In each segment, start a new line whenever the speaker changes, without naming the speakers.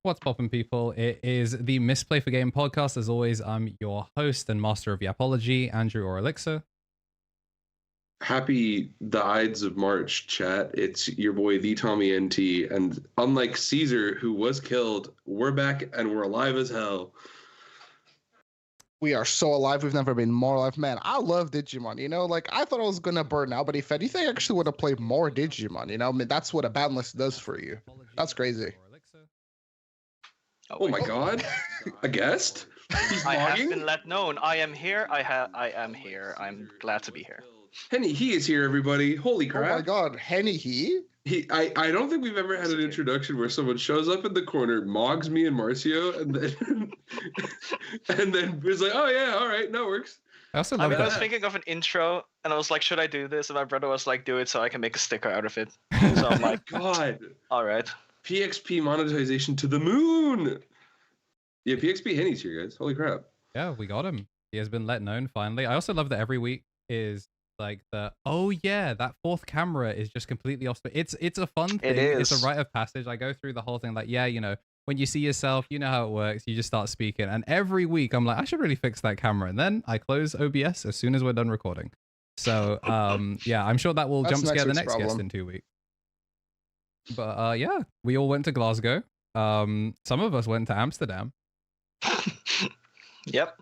What's poppin', people? It is the Misplay for Game Podcast. As always, I'm your host and master of Yapology, Andrew KnTElixar.
Happy the Ides of March, chat. It's your boy, the TommyNT. And unlike Caesar, who was killed, we're back and we're alive as hell.
We are so alive. We've never been more alive. Man, I love Digimon. You know, like, I thought I was going to burn out, but if anything, I actually would have played more Digimon. You know, I mean, that's what a ban list does for you. That's crazy.
Oh my god. A guest? He's
I have
vlogging?
been let known. I am here. I am here. I'm glad to be here.
Henny He is here, everybody. Holy crap.
Oh my god, Henny He?
I don't think we've ever had an introduction where someone shows up in the corner, mogs me and Marcio, and then and then is like, oh yeah, all right, no, works.
I also love
I
that.
was thinking of an intro, and I was like, should I do this? And my brother was like, do it so I can make a sticker out of it. So I'm like,
God.
all right.
PXP monetization to the moon. Yeah, PXP Henny's here, guys. Holy crap.
Yeah, we got him. He has been let known finally. I also love that every week is like oh yeah, that fourth camera is just completely off. It's a fun thing.
It is.
It's a rite of passage. I go through the whole thing like, yeah, you know, when you see yourself, you know how it works. You just start speaking. And every week I'm like, I should really fix that camera. And then I close OBS as soon as we're done recording. So yeah, I'm sure that will jump scare the next guest in 2 weeks. But yeah, we all went to Glasgow. Some of us went to Amsterdam.
Yep.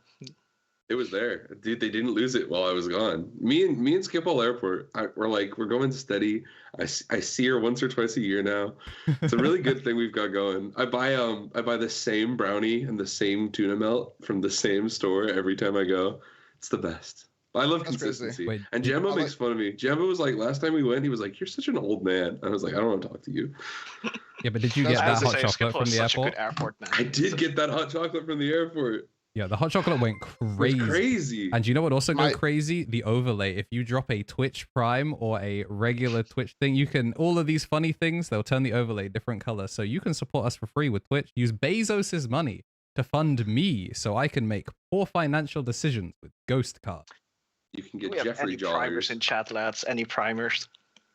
It was there. Dude, they didn't lose it while I was gone. Me and Schiphol Airport, we're going steady. I see her once or twice a year now. It's a really good thing we've got going. I buy the same brownie and the same tuna melt from the same store every time I go. It's the best. I love consistency.
Wait,
and Jambo makes fun of me. Jambo was like, last time we went, he was like, you're such an old man. I was like, I don't want to talk to you.
Yeah, but did you get that hot chocolate from the airport?
I did get that hot chocolate from the airport.
Yeah, the hot chocolate went crazy.
It was crazy.
And you know what also go crazy? The overlay. If you drop a Twitch Prime or a regular Twitch thing, you can, all of these funny things, they'll turn the overlay different colors. So you can support us for free with Twitch. Use Bezos's money to fund me so I can make poor financial decisions with Ghost Card.
You can get
We have
Jeffrey
any
Jollers.
primers in chat, lads? Any primers?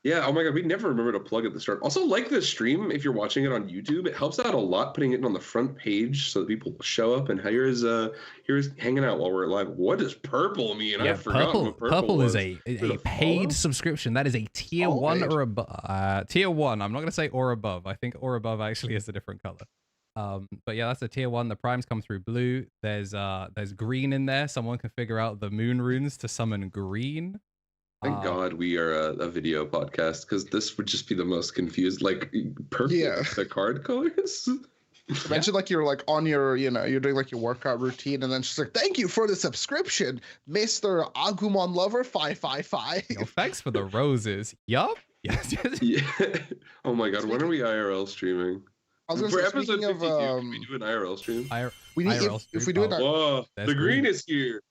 Yeah, oh my god, we never remember to plug at the start. Also, like the stream, if you're watching it on YouTube, it helps out a lot putting it on the front page so that people show up and here's hanging out while we're live. What does purple mean?
Yeah,
I forgot what purple
is
was.
a paid subscription. That is a tier 1 or above. Tier 1. I'm not going to say or above. I think or above actually is a different color. But yeah, that's a tier 1. The primes come through blue. There's green in there. Someone can figure out the moon runes to summon green.
Thank God we are a video podcast, because this would just be the most confused. Like, perfect, the card colors.
Imagine like you're like on your, you know, you're doing like your workout routine, and then she's like, thank you for the subscription, Mr. Agumon Lover 555.
Yo, thanks for the roses. Yup. Yes.
Yeah. Oh my God, when are we IRL streaming?
I was going
For
to say,
episode
speaking
52,
of,
can we do an IRL stream?
we need,
IRL
if we do it,
Whoa, the green is here.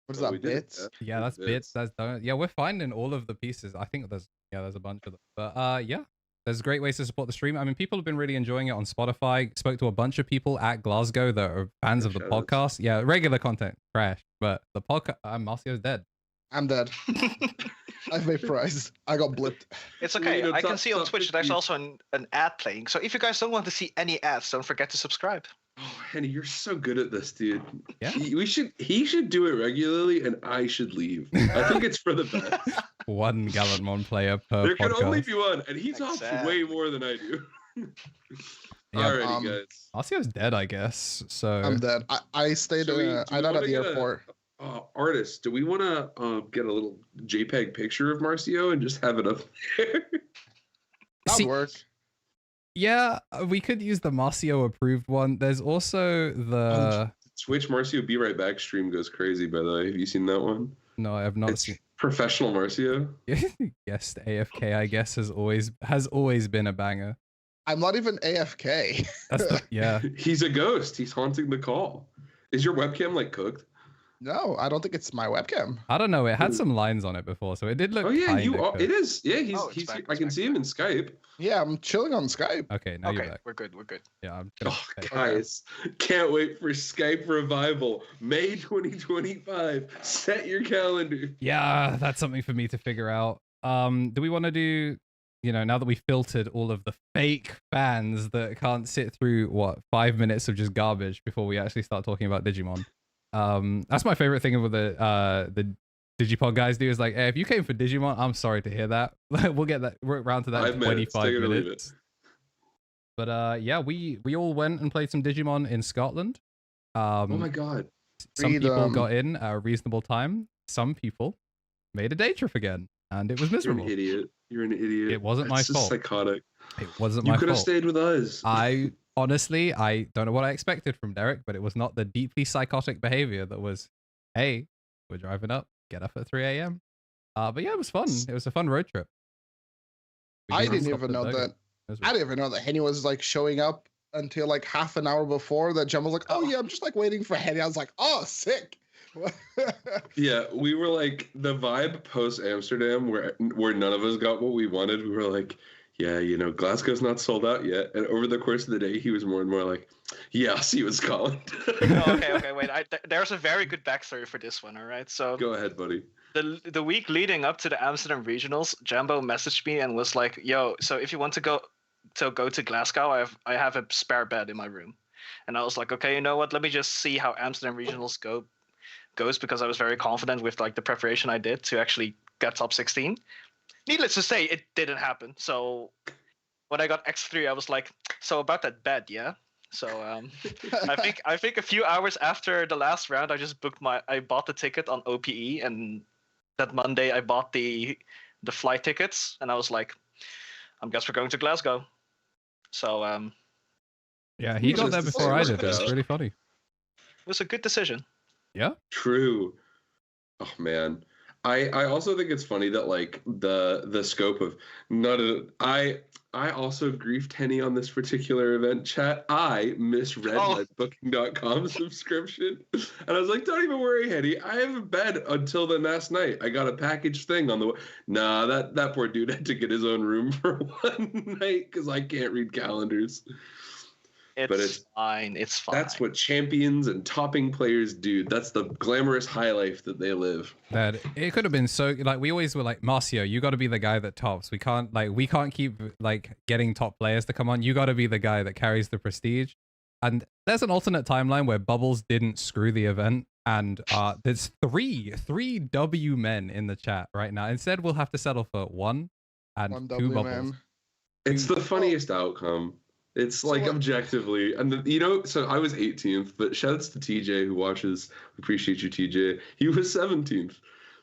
what is that, bits?
Yeah, that's bits. That's yeah, we're finding all of the pieces. I think there's a bunch of them. But yeah, there's great ways to support the stream. I mean, people have been really enjoying it on Spotify. Spoke to a bunch of people at Glasgow that are fans of the podcast. Yeah, regular content crashed, but the podcast. Marcio's dead.
I'm dead. I've made prize. I got blipped.
It's okay. I can see on Twitch there's also an ad playing. So if you guys don't want to see any ads, don't forget to subscribe.
Oh, Henny, you're so good at this, dude.
Yeah.
He should do it regularly, and I should leave. I think it's for the best.
One Gallantmon player per
There
podcast.
can only be one, and he talks way
Exactly.
more than I do.
Yeah,
Alrighty, guys.
Marcio's dead, I guess. So
I'm dead. I stayed.
So
I died at the airport.
Artist, do we want to get a little JPEG picture of Marcio and just have it up there?
That'd work.
yeah, we could use the Marcio approved one. There's also the
Twitch Marcio Be Right Back stream goes crazy, by the way. Have you seen that one?
no, I have not
It's
seen.
Professional Marcio.
Yes, the AFK, I guess, has always been a banger.
I'm not even AFK.
That's the, yeah.
He's a ghost. He's haunting the call. Is your webcam like cooked?
No, I don't think it's my webcam.
I don't know. It had some lines on it before, so it did look.
Oh yeah,
kinda
you are.
cooked.
It is. Yeah, he's.
Oh, it's
he's.
back,
I
it's
can
back,
see him in Skype.
Yeah, I'm chilling on Skype.
Okay, now you're
Okay,
back.
we're good. We're good.
Yeah, I'm gonna,
Oh, guys, can't wait for Skype revival, May 2025. Set your calendar.
yeah, that's something for me to figure out. Do we want to do? now that we filtered all of the fake fans that can't sit through 5 minutes of just garbage before we actually start talking about Digimon. That's my favorite thing with the Digipod guys do is like, hey, if you came for Digimon, I'm sorry to hear that. We'll get that around to that in 25 minutes. But yeah, we all went and played some Digimon in Scotland.
Oh my god.
Some people got in at a reasonable time. Some people made a day trip again, and it was miserable.
You're an idiot. You're an idiot.
It wasn't my fault.
Psychotic.
It wasn't my fault.
You could have stayed with us.
I honestly don't know what I expected from Derek, but it was not the deeply psychotic behavior that was, hey, we're driving up, get up at 3 a.m. But yeah, it was fun. It was a fun road trip.
I didn't even know that. I didn't even know that Henny was like showing up until like half an hour before that. Jem was like, oh yeah, I'm just like waiting for Henny. I was like, oh, sick.
Yeah, we were like the vibe post Amsterdam where none of us got what we wanted. We were like, yeah, Glasgow's not sold out yet. And over the course of the day, he was more and more like, yeah, I'll see you in Scotland.
Okay, wait. There's a very good backstory for this one, all right? So
go ahead, buddy.
The week leading up to the Amsterdam regionals, Jambo messaged me and was like, yo, so if you want to go to Glasgow, I have a spare bed in my room. And I was like, okay, you know what? Let me just see how Amsterdam regionals goes, because I was very confident with like the preparation I did to actually get top 16. Needless to say, it didn't happen. So when I got X3, I was like, so about that bed, yeah. So I think a few hours after the last round, I bought the ticket on OPE, and that Monday I bought the flight tickets, and I was like, I guess we're going to Glasgow. So
yeah, he got there before I did. It was really funny.
It was a good decision.
Yeah.
True. Oh man. I also think it's funny that like the scope of I also griefed Henny on this particular event, chat. I misread my booking.com subscription. And I was like, don't even worry, Henny. I have a bed until the last night. I got a package thing on the way. Nah, that poor dude had to get his own room for one night because I can't read calendars.
It's fine. It's fine.
That's what champions and topping players do. That's the glamorous high life that they live.
That it could have been so like we always were like, Marcio, you got to be the guy that tops. We can't keep like getting top players to come on. You got to be the guy that carries the prestige. And there's an alternate timeline where Bubbles didn't screw the event, and there's three W men in the chat right now. Instead, we'll have to settle for one and two Bubbles. Man.
It's the funniest outcome. It's like objectively, and so I was 18th, but shouts to TJ who watches. Appreciate you, TJ. He was 17th.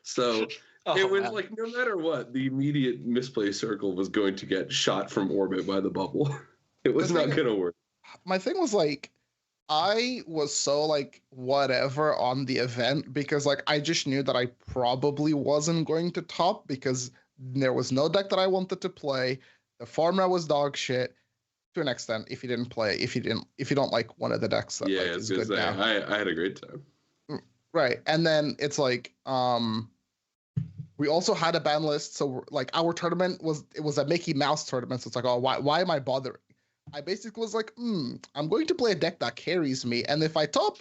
So it was like, no matter what, the immediate misplay circle was going to get shot from orbit by the bubble. It was not going to work.
My thing was like, I was so like whatever on the event because like I just knew that I probably wasn't going to top because there was no deck that I wanted to play. The formula was dog shit. To an extent, if you don't like one of the decks that is good now.
I had a great time.
Right. And then it's like we also had a ban list, so like our tournament was a Mickey Mouse tournament, so it's like, oh, why am I bothering? I basically was like, I'm going to play a deck that carries me, and if I top,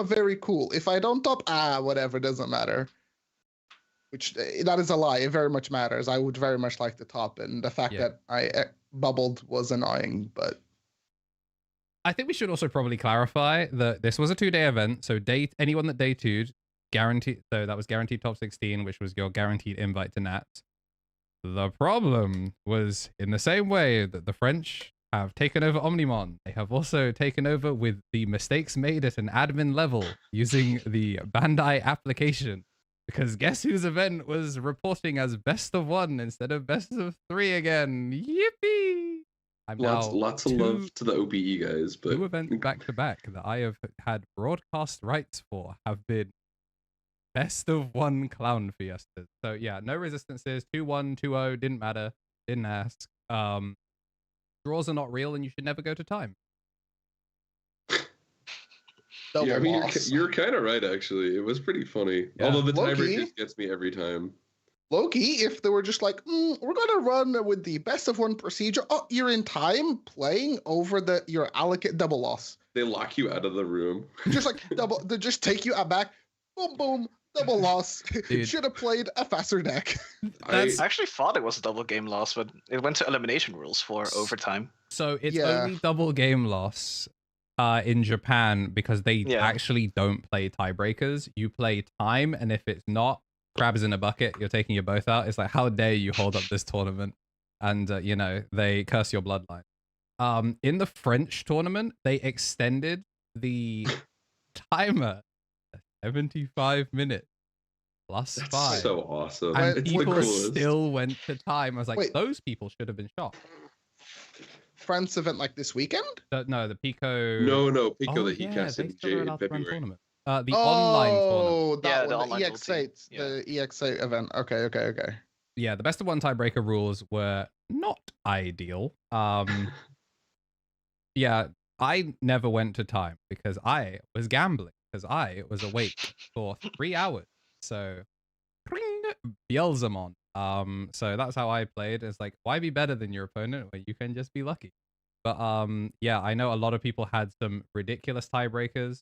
very cool. If I don't top, whatever, doesn't matter. Which that is a lie. It very much matters. I would very much like the top, and the fact that I bubbled was annoying, but
I think we should also probably clarify that this was a 2-day event. So anyone that day 2'd guaranteed. So that was guaranteed top 16, which was your guaranteed invite to Nats. The problem was in the same way that the French have taken over Omnimon, they have also taken over with the mistakes made at an admin level using the Bandai application. Because guess whose event was reporting as best of 1 instead of best of 3 again? Yippee! I'm
lots of love to the OPE guys, but
2 events back to back that I have had broadcast rights for have been best of 1 clown fiestas. So yeah, no resistances. 2-1, 2-0, didn't matter, didn't ask. Draws are not real, and you should never go to time.
Yeah, I mean, you're kind of right, actually. It was pretty funny. Yeah. Although the tiebreakers gets me every time.
Loki, if they were just like, we're going to run with the best of 1 procedure. Oh, you're in time playing over your allocate double loss.
They lock you out of the room.
Just like they just take you out back. Boom, boom. Double loss.
Dude.
Should have played a faster deck.
That's-
I actually thought it was a double game loss, but it went to elimination rules for overtime.
So it's
Yeah.
only double game loss in Japan because they
Yeah.
actually don't play tiebreakers. You play time, and if it's not crabs in a bucket, you're taking your both out. It's like, how dare you hold up this tournament? And you know, they curse your bloodline. In the French tournament, they extended the timer to 75 minutes plus
That's
5.
so awesome.
And
It's the
people
coolest.
still went to time. I was like,
Wait.
those people should have been shot.
France event like this weekend?
No, the Pico.
No, Pico
Oh,
that he
yeah,
cast
they
in
still are allowed to run
February.
tournament. The online tournament.
Oh, that
Yeah,
one,
the
the
online
EX8,
multi, yeah.
the EX8 event. Okay.
Yeah, the best of one tiebreaker rules were not ideal. Yeah, I never went to time because I was gambling because I was awake for 3 hours. So, pring, Beelzemon. So that's how I played. It's like, why be better than your opponent when you can just be lucky? But yeah, I know a lot of people had some ridiculous tiebreakers.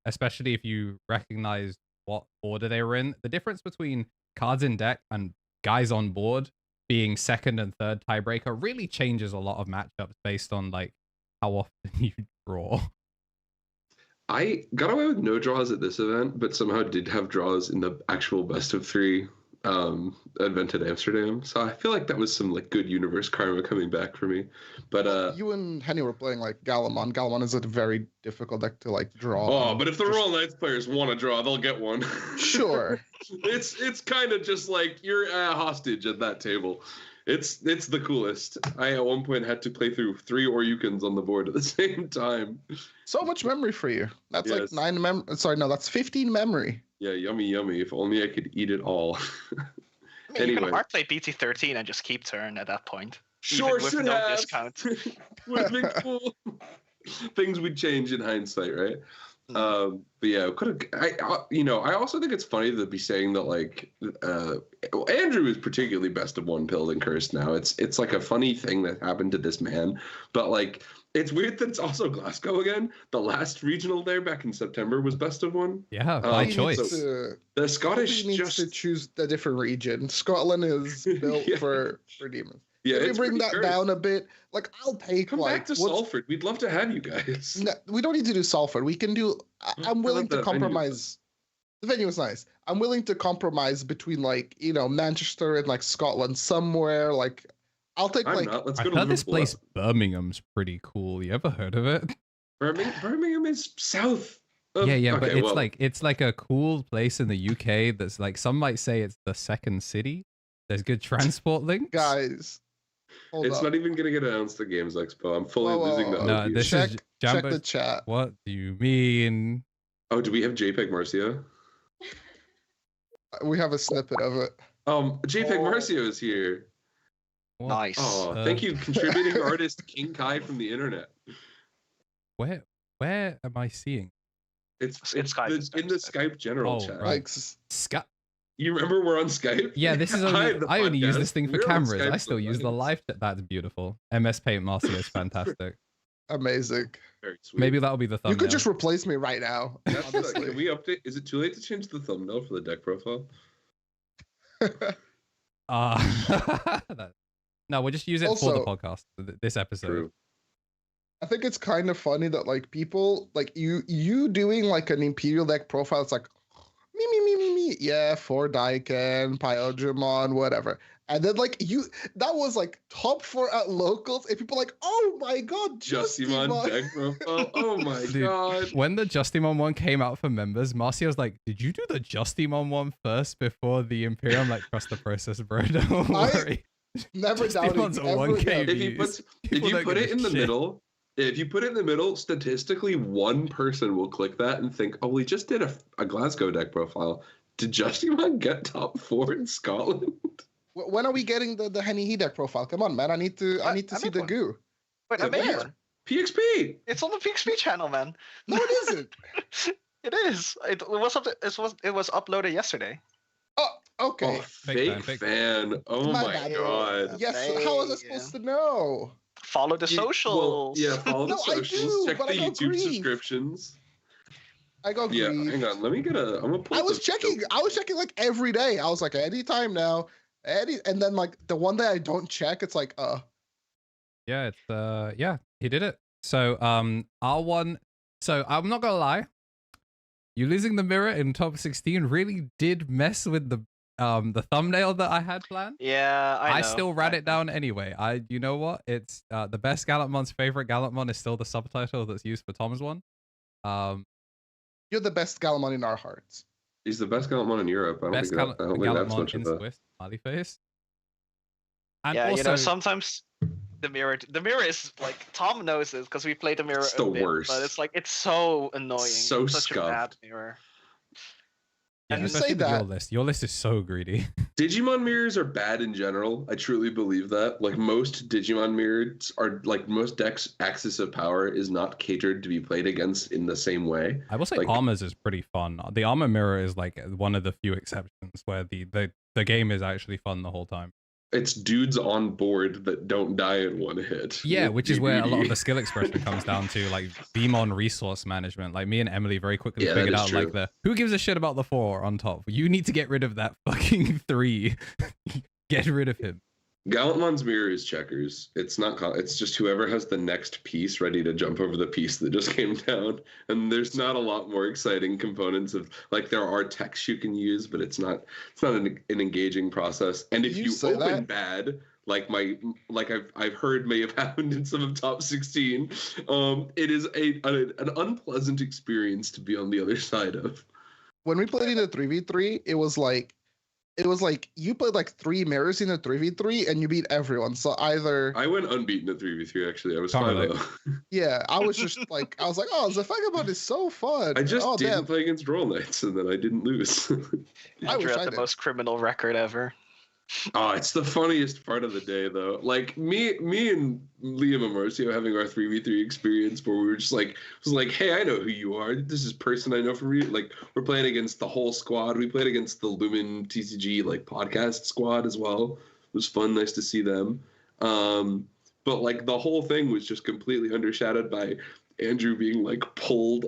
Especially if you recognize what order they were in. The difference between cards in deck and guys on board being second and third tiebreaker really changes a lot of matchups based on like how often you draw.
I got away with no draws at this event, but somehow did have draws in the actual best of 3 event at Amsterdam. So I feel like that was some like good universe karma coming back for me. But
You and Henny were playing like Galamon. Galamon is a very difficult deck to like draw.
oh, but if the Royal Knights players want to draw, they'll get one.
Sure.
It's kind of just like you're a hostage at that table. It's the coolest. I at one point had to play through 3 Oryukens on the board at the same time.
So much memory for you. That's
Yes.
like that's 15 memory.
Yeah, yummy. If only I could eat it all.
I mean, you
Anyway.
can hard play BT13 and just keep turn at that point.
Sure,
even with
should
no
have.
discount.
Would have been cool. Things would change in hindsight, right?
Mm.
But yeah, I also think it's funny to be saying that like Andrew is particularly best of one pilled and cursed now. It's like a funny thing that happened to this man, but like it's weird that it's also Glasgow again. The last regional there back in September was best of one.
Yeah, by
He
choice.
Needs to,
The Scottish
he needs to choose a different region. Scotland is built
Yeah.
for demons.
yeah,
Can we
it's
bring
pretty
that
cursed.
down a bit? Like, I'll take
Come
like
back to
what's-
Salford. We'd love to have you guys.
No, we don't need to do Salford. We can do. I'm willing to
the venue.
compromise. The venue was nice. I'm willing to compromise between like Manchester and like Scotland somewhere. Like, I'll take
I'm
like
not. Let's
I
go to
heard this
Liverpool.
place Birmingham's pretty cool. You ever heard of it?
Birmingham is south. Of,
Yeah, but
okay,
it's like a cool place in the UK that's like some might say it's the second city. There's good transport links.
guys. Hold
it's
up.
not even gonna get announced at Games Expo. I'm fully
Whoa,
losing
whoa,
the.
whoa.
No,
OP.
this
check
is
check
Jambo.
the chat.
What do you mean?
Oh, do we have JPEG Marcio?
We have a snippet of it.
JPEG
Oh.
Marcio is here.
What?
Nice.
Oh, thank you, contributing artist King Kai from the internet.
Where am I seeing?
It's
Skype,
the-
it's Skype,
in the
it's
Skype general
Oh,
chat.
right.
Like,
Skype.
You remember we're on Skype?
Yeah, this is
Hi,
only.
the
I only use
podcast.
this thing for
We're on
cameras. I
Skype
still use the
sometimes.
live chat. That's beautiful. MS Paint Marcio is fantastic.
amazing.
Very sweet.
Maybe that'll be the thumbnail.
You could just replace me right now.
That's the,
honestly.
can we update? Is it too late to change the thumbnail for the deck profile?
No, we'll just use it for the
Also-
podcast. This episode.
True.
I think it's kind of funny that like people like you doing like an Imperial deck profile. It's like me. Yeah, for Daiken, Pyojimon, whatever. And then like that was like top 4 at locals, and people like, oh my god,
Justimon
Justimon.
deck profile. Oh my
Dude,
god.
When the Justimon one came out for members, Marcio's like, "Did you do the Justimon one first before the Imperial?" I'm like, "Trust the process, bro. Don't worry."
Never doubting.
Justimon's a
ever
1K
again.
If you
views.
put if
People
you
don't
put
give
it
a
in the
shit.
middle, if you put it in the middle, statistically one person will click that and think, "Oh, we just did a Glasgow deck profile. Did Justimon get top 4 in Scotland?"
When are we getting the Henny He deck profile? Come on, man. I need to
I
see
made
the
one.
goo.
Wait, I
Yeah,
made
yeah.
one.
PXP.
It's on the PXP channel, man.
No, it isn't.
It is. It was uploaded yesterday.
Oh, okay.
Oh,
Fake
fake
fan,
fan. Oh
My
my
bad.
god.
Yes. How was I supposed to know?
Follow the
Well,
socials.
yeah, follow the
No, I
socials.
do,
Check
but
the
I got
YouTube
grief.
subscriptions.
I go
Yeah,
grief.
hang on. Let me get a. I'm gonna pull.
I
up
was
the-
checking. I was checking like every day. I was like, anytime now. And then like the one day I don't check, it's like,
Yeah, it's yeah, he did it. So R1. So I'm not gonna lie, you losing the mirror in top 16 really did mess with the thumbnail that I had planned.
Yeah, I know.
still ran it down anyway. You know what? It's the best Gallantmon's favorite Gallantmon is still the subtitle that's used for Tom's one.
you're the best Galamon in our hearts.
He's the best Gallantmon in Europe. I don't
Best
think that, I don't think that's
Gallantmon
much
in
of a.
Swiss, smiley face. And
Yeah,
also,
you know, sometimes the mirror is like Tom knows this because we played the mirror.
It's the
a bit,
worst.
But it's like it's so annoying.
So
It's such a bad
scuffed.
mirror.
yeah,
you
especially
say
with
that-
your list is so greedy.
Digimon mirrors are bad in general. I truly believe that. Like most Digimon mirrors are like most decks' axis of power is not catered to be played against in the same way.
I will say
Like-
Armor's is pretty fun. The Armor mirror is like one of the few exceptions where the game is actually fun the whole time.
It's dudes on board that don't die in one hit.
Yeah,
with
which is where a lot of
DBD.
the skill expression comes down to, like Beamon resource management. Like me and Emily very quickly
Yeah, that
figured
is
out
true.
like who gives a shit about the 4 on top? You need to get rid of that fucking 3. Get rid of him.
Gallantmon's mirror is checkers. It's not. It's just whoever has the next piece ready to jump over the piece that just came down. And there's not a lot more exciting components of like there are texts you can use, but it's not. It's not an engaging process. And if
You
you
say
open
that?
bad, like I've heard may have happened in some of top 16, it is an unpleasant experience to be on the other side of.
When we played in a 3v3, it was like you played like 3 mirrors in a 3v3 and you beat everyone. So either
I went unbeaten at 3v3 actually. I was
Can't
5
relate.
yeah, I was just like I was like, oh, Zefagabon is so fun.
I just
oh,
didn't
damn.
play against Roll Knights and then I didn't lose.
I wish
Andrew
I
had the
did.
most criminal record ever.
Oh, it's the funniest part of the day, though. Like me and Liam and Marcio having our 3v3 experience, where we were just like, it was like, hey, I know who you are. This is person I know from you. Like we're playing against the whole squad. We played against the Lumen TCG like podcast squad as well. It was fun, nice to see them. But like the whole thing was just completely undershadowed by Andrew being like pulled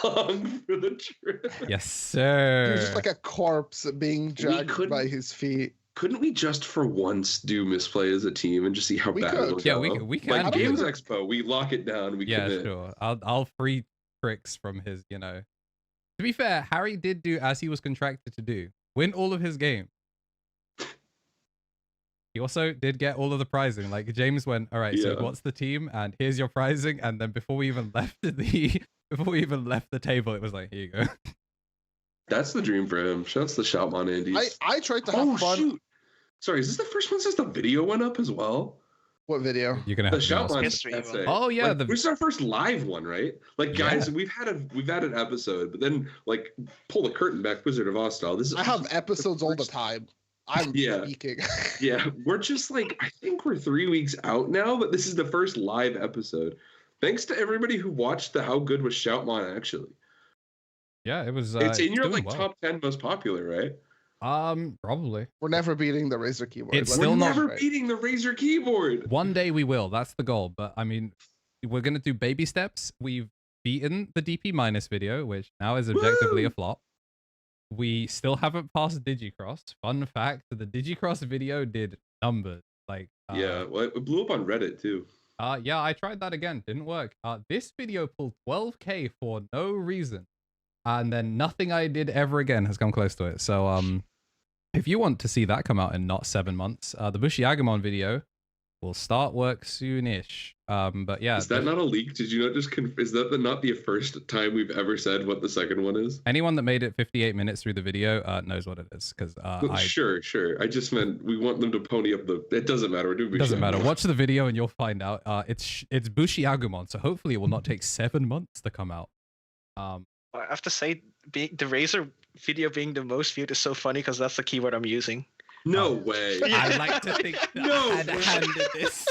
along for the trip.
Yes,
He
sir.
was just like a corpse being dragged
couldn't-
by his feet.
Couldn't we just for once do Misplay as a team and just see how
We
bad
could.
it'll
Yeah,
go?
we can
Like
do
Games
that.
Expo, we lock it down. We
Yeah,
commit.
sure. I'll free tricks from his, you know. To be fair, Harry did do as he was contracted to do. Win all of his games. He also did get all of the prizing. Like James went, all right, so
Yeah.
what's the team? And here's your prizing. And then before we even left the table, it was like, here you go.
That's the dream for him. Shouts to Shoutmon Andes.
I tried to have
Oh
fun.
shoot! Sorry, is this the first one since the video went up as well?
What video?
You're gonna
The
have to be more
Shoutmon
History
essay.
one.
Oh, yeah,
Like,
the-
this is our first live one, right? Like guys,
Yeah.
we've had an episode, but then like pull the curtain back, Wizard of Oz style. This is
I have episodes all the time. I'm
Yeah.
speaking.
Yeah, we're just like I think we're 3 weeks out now, but this is the first live episode. Thanks to everybody who watched the How Good Was Shoutmon actually.
Yeah, it was.
It's in your
doing
like
well.
top 10 most popular, right?
Probably.
We're never beating the Razer keyboard.
It's
Let's
still
We're
be
not-
never
right.
beating the Razer keyboard.
One day we will. That's the goal. But I mean, we're gonna do baby steps. We've beaten the DP minus video, which now is objectively a
Woo!
flop. We still haven't passed Digicross. Fun fact: the Digicross video did numbers. Like,
Yeah, well, it blew up on Reddit too.
yeah, I tried that again. Didn't work. This video pulled 12K for no reason, and then nothing I did ever again has come close to it. So, if you want to see that come out in not 7 months, the Bushi Agumon video will start work soonish. But yeah,
Is that not a leak? Did you not just is that not the first time we've ever said what the second one is?
anyone that made it 58 minutes through the video knows what it is, because
Well,
I
sure. I just meant we want them to pony up the. It doesn't matter. We're doing
it doesn't matter.
Agumon.
Watch the video and you'll find out. It's Bushi Agumon, so hopefully it will not take 7 months to come out.
I have to say, the Razer video being the most viewed is so funny because that's the keyword I'm using.
No way.
I like to think that
No
I had
way.
handed this.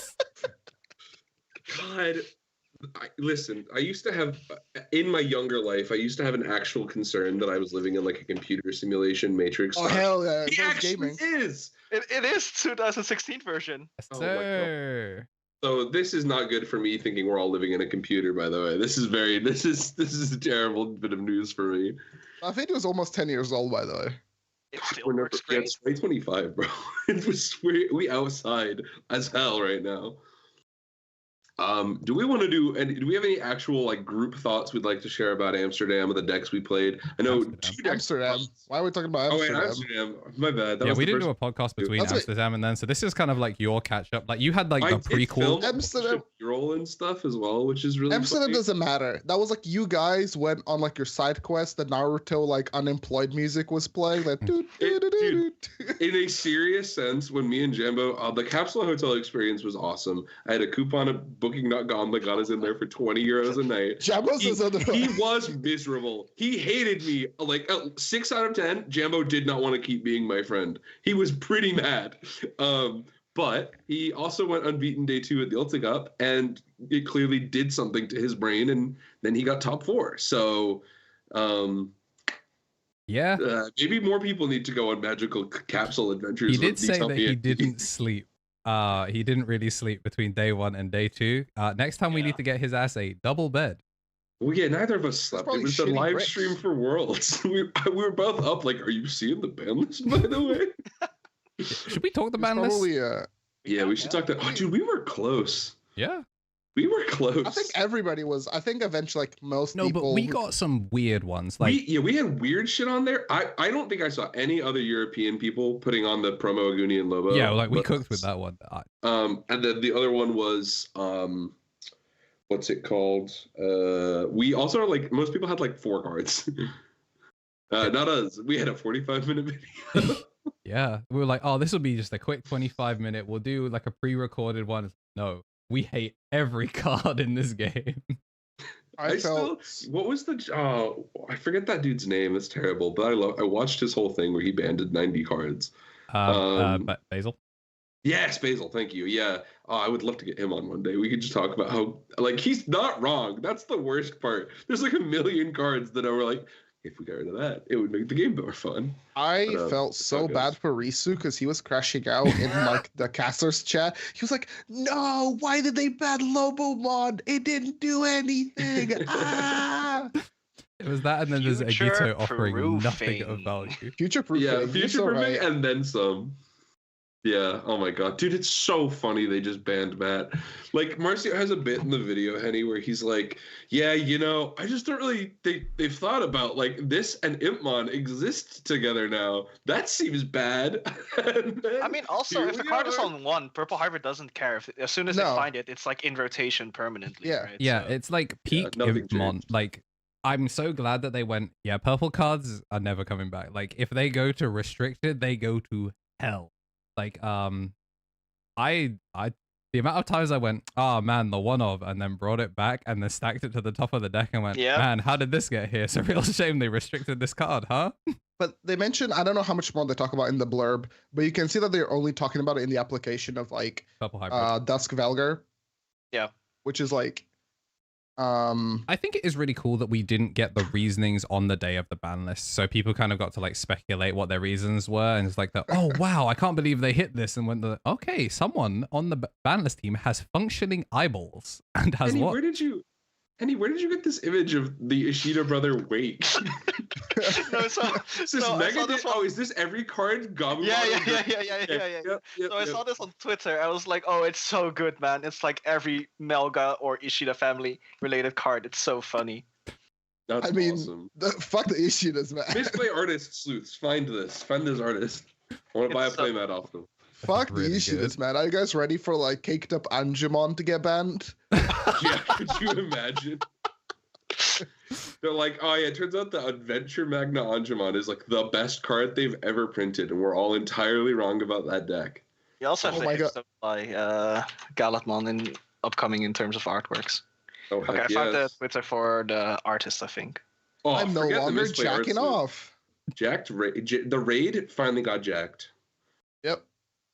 God. Listen, I used to have, in my younger life, I used to have an actual concern that I was living in like a computer simulation matrix.
Oh hell yeah!
He
Those
actually
gaming.
is.
It is 2016 version.
Yes,
Oh my God.
sir.
So this is not good for me thinking we're all living in a computer, by the way. This is a terrible bit of news for me.
I think it was almost 10 years old, by the way.
It still
We're never,
works
yeah,
great.
it's 2025, bro. We outside as hell right now. Do we want to do we have any actual like group thoughts we'd like to share about Amsterdam or the decks we played? I know
Amsterdam.
2 decks.
Amsterdam. Why are we talking about
Oh wait,
Amsterdam?
Amsterdam. My bad. That
Yeah,
was
we
the
didn't
first
do a podcast between
That's it.
Amsterdam and then, so this is kind of like your catch up. Like you had like
I
the
did film
prequel.
Amsterdam-
roll and stuff as well, which is really
Amsterdam
funny.
doesn't matter. That was like you guys went on like your side quest. The Naruto like unemployed music was playing. Like,
Dude, in a serious sense, when me and Jambo, the capsule hotel experience was awesome. I had a coupon at Booking.com that got us in there for 20 euros a night.
Jambo's is other
He was miserable. He hated me. Like 6 out of 10, Jambo did not want to keep being my friend. He was pretty mad. But he also went unbeaten day 2 at the Ultra Cup, and it clearly did something to his brain, and then he got top 4. So
Yeah,
maybe more people need to go on magical capsule adventures.
he did
with
say that he
TommyNT.
didn't sleep. He didn't really sleep between day 1 and day 2. Next time we
Yeah.
need to get his ass a double bed.
Well, yeah, neither of us slept. It
probably
was the
shitty
live
bricks.
stream for Worlds. we were both up. Like, are you seeing the ban list, by the way?
Should we talk the
It's
ban list?
probably
Yeah, we should talk to. Oh, dude, we were close.
Yeah.
We were close.
I think everybody was. I think eventually like most
No,
people.
but we got some weird ones. Like
we had weird shit on there. I don't think I saw any other European people putting on the promo Aguni and Lobo.
yeah, like we
but-
cooked with that one.
And then the other one was what's it called? We also like most people had like 4 cards. Not us. We had a 45-minute video.
Yeah, we were like, oh, this will be just a quick 25-minute. We'll do like a pre-recorded one. No, we hate every card in this game.
I felt.
What was the? I forget that dude's name. It's terrible. But I watched his whole thing where he banded 90 cards.
But Basil.
Yes, Basil. Thank you. Yeah, I would love to get him on one day. We could just talk about how like he's not wrong. That's the worst part. There's like a million cards that are like, if we got rid of that, it would make the game more fun.
I
But,
felt
it's
so
all good.
bad for Risu because he was crashing out in like the casters chat. He was like, "No, why did they ban Lobomon? It didn't do anything." Ah!
It was that, and then there's Agito offering nothing of
Future-proofing.
value.
Future proof.
Yeah, future proofing and then some. Yeah. Oh my god, dude, it's so funny they just banned Matt. Like Marcio has a bit in the video, Henny, where he's like, "Yeah, you know, I just don't really. They've thought about like this and Impmon exist together now. That seems bad." And then
I mean, also,
here
if the
we
card is
are.
on 1, Purple Hybrid doesn't care. As soon as they
No.
find it, it's like in rotation permanently.
Yeah.
Right?
Yeah,
So-
it's like peak
nothing
Impmon.
changed.
Like, I'm so glad that they went, yeah, purple cards are never coming back. Like, if they go to restricted, they go to hell. Like, the amount of times I went, oh man, the one of, and then brought it back and then stacked it to the top of the deck and went,
Yeah.
man, how did this get here? It's a real shame they restricted this card, huh?
But they mentioned, I don't know how much more they talk about in the blurb, but you can see that they're only talking about it in the application of like
Purple hybrid.
Dusk Valgar.
Yeah.
Which is like,
I think it is really cool that we didn't get the reasonings on the day of the ban list. So people kind of got to like speculate what their reasons were. And it's like, oh, wow, I can't believe they hit this. And when okay, someone on the ban list team has functioning eyeballs and has
Henny,
what?
where did you get this image of the Ishida brother wake?
No, so
Is this
I
Mega
saw this
Di- Oh,
one-
is this every card? Gabumon
Yeah,
and
yeah,
Gra-
yeah.
Yep,
So I
yep.
saw this on Twitter. I was like, oh, it's so good, man. It's like every Melga or Ishida family related card. It's so funny.
That's
I mean,
awesome.
fuck the Ishidas, man.
Misplay artist sleuths. Find this artist. I want to buy a
It's so-
playmat off them.
Fuck the
really
Ishidas,
good.
man. Are you guys ready for like caked up Angemon to get banned?
Yeah, could you imagine? They're like, oh yeah, it turns out the Adventure Magna Angemon is like the best card they've ever printed, and we're all entirely wrong about that deck.
You also have
Oh
the
my
hits by Galatmon in upcoming in terms of artworks.
Oh
Okay, I
heck
found the
yes.
Twitter for the artist, I think.
Oh,
I'm no
forget the
longer
Misplay art
jacking
sleuth.
off.
The raid finally got jacked.
Yep.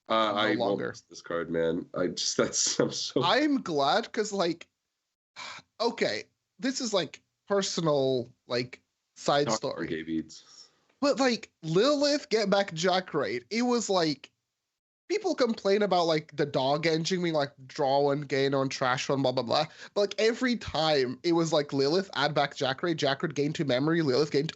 I won't
longer.
miss this card, man. I'm so.
I'm glad because like, okay, this is like personal like side story,
KBeeDS.
but like Lilith get back Jack raid. It was like people complain about like the dog engine being like draw one, gain one, trash one, blah blah blah. But like every time it was like Lilith, add back Jack Raid gain 2 memory, Lilith gain.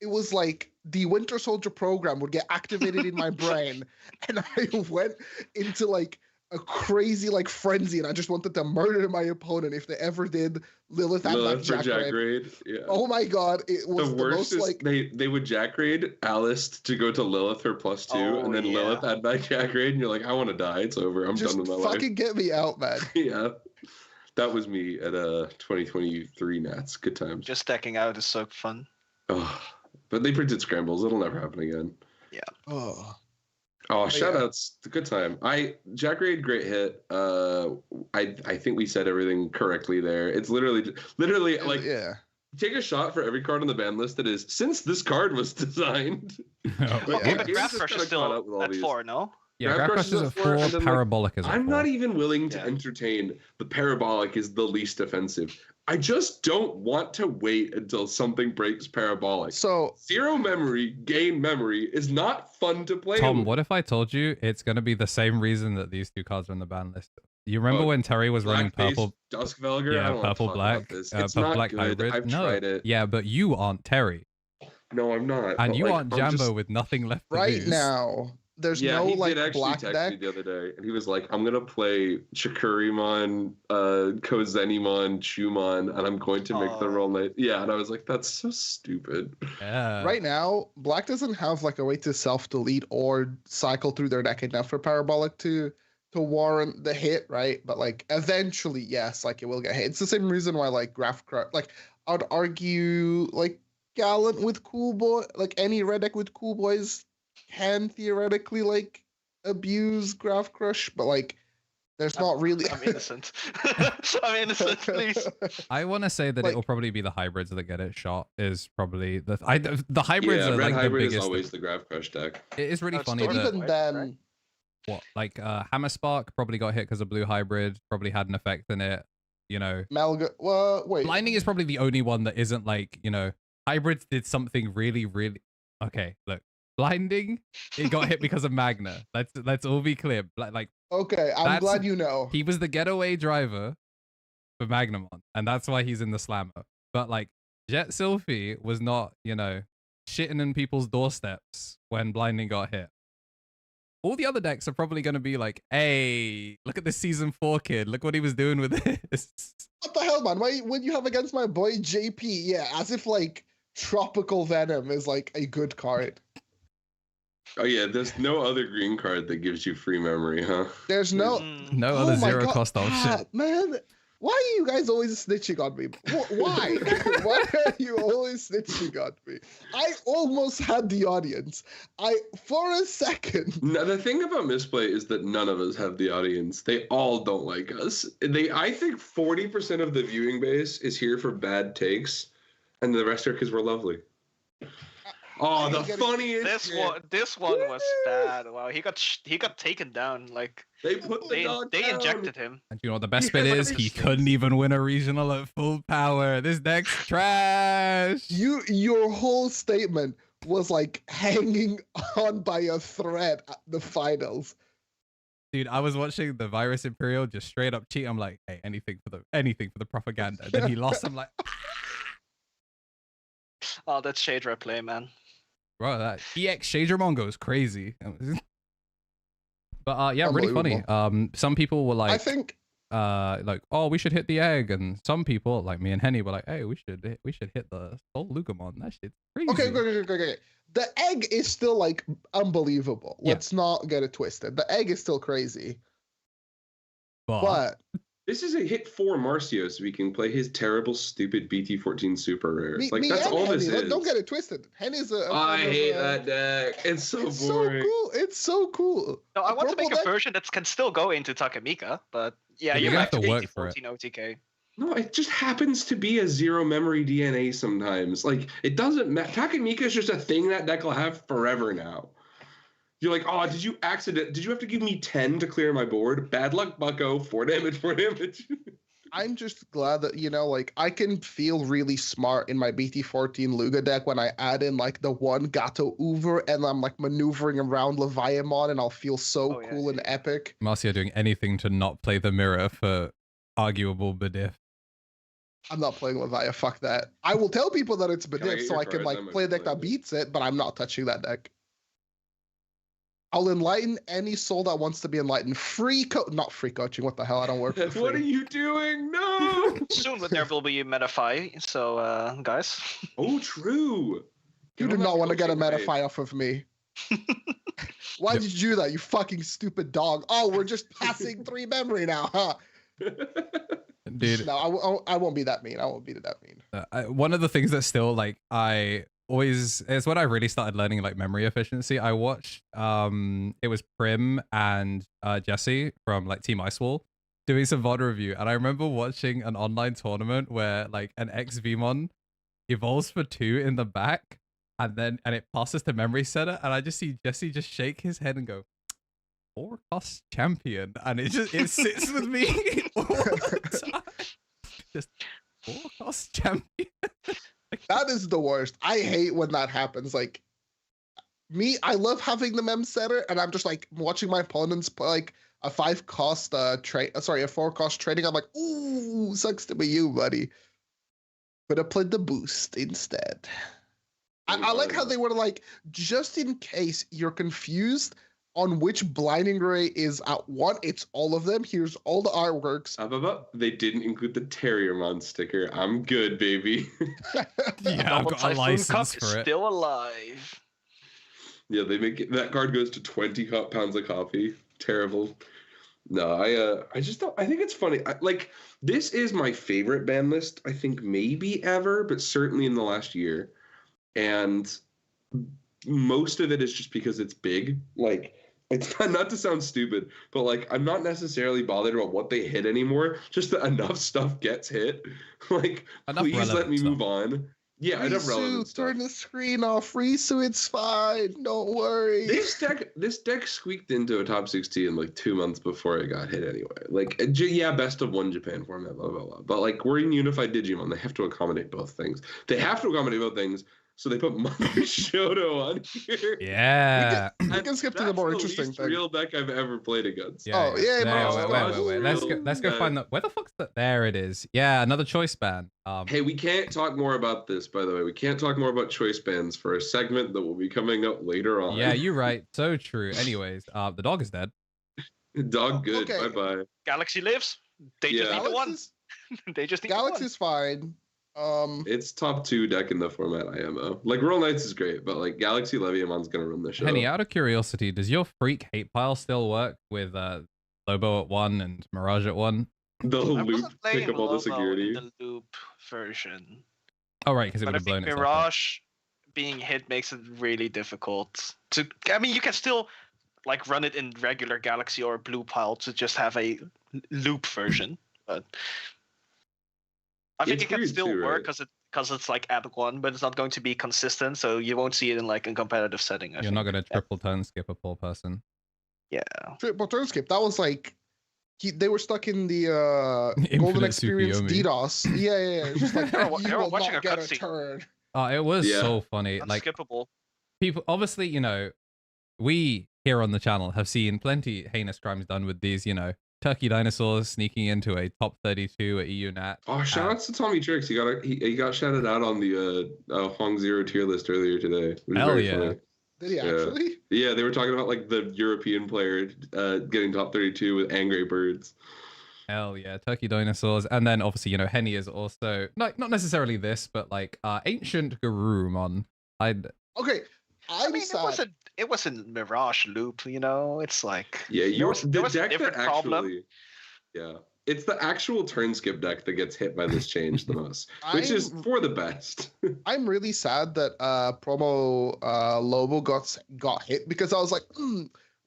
It was like the Winter Soldier program would get activated in my brain, and I went into like a crazy like frenzy, and I just wanted to murder my opponent if they ever did Lilith and
Jack Raid. Yeah.
Oh my god, it was
the worst
most
is
like
they would Jack Raid Alice to go to Lilith her +2, and then Lilith add back Jack Raid, and you're like, I want to die. It's over. I'm done with my life.
Just fucking get me out, man.
Yeah. That was me at 2023 Nats. Good times.
Just stacking out is so fun.
Oh, but they printed scrambles. It'll never happen again.
Yeah.
Oh, shout outs. It's a good time. Jack Raid, great hit. I think we said everything correctly there. It's literally like take a shot for every card on the ban list that is since this card was designed.
But Graph Crush is still at 4, no?
Yeah, Graph Crush is at 4, Parabolic is at 4.
I'm not even willing to entertain the Parabolic is the least offensive. I just don't want to wait until something breaks Parabolic.
So
0 memory, gain memory is not fun to play
Tom,
with.
what if I told you it's going to be the same reason that these 2 cards are on the ban list? You remember when Terry was running purple?
Dusk Velger?
Yeah, purple black.
It's
purple
not
black
good.
hybrid.
I've
No.
tried it.
Yeah, but you aren't Terry.
No, I'm not.
And
But,
you
like,
aren't
I'm
Jambo
just-
with nothing left to
right
lose.
now, there's
Yeah,
no
he
like
did actually
black
text
deck.
me the other day, and he was like, "I'm gonna play Chikurimon, Kozenimon, Chumon, and I'm going to make the roll night." Yeah, and I was like, "That's so stupid."
Yeah.
Right now, black doesn't have like a way to self-delete or cycle through their deck enough for Parabolic to warrant the hit, right? But like eventually, yes, like it will get hit. It's the same reason why like Graph Crush, like I'd argue like Gallant with Cool Boy, like any red deck with Cool Boys can theoretically like abuse Graph Crush, but like there's not really.
I'm innocent. I'm innocent, please.
I want to say that
Like-
it'll probably be the hybrids that get it shot. Is probably the hybrids
Yeah,
are
red
like the
hybrid is
biggest.
always the Graph Crush deck.
It is really
No, it's
funny
Storm
that
Even
right?
then,
what like Hammer Spark probably got hit because of blue hybrid. Probably had an effect in it. You know,
Malga. Well, wait.
blinding is probably the only one that isn't like hybrids did something really okay. Look, blinding it got hit because of Magna. Let's all be clear. Like
Okay, I'm
That's-
glad you know.
he was the getaway driver for Magnamon, and that's why he's in the slammer. But like Jet Sylphie was not, shitting in people's doorsteps when blinding got hit. All the other decks are probably going to be like, hey, look at this season 4 kid. Look what he was doing with this.
What the hell, man? Why would you have against my boy JP? Yeah, as if like Tropical Venom is like a good card.
Oh yeah, there's no other green card that gives you free memory, huh?
There's no.
No
Oh
other
my
zero
God,
cost option.
man. Why are you guys always snitching on me? Why? Why are you always snitching on me? I almost had the audience. For a second.
Now, the thing about Misplay is that none of us have the audience. They all don't like us. I think 40% of the viewing base is here for bad takes, and the rest are because we're lovely. Oh, the funniest!
This one was bad. Wow, he got taken down. Like
They put the dog
they
down.
injected him.
And you know what the best bit
Yeah,
is? He couldn't even win a regional at full power. This deck's trash.
Your whole statement was like hanging on by a thread at the finals.
Dude, I was watching the Virus Imperial just straight up cheat. I'm like, hey, anything for the propaganda. Then he lost. I'm like,
Oh, that's Shade Red play, man.
bro, that EX Shadramon goes crazy. But yeah, really funny. Some people were
I
like,
think
oh, we should hit the egg, and some people like me and Henny were like, hey, we should hit the Soul Lugamon. That shit's crazy.
okay. The egg is still like unbelievable.
Yeah.
Let's not get it twisted. The egg is still crazy.
But
But
This is a hit for Marcio, so we can play his terrible, stupid BT14 super rare.
me
That's
and
all
Henny,
this is.
don't get it twisted. Henny's
I hate that deck. It's so
It's
boring.
so cool. It's so cool.
No, I
The
want to make
purple
a
deck-
version that can still go into Takamika, but yeah,
You
you
have
have
to work for it.
14 OTK.
No, it just happens to be a zero memory DNA sometimes. Like, it doesn't matter. Takamika is just a thing that deck will have forever now. You're like, oh, did you have to give me 10 to clear my board? Bad luck, bucko. 4 damage, 4 damage.
I'm just glad that, like, I can feel really smart in my BT14 Luga deck when I add in, like, the one Gato Uber and I'm, like, maneuvering around Leviamon and I'll feel so cool and epic.
Marcia doing anything to not play the mirror for arguable Bediff.
I'm not playing Levia, fuck that. I will tell people that it's Bediff so I can, like, play a deck that beats it, but I'm not touching that deck. I'll enlighten any soul that wants to be enlightened. Not free coaching. What the hell? I don't work for free.
What are you doing? No.
Soon there will be Metafy, so guys.
Oh, true.
You do not want to get a Metafy off of me. Why did you do that, you fucking stupid dog? Oh, we're just passing 3 memory now, huh?
Dude.
No, I won't be that mean. I won't be that mean.
One of the things that still, like, it's when I really started learning, like, memory efficiency. I watched it was Prim and Jesse from, like, Team Icewall doing some VOD review, and I remember watching an online tournament where, like, an ex-Vmon evolves for 2 in the back and it passes to memory center, and I just see Jesse just shake his head and go, 4-cost champion, and it sits with me all the time. Just 4-cost champion.
That is the worst. I hate when that happens. Like, I love having the mem setter, and I'm just like watching my opponents play like a 5-cost a 4-cost trading. I'm like, ooh, sucks to be you, buddy. But I played the boost instead. I like how they were like, just in case you're confused on which blinding ray is at what, it's all of them. Here's all the artworks.
They didn't include the Terriermon sticker. I'm good, baby.
Yeah, I've got a license for it.
Still alive.
Yeah, they make it, that card goes to 20 pounds of coffee. Terrible. No, I just don't. I think it's funny. This is my favorite ban list. I think maybe ever, but certainly in the last year. And most of it is just because it's big. Like, it's not to sound stupid, but like, I'm not necessarily bothered about what they hit anymore. Just that enough stuff gets hit. Like,
enough
please let me move on. Yeah,
Risu,
enough relevant stuff.
Turn the screen off. Risu, it's fine. Don't worry.
This deck squeaked into a top 16 like 2 months before it got hit anyway. Like, yeah, best of 1 Japan format, blah, blah, blah. But like, we're in unified Digimon. They have to accommodate both things. So they put Mother Shoto on here.
Yeah.
We can skip to the more interesting
least
thing.
real deck I've ever played against.
Yeah,
oh, yeah.
Wait. Let's go find that. Where the fuck's that? There it is. Yeah, another choice ban.
Hey, we can't talk more about this, by the way. We can't talk more about choice bans for a segment that will be coming up later on.
Yeah, you're right. So true. Anyways, the dog is dead.
Dog good.
Okay.
Bye-bye.
Galaxy lives. They just need the one. They just need
Galaxy's fine.
It's top 2 deck in the format IMO. Like, Royal Knights is great, but like Galaxy Leviamon's gonna run the show.
Henny, out of curiosity, does your freak hate pile still work with Lobo at 1 and Mirage at 1?
The
I
loop
wasn't playing
pick up all the security.
in the loop version.
Oh right, because it would
But I
have blown
think
itself up.
Mirage being hit makes it really difficult to. I mean, you can still like run it in regular Galaxy or blue pile to just have a loop version, but I think
It's
it can
weird
still
too,
work
right?
because it's like at 1, but it's not going to be consistent, so you won't see it in like a competitive setting.
You're not gonna triple turn skip a poor person.
Yeah.
Triple turn skip. That was like they were stuck in the
Infinite
Golden Experience
Tsukuyomi.
DDoS. Yeah. It's just like
They were
you will
watching
not
a
get a
cutscene.
turn.
Oh, it was
Yeah.
so funny. Like,
Unskippable.
people, obviously, we here on the channel have seen plenty heinous crimes done with these, turkey dinosaurs sneaking into a top 32 at EU Nat.
Oh, shout outs to Tommy Tricks. He got shouted out on the Hong Zero tier list earlier today. It was
Hell
very
yeah.
funny.
Did he actually?
Yeah, they were talking about like the European player getting top 32 with Angry Birds.
Hell yeah, turkey dinosaurs. And then obviously, Henny is also not necessarily this, but like ancient Garurumon.
Okay.
I mean, it wasn't Mirage loop, It's like
Yeah,
there was a
deck
different
that
problem.
actually. Yeah, it's the actual turn skip deck that gets hit by this change the most, which is for the best.
I'm really sad that promo Lobo got hit because I was like,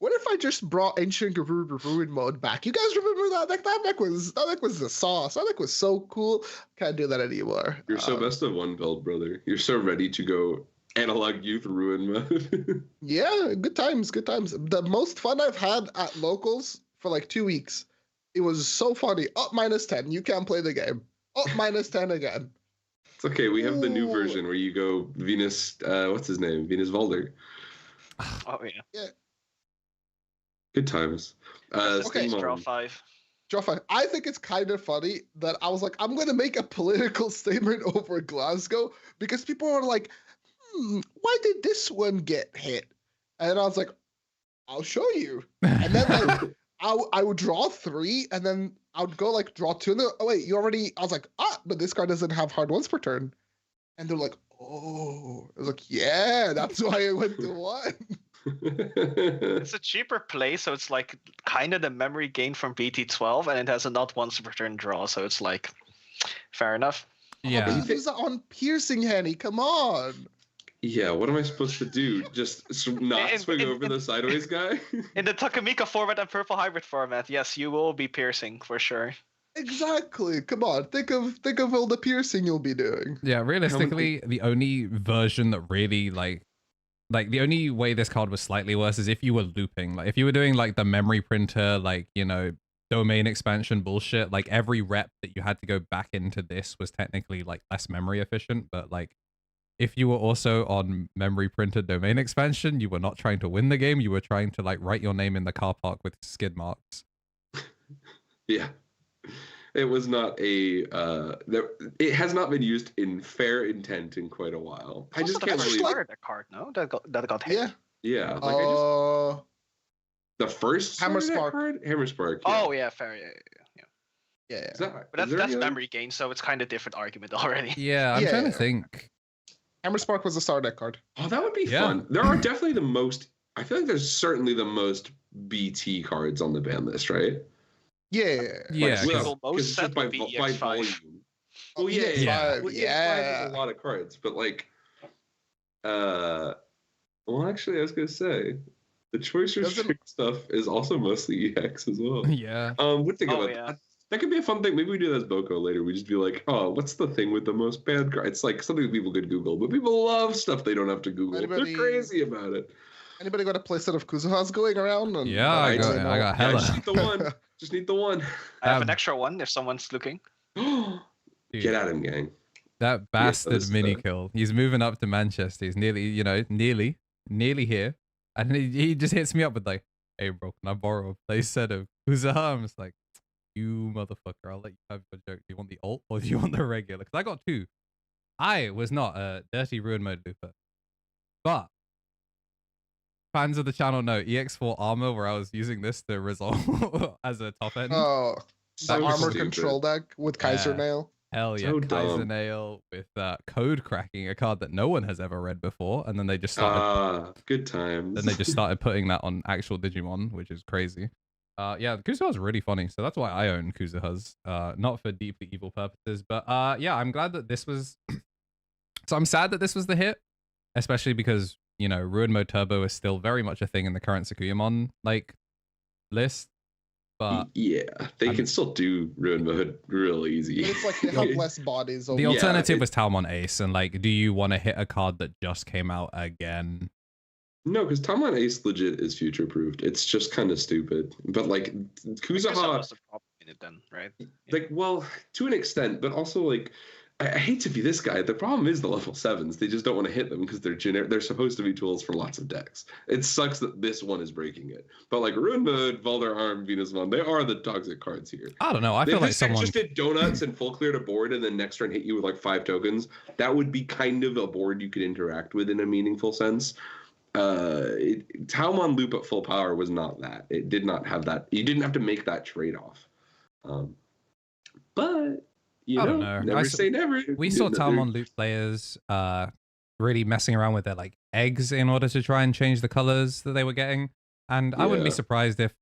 what if I just brought Ancient Ruin mode back? You guys remember that deck? That deck was the sauce. That deck was so cool. Can't do that anymore.
You're so best of 1 build, brother. You're so ready to go analog youth ruin mode.
Yeah, good times. The most fun I've had at locals for like 2 weeks It was so funny. Up -10. You can't play the game. Up -10 again.
It's okay. We have the new
Ooh.
version where you go Venus. What's his name? Venus Valder.
Oh yeah.
Good times.
Okay.
Steam
Draw
on.
5.
Draw 5. I think it's kind of funny that I was like, I'm going to make a political statement over Glasgow because people are like, why did this one get hit? And I was like, I'll show you. And then like, I would draw 3 and then I would go like draw 2. And oh, wait, you already, I was like, but this card doesn't have hard ones per turn. And they're like, oh, I was like, yeah, that's why I went to 1.
It's a cheaper play, so it's like kind of the memory gain from BT12, and it has a not once per turn draw, so it's like fair enough.
Yeah.
But you use that on piercing, Henny. Come on.
Yeah, what am I supposed to do? Just not swing over the sideways guy?
In the Takamika format and Purple Hybrid format, yes, you will be piercing for sure.
Exactly. Come on. Think of all the piercing you'll be doing.
Yeah, realistically, the only version that really like the only way this card was slightly worse is if you were looping. Like if you were doing like the memory printer, like, you know, domain expansion bullshit, like every rep that you had to go back into this was technically like less memory efficient. But like if you were also on memory printer domain expansion, you were not trying to win the game. You were trying to like write your name in the car park with skid marks.
Yeah. It was not a it has not been used in fair intent in quite a while. I just can't believe
started that card, no? That got hit.
Yeah.
Yeah, like the first
Hammer
Spark
Spark.
card? Hammer Spark. Yeah.
Oh yeah, fair, yeah.
Yeah.
Is that,
But
is there
that's
any
memory gain, so it's kind of different argument already.
Yeah, I'm trying to think.
Hammer Spark was the star deck card.
Oh, that would be fun. There are definitely the most. I feel like there's certainly the most BT cards on the ban list, right?
Yeah.
Yeah,
Single most
it's
set
just by
would be
by
EX5.
volume. Well,
yeah,
yeah. Well,
yeah.
EX5 is a lot of cards, but like, well, actually, I was gonna say the choice restrict stuff is also mostly EX as well.
Yeah.
What think about that? That could be a fun thing. Maybe we do that as Boko later. We just be like, oh, what's the thing with the most banned cards? It's like something people could Google, but people love stuff they don't have to Google. They're crazy about it.
Anybody got a playset of Kuzuhas going around? And
Yeah, I got hella.
Yeah, just need the one. Just need the one.
I have an extra one if someone's looking.
Get at him, gang.
That bastard mini kill. He's moving up to Manchester. He's nearly, you know, nearly here. And he just hits me up with like, hey bro, can I borrow a playset of Kuzuha? I'm just like, you motherfucker, I'll let you have your joke. Do you want the alt or do you want the regular? Because I got 2. I was not a dirty ruin mode looper. But fans of the channel know EX4 armor, where I was using this to resolve as a top end.
Oh,
So
the armor
stupid.
control deck with Kaiser Nail.
Hell yeah,
So
Kaiser
dumb.
Nail with code cracking, a card that no one has ever read before, and then they just started.
Good times.
Then they just started putting that on actual Digimon, which is crazy. Yeah, Kuzuha's really funny, so that's why I own Kuzuhas. Not for deeply evil purposes, but yeah, I'm glad that this was. So I'm sad that this was the hit, especially because, you know, Ruin Mode Turbo is still very much a thing in the current Sakuyamon like list. But
yeah, they can still do Ruin Mode real easy.
It's like they have less bodies.
the alternative was Talmon Ace, and like, do you want to hit a card that just came out again?
No, because Talmon Ace legit is future proofed. It's just kind of stupid. But like Kuzuha
was the problem in it then, right?
like, well, to an extent, but also like I hate to be this guy. The problem is the level 7s. They just don't want to hit them because they're generic. They're supposed to be tools for lots of decks. It sucks that this one is breaking it. But like Ruin Mode, Valder Arm, Venus Mon, they are the toxic cards here.
I don't know. I feel like someone
just did donuts and full cleared a board and then next turn hit you with like 5 tokens. That would be kind of a board you could interact with in a meaningful sense. Talmon Loop at full power was not that. It did not have that. You didn't have to make that trade-off. But you know, never say never.
We saw Talmon Loop players really messing around with their like eggs in order to try and change the colors that they were getting. And I wouldn't be surprised if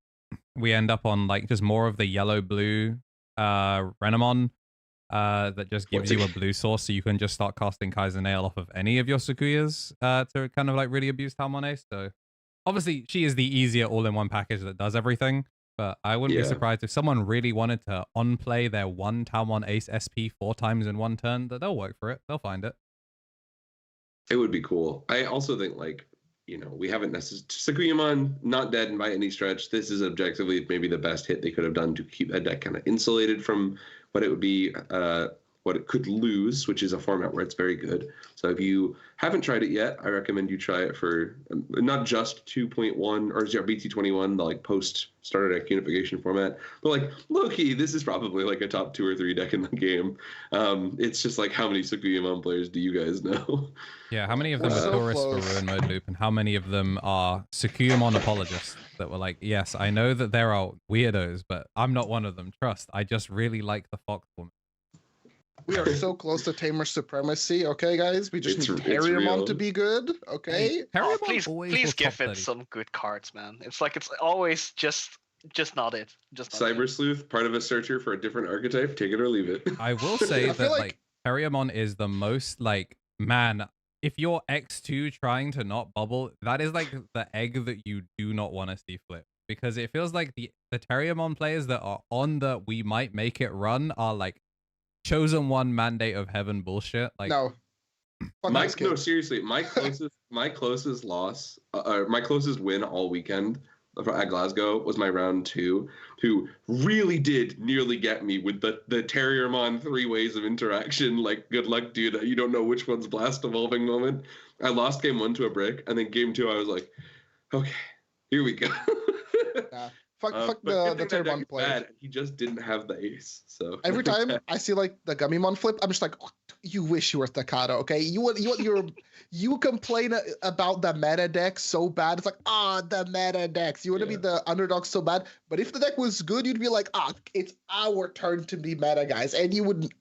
we end up on like just more of the yellow-blue Renamon that just gives you a blue source, so you can just start casting Kaiser Nail off of any of your Sakuyas to kind of like really abuse Talmon Ace. So obviously she is the easier all-in-one package that does everything. But I wouldn't be surprised if someone really wanted to on-play their one Talmon Ace SP 4 times in one turn, that they'll work for it. They'll find it.
It would be cool. I also think like we haven't necessarily Sakuyamon not dead by any stretch. This is objectively maybe the best hit they could have done to keep that deck kind of insulated from what it would be, what it could lose, which is a format where it's very good. So if you haven't tried it yet, I recommend you try it for not just 2.1 or BT21, the like post starter deck unification format, but like low-key, this is probably like a top 2 or 3 deck in the game. It's just like, how many Sakuyamon players do you guys know?
Yeah, how many of them
We're
are
so
tourists for
close.
Ruin Mode Loop, and how many of them are Sakuyamon apologists that were like, yes, I know that there are weirdos, but I'm not one of them. Trust, I just really like the fox woman.
We are so close to Tamer supremacy, okay, guys? We just need
It's real.
Harryamon to be good, okay?
Harryamon
Please,
always
please
will
give
top
it
30.
some good cards, man. It's like it's always just not it. Just not
Cyber
it.
Sleuth, part of a searcher for a different archetype. Take it or leave it.
I will say
I
that
feel
like,
like-
Harryamon is the most like, man, if you're X2 trying to not bubble, that is like the egg that you do not want to see flip, because it feels like the Terriamon players that are on the we might make it run are like chosen one mandate of heaven bullshit. Like,
No. Fuck those
No,
kids.
seriously, my closest loss, my closest win all weekend at Glasgow was my round 2, who really did nearly get me with the Terriermon 3 ways of interaction. Like, good luck, dude. You don't know which one's blast evolving moment. I lost game 1 to a brick, and then game 2, I was like, okay, here we go.
Nah. Fuck
But
the
good thing that deck
Terriermon
is
play.
bad. He just didn't have the ace. So
Every time I see like the Gummymon flip, I'm just like, oh, you wish you were Staccato, okay? You complain about the meta deck so bad. It's like, the meta decks. You want to be the underdog so bad. But if the deck was good, you'd be like, it's our turn to be meta, guys. And you wouldn't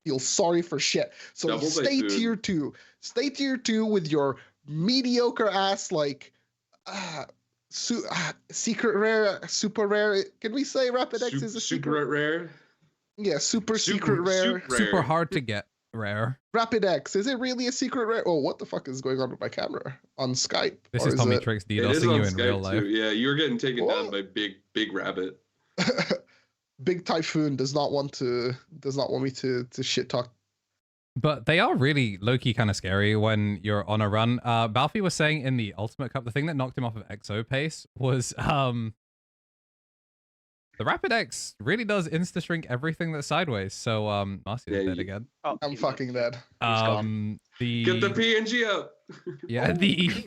feel sorry for shit. So
Double
stay
Typhoon.
tier 2. Stay tier 2 with your mediocre ass, like, secret rare, super rare. Can we say Rapid X is a
super
secret?
rare.
Yeah, super secret rare.
super hard to get rare.
Rapid X, is it really a secret rare? Oh, what the fuck is going on with my camera on Skype?
This
Or
is Tommy
it-
Tricks
It is
DDoSing
on
you in real
Skype
life.
too. Yeah, you were getting taken down
What?
by big rabbit.
Big Typhoon does not want me to shit talk.
But they are really low-key kind of scary when you're on a run. Balfi was saying in the Ultimate Cup, the thing that knocked him off of XO pace was the Rapid X really does insta-shrink everything that's sideways. So Marcy's
Yeah,
dead
you-
again.
Oh,
I'm fucking dead.
gone.
Get the PNG up.
Yeah, the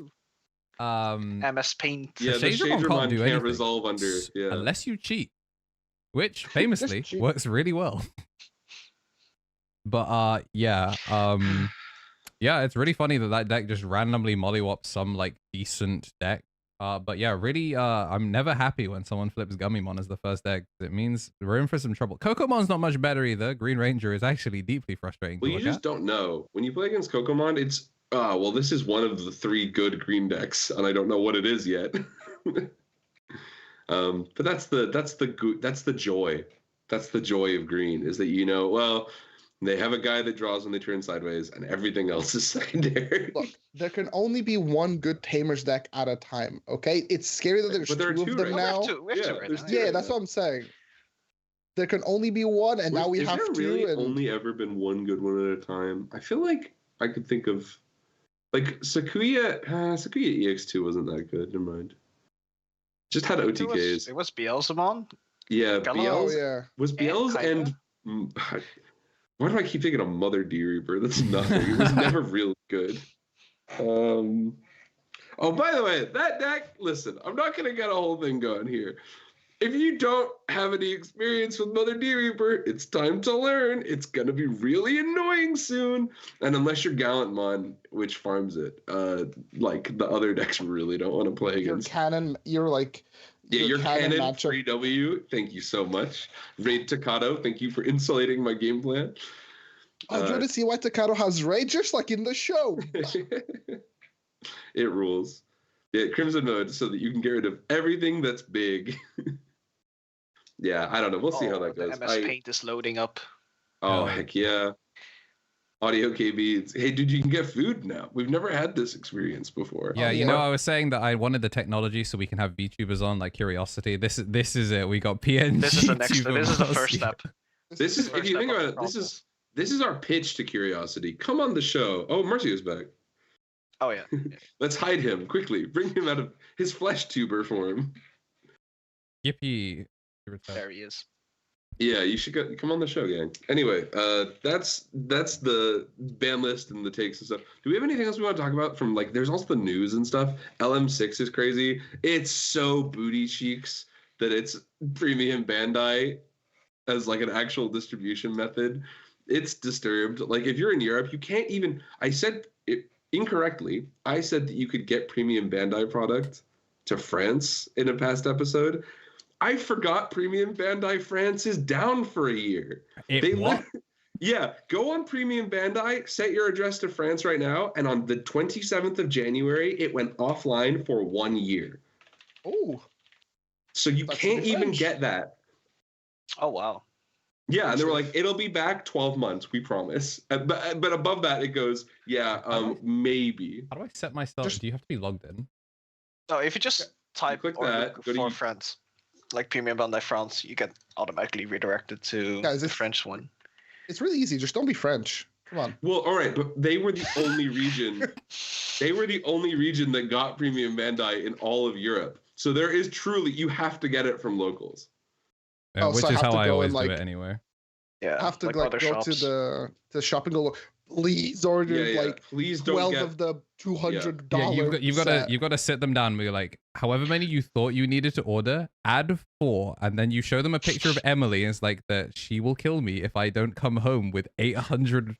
MS Paint.
Yeah, the
Shadermon
Shadermon
can't do anything.
resolve under. Yeah.
unless you cheat, which famously
cheat.
works really well. But yeah, it's really funny that deck just randomly mollywops some like decent deck. But yeah, really, I'm never happy when someone flips Gummymon as the first deck. It means we're in for some trouble. Kokomon's not much better either. Green Ranger is actually deeply frustrating.
Well,
to
you
look
just
at.
don't know. When you play against Kokomon, it's well, this is one of the 3 good green decks, and I don't know what it is yet. But that's the joy. That's the joy of green, is that well, they have a guy that draws when they turn sideways, and everything else is secondary.
Look, there can only be one good Tamers deck at a time, okay? It's scary that there's
But there are
2
two
of them
right
now.
We have
Yeah,
two right
there's
now.
two.
Yeah, that's what I'm saying. There can only be one, and now we
Is
have
there
2.
really
And
only ever been one good one at a time? I feel like I could think of, like, Sakuya EX2 wasn't that good. Never mind. Just had OTKs.
It was Beelzemon.
Yeah,
Gallo.
oh
BL's
yeah,
was BL's
Kaida?
and why do I keep thinking of Mother D Reaper? That's nothing. It was never real good. Oh, by the way, that deck. Listen, I'm not gonna get a whole thing going here. If you don't have any experience with Mother D Reaper, it's time to learn. It's gonna be really annoying soon. And unless you're Gallantmon, which farms it, like the other decks really don't want to play
your
against.
cannon, you're like.
Yeah, your cannon
matchup.
3W. Thank you so much. Raid Takato, thank you for insulating my game plan.
Oh, do you want to see why Takato has rage just like in the show?
It rules. Yeah, Crimson Mode, so that you can get rid of everything that's big. Yeah, I don't know. We'll see how that
The
goes.
MS Paint is loading up.
Oh,
Oh.
heck yeah. Audio KB. Hey, dude, you can get food now. We've never had this experience before.
Yeah,
yeah.
you know, I was saying that I wanted the technology so we can have VTubers on, like Curiosity. This is it. We got PNG.
This is the next.
tuber
This is the
mouse.
first step.
This is, if
First
you think
step
about
of
it,
the
this is our pitch to Curiosity. Come on the show. Oh, Mercy is back.
Oh yeah.
Let's hide him quickly. Bring him out of his flesh tuber form.
Yippee!
There he is.
Yeah, you should come on the show, gang. Anyway, that's the ban list and the takes and stuff. Do we have anything else we want to talk about from like? There's also the news and stuff. LM6 is crazy. It's so booty cheeks that it's premium Bandai as like an actual distribution method. It's disturbed. Like if you're in Europe, you can't even. I said it incorrectly. I said that you could get premium Bandai product to France in a past episode. I forgot Premium Bandai France is down for a year.
What?
Yeah, go on Premium Bandai, set your address to France right now, and on the 27th of January, it went offline for 1 year.
Oh.
So you can't even get that.
Oh wow.
Yeah, and they were like, it'll be back 12 months, we promise. But above that, it goes, maybe.
How do I set myself? Do you have to be logged in?
No, if you just type
click
or
that,
look
go to
for France, like Premium Bandai France, you get automatically redirected to the French one.
It's really easy. Just don't be French. Come on.
Well, all right, but they were the only region. They were the only region that got Premium Bandai in all of Europe. So there is truly, you have to get it from locals.
Yeah, which is how I always do it anyway.
Yeah.
I have to
like
go
shops.
to the shop and go, please order like
please don't
12
get
of the $200.
Yeah, you've got to sit them down and be like, however many you thought you needed to order, add 4, and then you show them a picture of Emily, and it's like that she will kill me if I don't come home with $800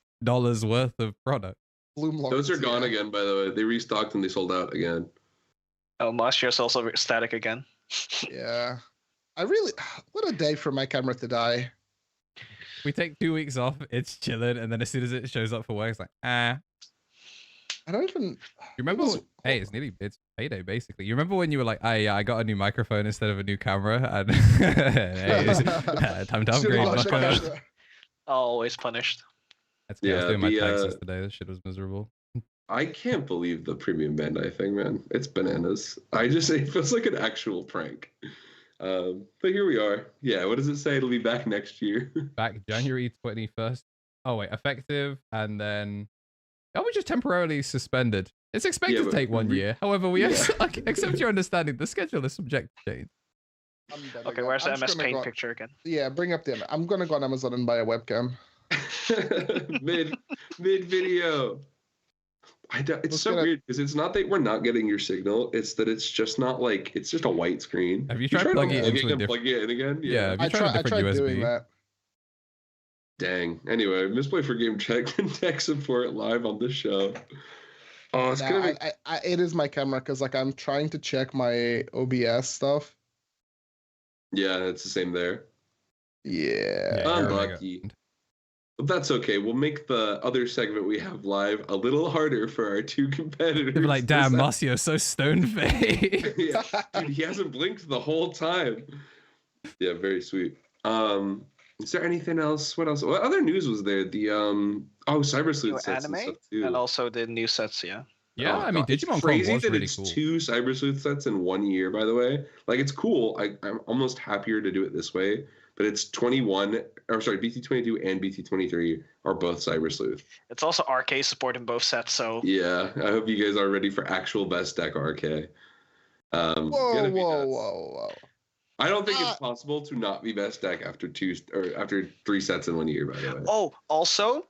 worth of product.
Those are gone again, by the way. They restocked and they sold out again.
Oh, last year's also static again.
Yeah. What a day for my camera to die.
We take 2 weeks off, it's chilling, and then as soon as it shows up for work, it's like,
I don't even.
You remember? It's payday basically. You remember when you were like, I got a new microphone instead of a new camera, and time to upgrade.
Always punished.
I was doing my taxes today. This shit was miserable.
I can't believe the Premium Bandai thing, man. It's bananas. It feels like an actual prank. But here we are. Yeah, what does it say? It'll be back next year.
Back January 21st. Oh wait, effective, and then we just temporarily suspended. It's expected to take 1 year. However, we accept your understanding. The schedule is subject to change.
Okay, where's the MS Paint picture again?
Yeah, bring up the. I'm gonna go on Amazon and buy a webcam.
mid video. It's so weird because it's not that we're not getting your signal. It's that it's just not like it's just a white screen.
Have you tried plugging it into a different?
Plug it in again?
Yeah. Have you tried a different USB?
Doing that.
Dang. Anyway, Misplay for Game Check and tech support live on the show. Oh, it's gonna be.
It is my camera because like I'm trying to check my OBS stuff.
Yeah, it's the same there.
Yeah.
Unlucky. But that's okay. We'll make the other segment we have live a little harder for our two competitors.
They're like, damn, Marcio's so stone-faced.
Yeah, dude, he hasn't blinked the whole time. Yeah, very sweet. Is there anything else? What else? What other news was there? The Cyber Sleuth sets
anime
and stuff too.
And also the new sets, yeah.
Yeah, I mean, Digimon
crazy
was
that
really
it's
cool.
2 Cyber Sleuth sets in 1 year, by the way. Like, it's cool. I'm almost happier to do it this way. But it's BT22 and BT23 are both Cyber Sleuth.
It's also RK support in both sets, so...
Yeah, I hope you guys are ready for actual best deck RK.
Whoa.
I don't think it's possible to not be best deck after 3 sets in 1 year, by the way.
Oh, also,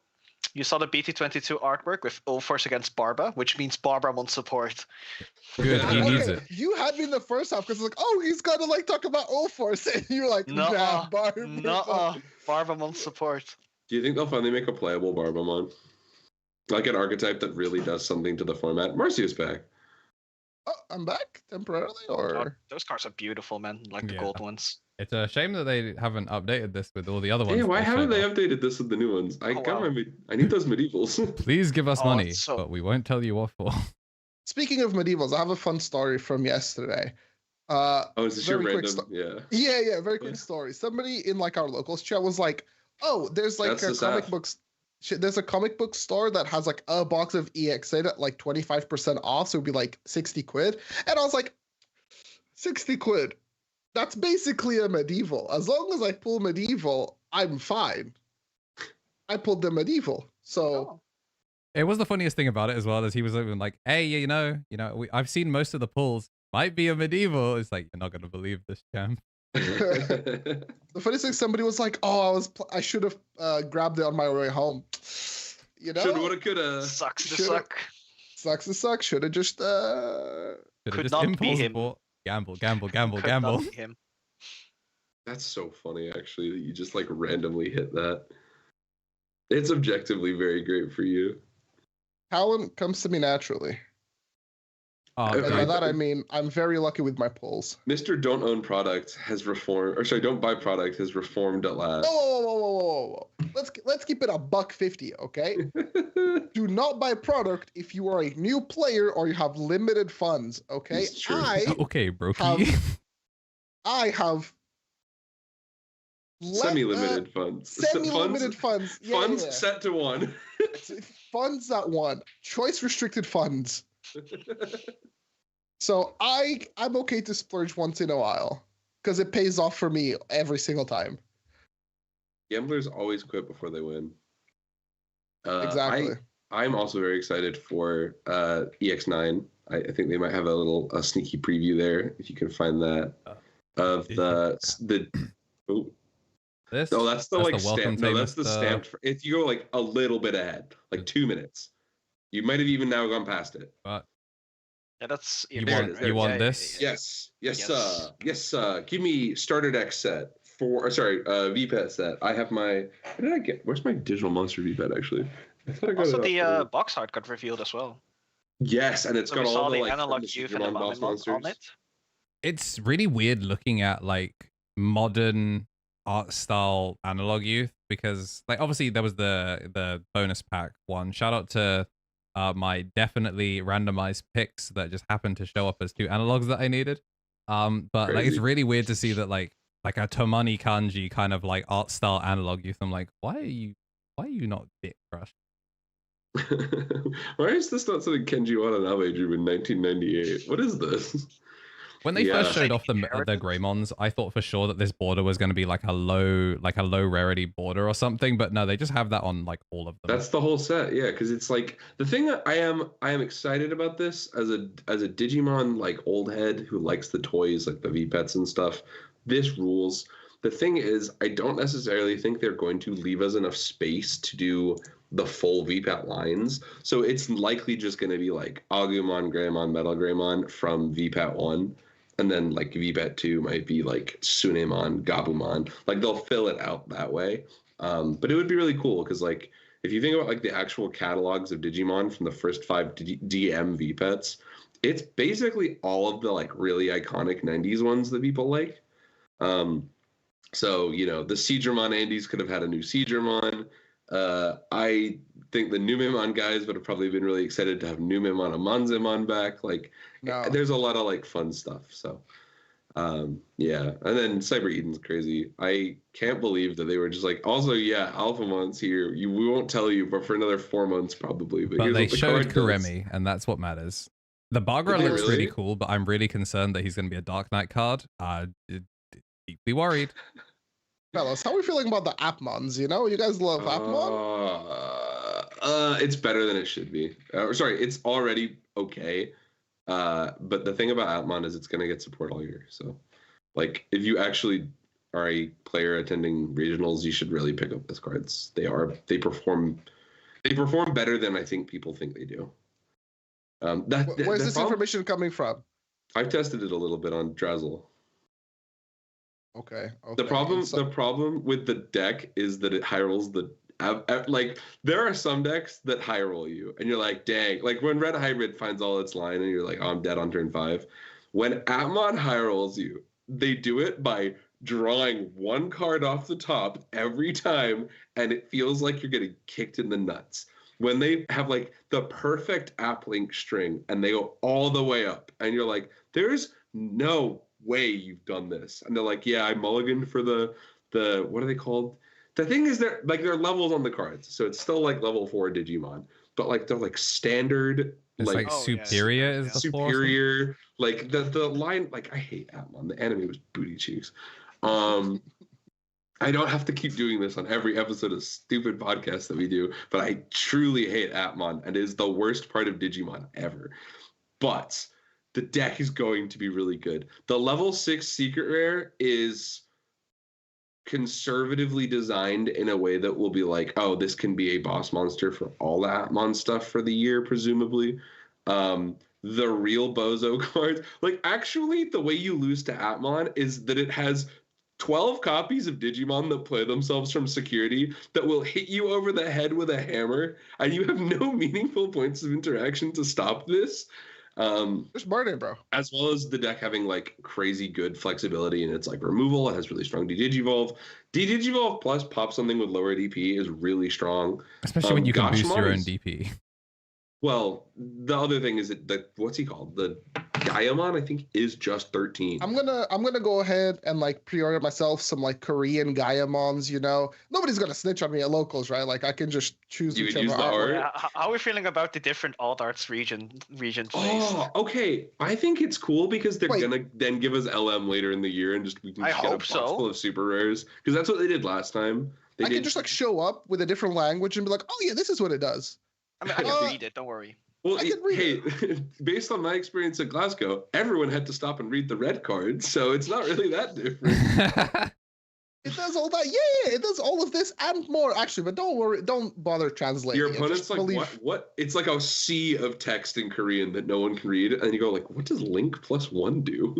you saw the BT22 artwork with Ulforce against Barba, which means Barba wants support.
Good, he needs it.
You had me in the first half because like, he's gonna like talk about Ulforce, and you're like, nah, Barba.
Barba wants support.
Do you think they'll finally make a playable Barbamon? Like an archetype that really does something to the format? Marcio's back.
Oh, I'm back temporarily, or
those cards are beautiful, man. Like the gold ones.
It's a shame that they haven't updated this with all the other ones.
Yeah, why haven't they updated this with the new ones? I need those medievals.
Please give us money, but we won't tell you what for.
Speaking of medievals, I have a fun story from yesterday.
Is this your random?
Yeah, very quick story. Somebody in like our locals chat was like, there's like a comic books. There's a comic book store that has like a box of EXA at like 25% off, so it'd be like 60 quid. And I was like, 60 quid. That's basically a medieval. As long as I pull medieval, I'm fine. I pulled the medieval. So
It was the funniest thing about it as well, as he was even like, "Hey, I've seen most of the pulls. Might be a medieval." It's like, you're not gonna believe this, champ.
The funniest thing, somebody was like, "Oh, I should have grabbed it on my way home." You know,
shoulda, woulda, coulda.
Sucks to
Shoulda-
suck.
Sucks to suck. Should have just
Should've
Could
just
not be
impulse
him.
bought. Gamble.
Could not be him.
That's so funny, actually, that you just like randomly hit that. It's objectively very great for you.
talent comes to me naturally.
Oh,
And by
Okay.
that I mean I'm very lucky with my pulls.
Mr. Don't Own Product has reformed, or sorry, Don't Buy Product has reformed at last.
Whoa. Let's keep it $1.50, okay? Do not buy product if you are a new player or you have limited funds, okay?
It's true.
okay, Brokey.
I have
Semi-limited funds.
semi-limited funds. Yeah,
Funds
yeah.
set to 1.
Funds at 1. Choice restricted funds. So I'm okay to splurge once in a while because it pays off for me every single time.
Gamblers always quit before they win.
Exactly.
I'm also very excited for EX9. I think they might have a sneaky preview there if you can find that of the oh.
This?
No, that's the like
welcome
stamp. No, that's the
famous,
stamped. If you go like a little bit ahead, like 2 minutes, you might have even now gone past it.
But
Yeah, that's
you
there
want
it is,
you want
yeah,
this?
Yes,
Yes.
yes. Give me starter deck set VPET set. I have my. What did I get? Where's my Digital Monster VPET actually? I thought I got
Also,
it
the
off
box art got revealed as well.
Yes, and it's
So
got
we
all
saw
the
the
like
analog
from the
youth and the
Digimon boss
Mamimon on
monsters.
it.
It's really weird looking at like modern art style analog youth because like obviously there was the bonus pack one. Shout out to my definitely randomized picks that just happened to show up as 2 analogs that I needed. But like it's
Crazy.
really weird to see that like a Tomani kanji kind of like art style analog youth. I'm like, why are you not Dick Crush?
Why is this not something Kenji Watanabe drew in 1998? What is this?
When they
Yeah.
first showed off the
Inheritance?
Greymons, I thought for sure that this border was going to be like a low rarity border or something, but no, they just have that on like all of them.
That's the whole set, yeah. Because it's like the thing that I am excited about this as a Digimon like old head who likes the toys like the VPETs and stuff. This rules. The thing is, I don't necessarily think they're going to leave us enough space to do the full VPET lines. So it's likely just going to be like Agumon, Greymon, Metal Greymon from VPET 1. And then like VPET 2 might be like Sunemon, Gabumon. Like they'll fill it out that way. But it would be really cool because like if you think about like the actual catalogs of Digimon from the first 5 DM VPETs, it's basically all of the like really iconic 90s ones that people like. So, the Seedramon Andes could have had a new Seedramon. I think the Numemon guys would have probably been really excited to have Numemon and Monzemon back. Like,
No.
there's a lot of like fun stuff. So, yeah. And then Cyber Eden's crazy. I can't believe that they were just like, also, yeah, Alphamon's here. We won't tell you, but for another 4 months probably.
But
here's
they
what the
showed
card does.
Kuremi, and that's what matters. The Bagra
Did they
looks
really?
really cool, but I'm really concerned that he's going to be a Dark Knight card. Deeply worried.
Fellas, how are we feeling about the Appmons? You guys love Appmon?
It's better than it should be. Sorry, it's already okay. But the thing about Outmon is it's going to get support all year. So, like, if you actually are a player attending regionals, you should really pick up those cards. They perform better than I think people think they do.
Where's this information coming from?
I've tested it a little bit on Drazzle.
Okay.
The problem with the deck is that it high rolls the like there are some decks that high roll you and you're like, dang, like when Red Hybrid finds all its line and you're like, oh, I'm dead on turn 5. When Atmon high rolls you, they do it by drawing 1 card off the top every time, and it feels like you're getting kicked in the nuts. When they have like the perfect app link string and they go all the way up and you're like, there's no way you've done this. And they're like, yeah, I mulliganed for the what are they called? The thing is there are levels on the cards. So it's still like level 4 Digimon, but like they're like standard.
It's like
Oh, yeah.
superior is the floor.
Superior. Like the line, like I hate Atmon. The anime was booty cheeks. I don't have to keep doing this on every episode of stupid podcast that we do, but I truly hate Atmon, and it is the worst part of Digimon ever. But the deck is going to be really good. The level 6 secret rare is conservatively designed in a way that will be like, oh, this can be a boss monster for all the Atmon stuff for the year, presumably. The real Bozo cards, like actually the way you lose to Atmon is that it has 12 copies of Digimon that play themselves from security that will hit you over the head with a hammer, and you have no meaningful points of interaction to stop this.
Just burn bro.
As well as the deck having like crazy good flexibility in its like removal. It has really strong D-Digivolve. D-Digivolve plus pop something with lower DP is really strong.
Especially when you can boost your own
is,
DP.
Well, the other thing is that what's he called? The Gaiamon, I think, is just 13.
I'm gonna go ahead and like pre-order myself some like Korean Gaiamons. You know, nobody's gonna snitch on me at locals, right? Like I can just choose whichever.
Yeah, how are we feeling about the different alt arts regions?
Oh, okay. I think it's cool because they're gonna then give us LM later in the year, and just we can just get a box full of super rares because that's what they did last time. I
can just like show up with a different language and be like, oh yeah, this is what it does.
I mean, I can read it. Don't worry.
Well, hey, based on my experience at Glasgow, everyone had to stop and read the red cards, so it's not really that different.
It does all that, yeah. It does all of this and more, actually. But don't worry, don't bother translating.
Your opponent's like, what? It's like a sea of text in Korean that no one can read, and you go like, what does link +1 do?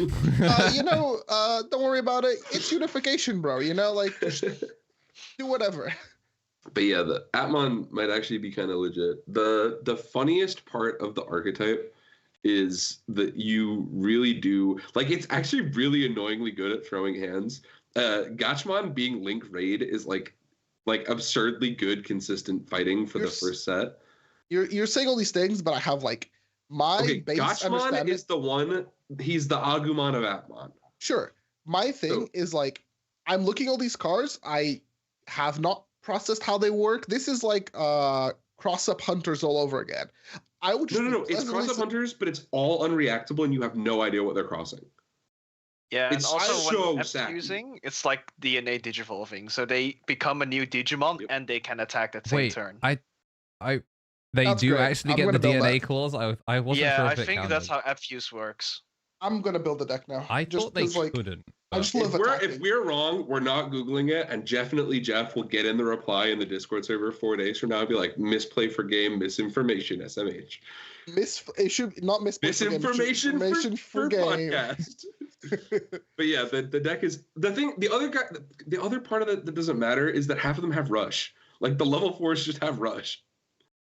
Don't worry about it. It's unification, bro. You know, like just do whatever.
But yeah, the Atmon might actually be kind of legit. The funniest part of the archetype is that you really do like it's actually really annoyingly good at throwing hands. Gachmon being Link Raid is like absurdly good, consistent fighting for the first set.
You're saying all these things, but I have like my base
Gachmon is the one. He's the Agumon of Atmon.
Sure. My thing is like I'm looking at all these cards. I have not processed how they work. This is like cross-up hunters all over again. I would just
no. It's cross-up hunters, but it's all unreactable, and you have no idea what they're crossing.
Yeah, it's and also when F's using, it's like DNA digivolving, so they become a new Digimon and they can attack that same turn.
They do actually get the DNA clause. I wasn't sure if
I think that's how Fuse works.
I'm gonna build the deck now.
I thought they couldn't.
If we're wrong, we're not Googling it, and definitely Jeff will get in the reply in the Discord server 4 days from now and be like, misplay for game, misinformation, SMH.
It should not misplay
misinformation for game. Podcast. But yeah, the deck is the thing. The other part of it that doesn't matter is that half of them have rush. Like the level 4s just have rush.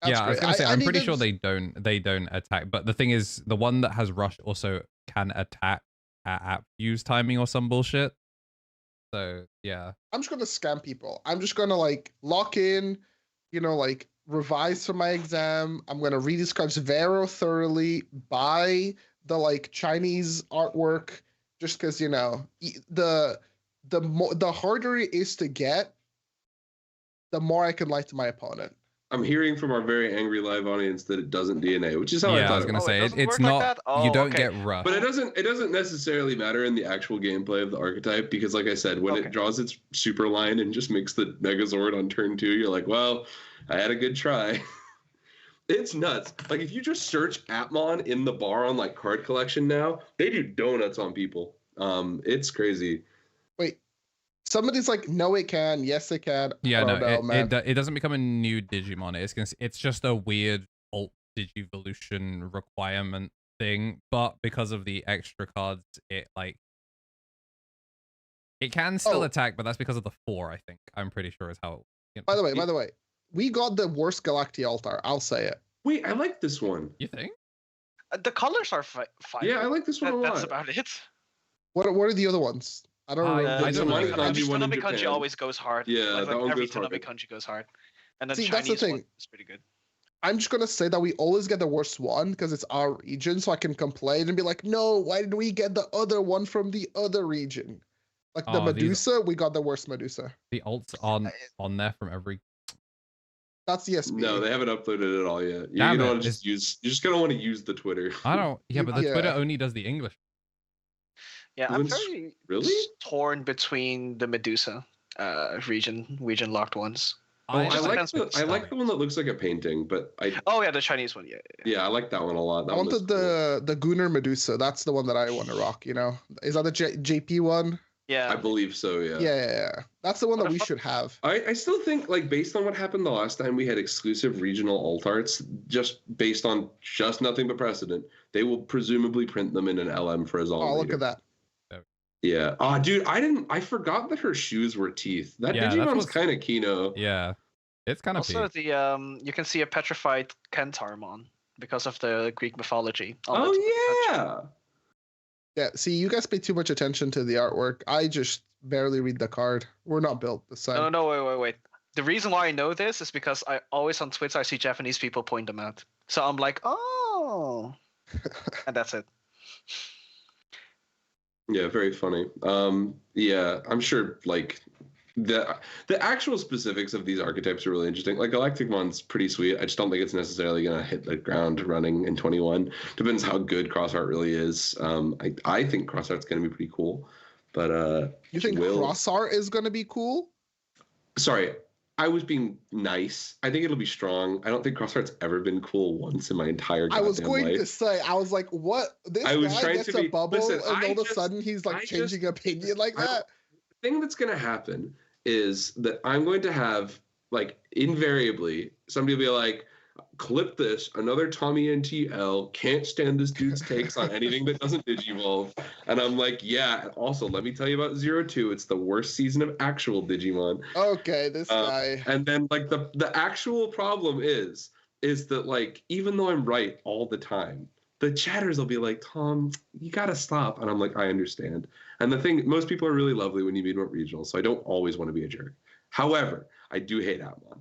That's I was gonna say I'm pretty sure they don't attack, but the thing is the one that has rush also can attack at fuse timing or some bullshit. So yeah,
I'm just gonna scam people. I'm just gonna like lock in, like revise for my exam. I'm gonna read these cards very thoroughly, buy the like Chinese artwork, just because the harder it is to get, the more I can lie to my opponent.
I'm hearing from our very angry live audience that it doesn't DNA, which is how I thought.
I was gonna say it's not. Like you don't get rough.
But it doesn't necessarily matter in the actual gameplay of the archetype because, like I said, when it draws its super line and just makes the Megazord on turn 2, you're like, well, I had a good try. It's nuts. Like if you just search Atmon in the bar on like card collection now, they do donuts on people. It's crazy.
Wait. Somebody's like, no, it can. Yes, it can.
Yeah, it doesn't become a new Digimon. It's just a weird alt Digivolution requirement thing. But because of the extra cards, it can still attack, but that's because of the 4. I think I'm pretty sure is how.
By the way, we got the worst Galacti altar. I'll say it.
Wait, I like this one.
You think?
The colors are fine.
Yeah, I like this one a lot.
That's about it.
What are the other ones? I don't know.
Tomomi Kanji always goes hard.
Yeah, that one
every
goes hard.
Tomomi Kanji goes hard. And then
See,
Chinese
that's the thing.
one is pretty good.
I'm just going to say that we always get the worst one because it's our region, so I can complain and be like, no, why did we get the other one from the other region? Like the Medusa, we got the worst Medusa.
The alts on there from every...
That's the SP.
No, they haven't uploaded it all yet. You're just going to want to use the Twitter.
I don't... Yeah, but the Twitter only does the English.
Yeah, I'm very torn between the Medusa region locked ones.
I
just
like
depends
the
with
I like the one that looks like a painting, but
Oh yeah, the Chinese one. Yeah.
I like that one a lot. That
I
one looks
wanted the Gunnar Medusa. That's the one that I want to rock. You know, is that the JP one?
cool.
Yeah.
I believe so.
Yeah. That's the one
What
that
the
we
fuck?
should have.
I still think, like, based on what happened the last time we had exclusive regional alt arts, just based on just nothing but precedent, they will presumably print them in an LM for as all.
Oh, look at that.
Yeah. Dude, I forgot that her shoes were teeth. That
Yeah, that's
Digimon's
what's-
kind of Kino.
Yeah, it's kind of
Also, the you can see a petrified KnTElixar because of the Greek mythology. on the
Oh
Yeah, see, you guys pay too much attention to the artwork. I just barely read the card. We're not built the same.
No, wait. The reason why I know this is because I always on Twitter I see Japanese people point them out. So I'm like, oh, and that's it.
yeah. Very funny. Yeah, I'm sure, like, the actual specifics of these archetypes are really interesting. Like, Galactimon's pretty sweet. I just don't think it's necessarily gonna hit the ground running in 21. Depends how good cross art really is. I think cross art's gonna be pretty cool, but
You think cross art is going to be cool?
Sorry, I was being nice. I think it'll be strong. I don't think cross art's ever been cool once in my entire
I was
goddamn
going
life.
to say, I was like, what? This
I was
guy
trying
gets
to
a
be-
bubble,
listen,
and
I
all of a
just-
sudden he's like
I
changing
just-
opinion like
I-
that.
The thing that's going to happen is that I'm going to have, like, invariably somebody will be like, clip this, another TommyNT L, can't stand this dude's takes on anything that doesn't digivolve. And I'm like, yeah, and also let me tell you about 02. It's the worst season of actual Digimon.
Okay, this guy.
And then, like, the actual problem is that, like, even though I'm right all the time, the chatters will be like, Tom, you gotta stop. And I'm like, I understand. And the thing, most people are really lovely when you meet them at regional, so I don't always want to be a jerk. However, I do hate Atmon.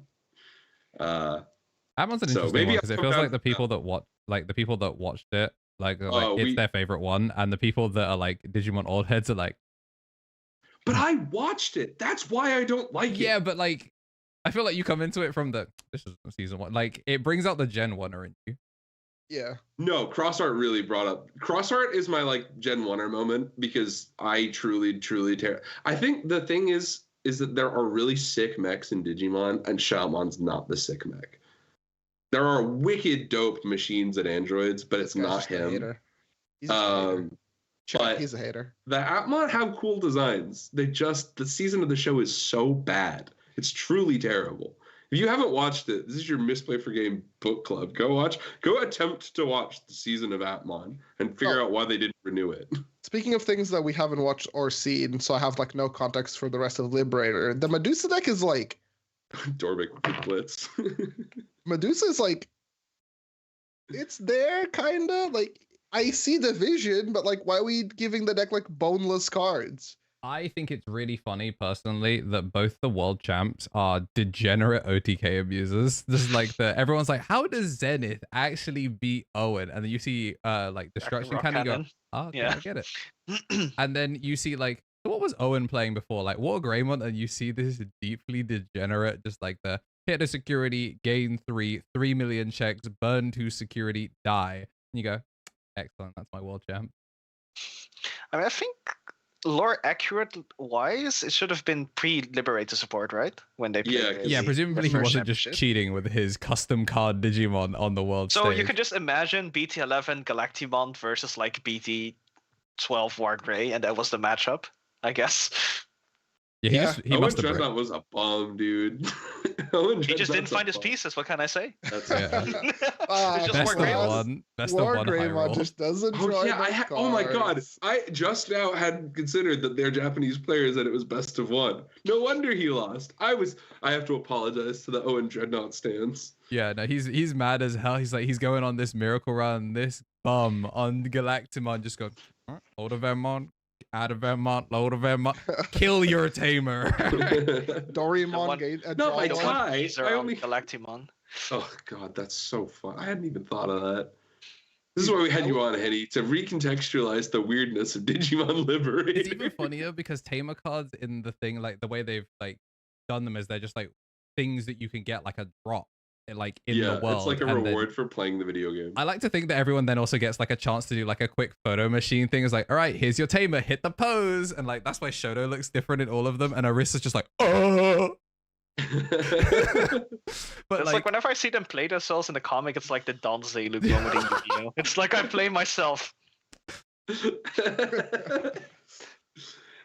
Atmon's an
so
interesting
maybe
one because it
I'll
feels
come
like the
down to
people that watched it, it's
we-
their favorite one, and the people that are like Digimon old heads are like,
But I watched it. That's why I don't like it.
yeah, but like, I feel like you come into it from this is season 1, like it brings out the Gen 1er in you.
Yeah.
No, cross art really brought up. Cross art is my, like, Gen 1er moment because I truly I think the thing is that there are really sick mechs in Digimon, and Shaman's not the sick mech. There are wicked dope machines and androids, but it's
This guy's
not
just a
him.
hater. He's just a hater. Check,
but-
he's a hater.
The Atmon have cool designs. The season of the show is so bad. It's truly terrible. If you haven't watched it, this is your Misplay for Game book club. Go attempt to watch the season of Atmon and figure out why they didn't renew it.
Speaking of things that we haven't watched or seen, so I have like no context for the rest of Liberator. The Medusa deck is like
Dorbic with Blitz.
Medusa is like it's there kinda like I see the vision, but like why are we giving the deck like boneless cards?
I think it's really funny personally that both the world champs are degenerate OTK abusers. Just like everyone's like, how does Zenith actually beat Owen? And then you see like Destruction
Rock
kind of go,
Cannon.
okay,
Yeah.
I get it. And then you see like, what was Owen playing before? Like War Greymon, and you see this deeply degenerate, just like the hit a security, gain 3 million checks, burn 2 security, die. And you go, excellent, that's my world champ.
I mean, I think lore accurate wise, it should have been pre-Liberator support, right? When they
Yeah,
played
Yeah,
the
presumably he
first
wasn't just
championship.
cheating with his custom card Digimon on the world
So
stage.
you could just imagine BT11 Galactimon versus like BT12 War Grey, and that was the matchup, I guess.
Yeah, he
Owen
must have.
Dreadnought was a bomb, dude. Owen
He just
Dreadnought's
didn't
a
find his
bomb.
pieces. What can I say?
That's
Yeah.
It's just
Best
War
of
Grey.
one. Best
War
of one high
Greymon
roll.
just doesn't
Oh
draw
yeah,
enough
oh my god!
cards.
I just now had considered that they're Japanese players and it was best of one. No wonder he lost. I have to apologize to the Owen Dreadnought stands.
Yeah, no, he's mad as hell. He's like, he's going on this miracle run. This bum on Galactimon just goes, load of Vermont, out of Vermont, load of Vermont, kill your tamer.
Doraemon
one-
gate.
No, my
The
draw
tie.
one.
one teaser
I
on
only-
Galactimon.
Oh god, that's so fun. I hadn't even thought of that. This is why we had you on, Henny, to recontextualize the weirdness of Digimon Liberator.
It's even funnier because tamer cards in the thing, like the way they've like done them is they're just like things that you can get like a drop. like in the world.
It's like a
and
reward for playing the video game.
I like to think that everyone then also gets like a chance to do like a quick photo machine thing. It's like, all right, here's your tamer, hit the pose, and like that's why Shoto looks different in all of them, and Arisa's just like, oh. But
it's like whenever I see them play themselves in the comic, it's like the dance they look vomiting video. It's like I play myself.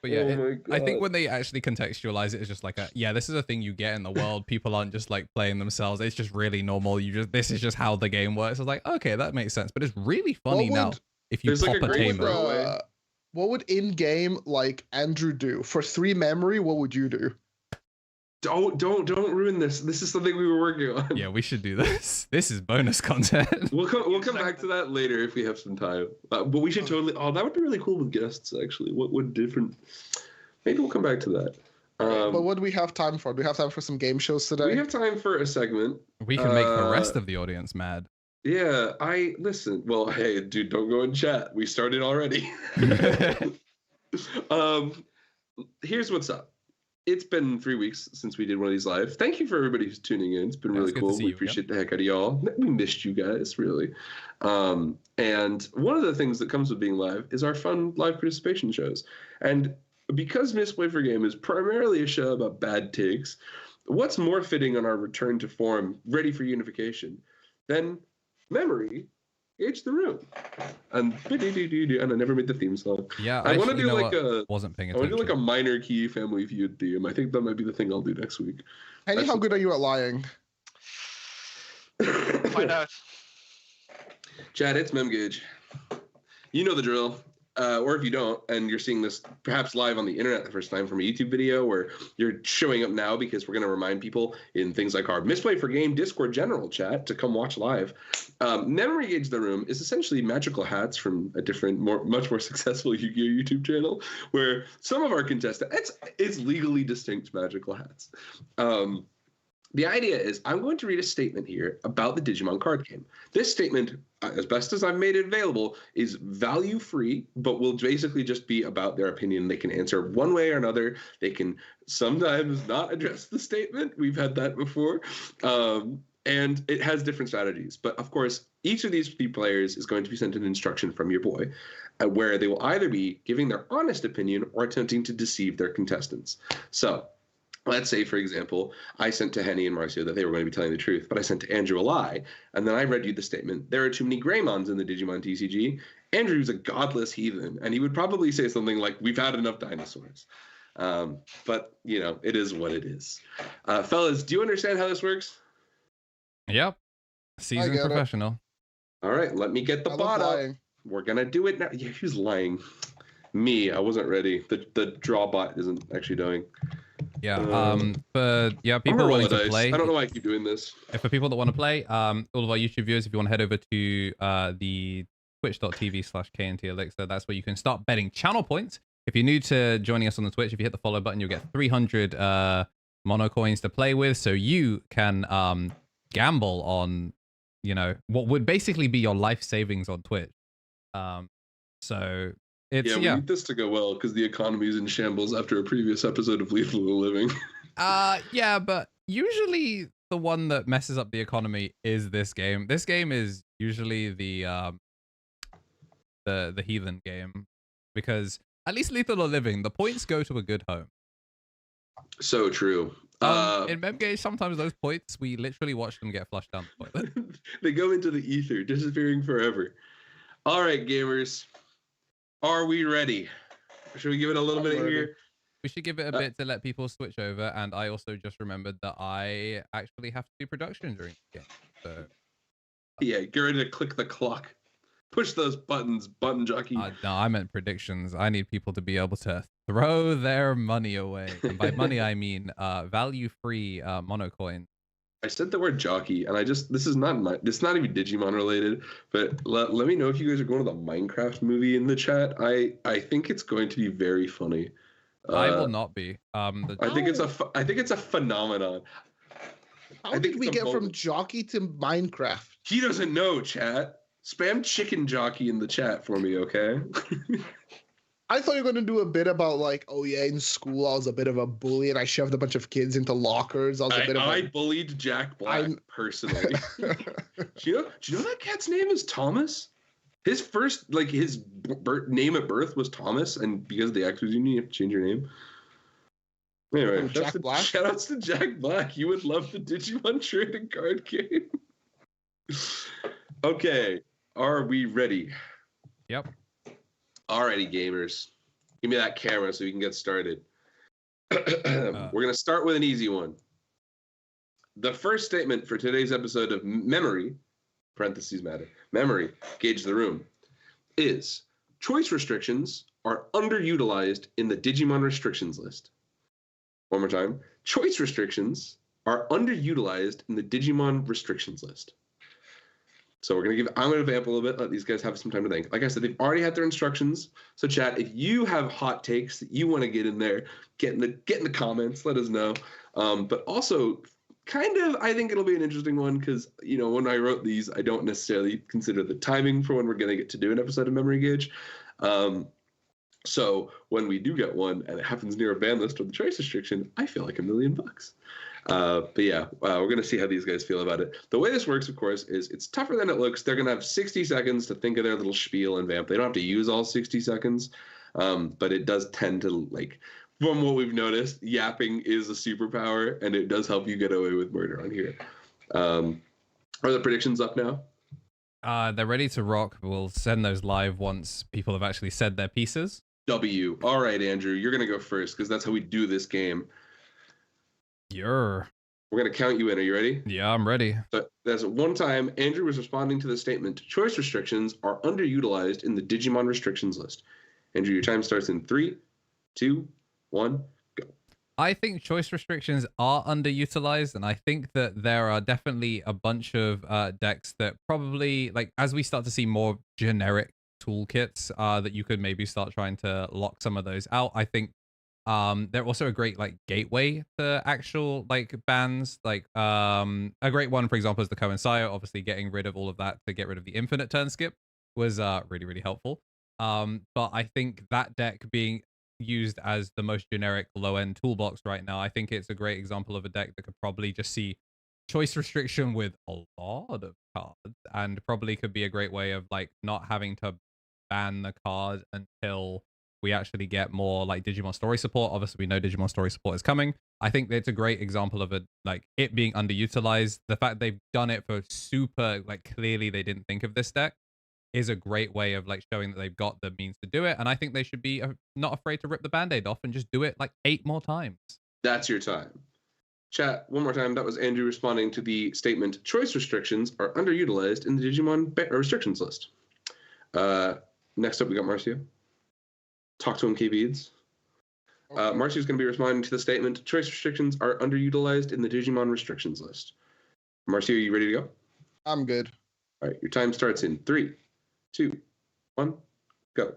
But yeah, I think when they actually contextualize it, it's just like this is a thing you get in the world. People aren't just like playing themselves. It's just really normal. This is just how the game works. I was like, okay, that makes sense. But it's really funny now if you pop a tamer.
What would in-game like Andrew do for 3 memory? What would you do?
Don't ruin this. This is something we were working on.
Yeah, we should do this. This is bonus content.
We'll come back to that later if we have some time. But we should totally. Oh, that would be really cool with guests. Actually, what would different? Maybe we'll come back to that.
But what do we have time for? Do we have time for some game shows today?
We have time for a segment.
We can make the rest of the audience mad.
Yeah, listen. Well, hey, dude, don't go in chat. We started already. Here's what's up. It's been 3 weeks since we did one of these live. Thank you for everybody who's tuning in. It's been really cool. We appreciate the heck out of y'all. We missed you guys, really. And one of the things that comes with being live is our fun live participation shows. And because Misplay for Game is primarily a show about bad takes, what's more fitting on our return to form, ready for unification, than memory? Gauge the room, and I never made the theme song.
Yeah,
I want to do like
wasn't paying
I
attention.
want to do like a minor key Family Feud theme. I think that might be the thing I'll do next week.
Henny, how good are you at lying?
Find out.
Chad, it's MemGauge. You know the drill. Or if you don't, and you're seeing this perhaps live on the internet the first time from a YouTube video, or you're showing up now because we're going to remind people in things like our Misplay for Game Discord general chat to come watch live. Memory Gauge the Room is essentially magical hats from a different, much more successful Yu-Gi-Oh! YouTube channel, where some of our contestants, it's legally distinct magical hats. The idea is I'm going to read a statement here about the Digimon card game. This statement, as best as I've made it available, is value-free, but will basically just be about their opinion. They can answer one way or another. They can sometimes not address the statement. We've had that before. And it has different strategies. But, of course, each of these 3 players is going to be sent an instruction from your boy, where they will either be giving their honest opinion or attempting to deceive their contestants. So let's say, for example, I sent to Henny and Marcio that they were going to be telling the truth, but I sent to Andrew a lie, and then I read you the statement, there are too many Greymons in the Digimon TCG. Andrew's a godless heathen, and he would probably say something like, we've had enough dinosaurs. But, you know, it is what it is. Fellas, do you understand how this works?
Yep. Seasoned professional.
All right, let me get the bot up. We're going to do it now. Yeah, who's lying? Me, I wasn't ready. The draw bot isn't actually doing.
Yeah, people wanting to play.
I don't know why I keep doing this.
For people that want to play, all of our YouTube viewers, if you want to head over to the twitch.tv/KnTElixar, that's where you can start betting channel points. If you're new to joining us on the Twitch, if you hit the follow button, you'll get 300 mono coins to play with, so you can gamble on, you know, what would basically be your life savings on Twitch. So we need this to go well because the economy is in shambles after a previous episode of Lethal Living. Yeah, but usually the one that messes up the economy is this game. This game is usually the heathen game, because at least Lethal Living, the points go to a good home. So true. In MemGauge, sometimes those points, we literally watch them get flushed down the toilet. They go into the ether, disappearing forever. All right, gamers. Are we ready? Should we give it a little bit here? We should give it a bit to let people switch over. And I also just remembered that I actually have to do production during the game. So yeah, get ready to click the clock. Push those buttons, button jockey. No, I meant predictions. I need people to be able to throw their money away. And by money, I mean value-free mono coin. I said the word jockey, and this is not even Digimon related, but let me know if you guys are going to the Minecraft movie in the chat. I think it's going to be very funny. I will not be. I think it's a phenomenon.
How did we get from jockey to Minecraft?
He doesn't know, chat. Spam chicken jockey in the chat for me, okay?
I thought you were going to do a bit about like, oh yeah, in school I was a bit of a bully and I shoved a bunch of kids into lockers.
I bullied Jack Black personally. do you know that cat's name is Thomas? His first, like, his name at birth was Thomas, and because of the X was Union, you have to change your name. Anyway, shout outs to Jack Black. You would love the Digimon trading card game. Okay, are we ready?
Yep.
Alrighty, gamers. Give me that camera so we can get started. We're going to start with an easy one. The first statement for today's episode of Memory, parentheses matter, Memory, Gauge the Room, is choice restrictions are underutilized in the Digimon restrictions list. One more time. Choice restrictions are underutilized in the Digimon restrictions list. So I'm going to vamp a little bit, let these guys have some time to think. Like I said, they've already had their instructions. So chat, if you have hot takes that you want to get in there, get in the comments, let us know. But also, kind of, I think it'll be an interesting one because, you know, when I wrote these, I don't necessarily consider the timing for when we're going to get to do an episode of Memory Gauge. So when we do get one and it happens near a ban list or the choice restriction, I feel like $1 million. But yeah, we're going to see how these guys feel about it. The way this works, of course, is it's tougher than it looks. They're going to have 60 seconds to think of their little spiel and vamp. They don't have to use all 60 seconds, but it does tend to, like, from what we've noticed, yapping is a superpower, and it does help you get away with murder on here. Are the predictions up now?
They're ready to rock. We'll send those live once people have actually said their pieces.
W. All right, Andrew, you're going to go first because that's how we do this game.
We're
going to count you in. Are you ready?
Yeah, I'm ready.
So that's one time Andrew was responding to the statement, choice restrictions are underutilized in the Digimon restrictions list. Andrew, your time starts in 3, 2, 1, go.
I think choice restrictions are underutilized, and I think that there are definitely a bunch of decks that probably, like, as we start to see more generic toolkits that you could maybe start trying to lock some of those out. I think they're also a great, like, gateway to actual, like, bans. Like, a great one, for example, is the KnTElixar. Obviously, getting rid of all of that to get rid of the infinite turn skip was really, really helpful. But I think that deck being used as the most generic low-end toolbox right now, I think it's a great example of a deck that could probably just see choice restriction with a lot of cards, and probably could be a great way of, like, not having to ban the card until we actually get more, like, Digimon story support. Obviously, we know Digimon story support is coming. I think it's a great example of it, like, it being underutilized. The fact they've done it for super, like, clearly they didn't think of this deck is a great way of, like, showing that they've got the means to do it. And I think they should be not afraid to rip the Band-Aid off and just do it, like, 8 more times. That's
your time. Chat, one more time. That was Andrew responding to the statement, choice restrictions are underutilized in the Digimon restrictions list. Next up, we got Marcio. Talk to him, KBeeDS. Marcio's going to be responding to the statement, choice restrictions are underutilized in the Digimon restrictions list. Marcio, are you ready to go?
I'm good.
All right, your time starts in 3, 2, 1, go.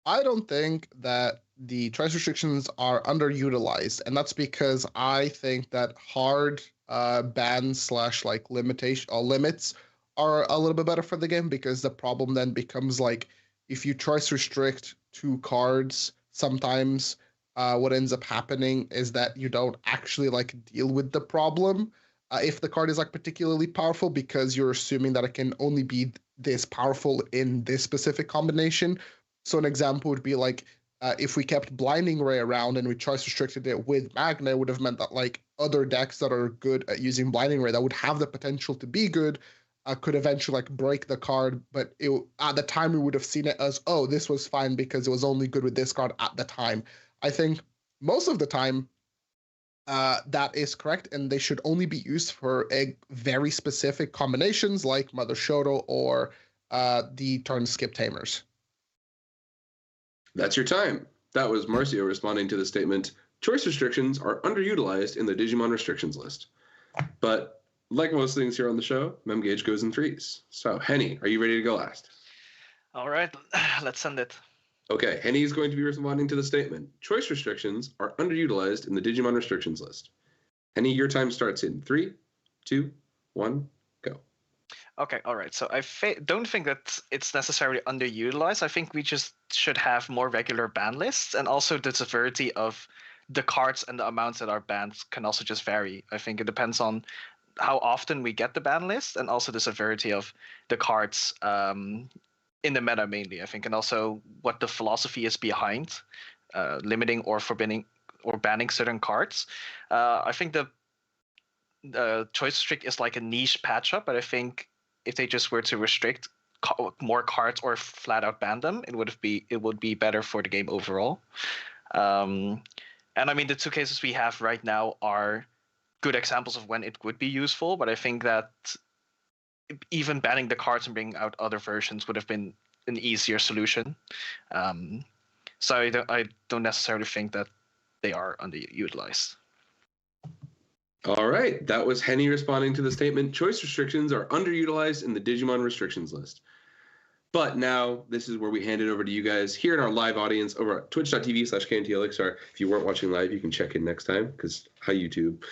I don't think that the choice restrictions are underutilized, and that's because I think that hard bans / like limitation or limits are a little bit better for the game, because the problem then becomes, like, if you choice restrict 2 cards, sometimes what ends up happening is that you don't actually, like, deal with the problem if the card is, like, particularly powerful, because you're assuming that it can only be this powerful in this specific combination. So an example would be, like, if we kept Blinding Ray around and we choice restricted it with Magna, it would have meant that, like, other decks that are good at using Blinding Ray that would have the potential to be good could eventually, like, break the card, but at the time we would have seen it as, oh, this was fine because it was only good with this card at the time. I think most of the time that is correct, and they should only be used for very specific combinations like Mother Shoto or the turn skip tamers.
That's your time. That was Marcio responding to the statement, choice restrictions are underutilized in the Digimon restrictions list. But like most things here on the show, MemGauge goes in 3s. So, Henny, are you ready to go last?
All right, let's send it.
Okay, Henny is going to be responding to the statement, choice restrictions are underutilized in the Digimon restrictions list. Henny, your time starts in 3, 2, 1, go.
Okay, all right. So I don't think that it's necessarily underutilized. I think we just should have more regular ban lists, and also the severity of the cards and the amounts that are banned can also just vary. I think it depends on how often we get the ban list, and also the severity of the cards in the meta mainly. I think, and also what the philosophy is behind limiting or forbidding or banning certain cards. I think the choice restrict is like a niche patch up, but I think if they just were to restrict more cards or flat out ban them, it would be better for the game overall. And I mean, the two cases we have right now are good examples of when it would be useful, but I think that even banning the cards and bringing out other versions would have been an easier solution. So I don't necessarily think that they are underutilized.
All right, that was Henny responding to the statement, choice restrictions are underutilized in the Digimon restrictions list. But now this is where we hand it over to you guys here in our live audience over at twitch.tv/KnTElixar. If you weren't watching live, you can check in next time because hi, YouTube.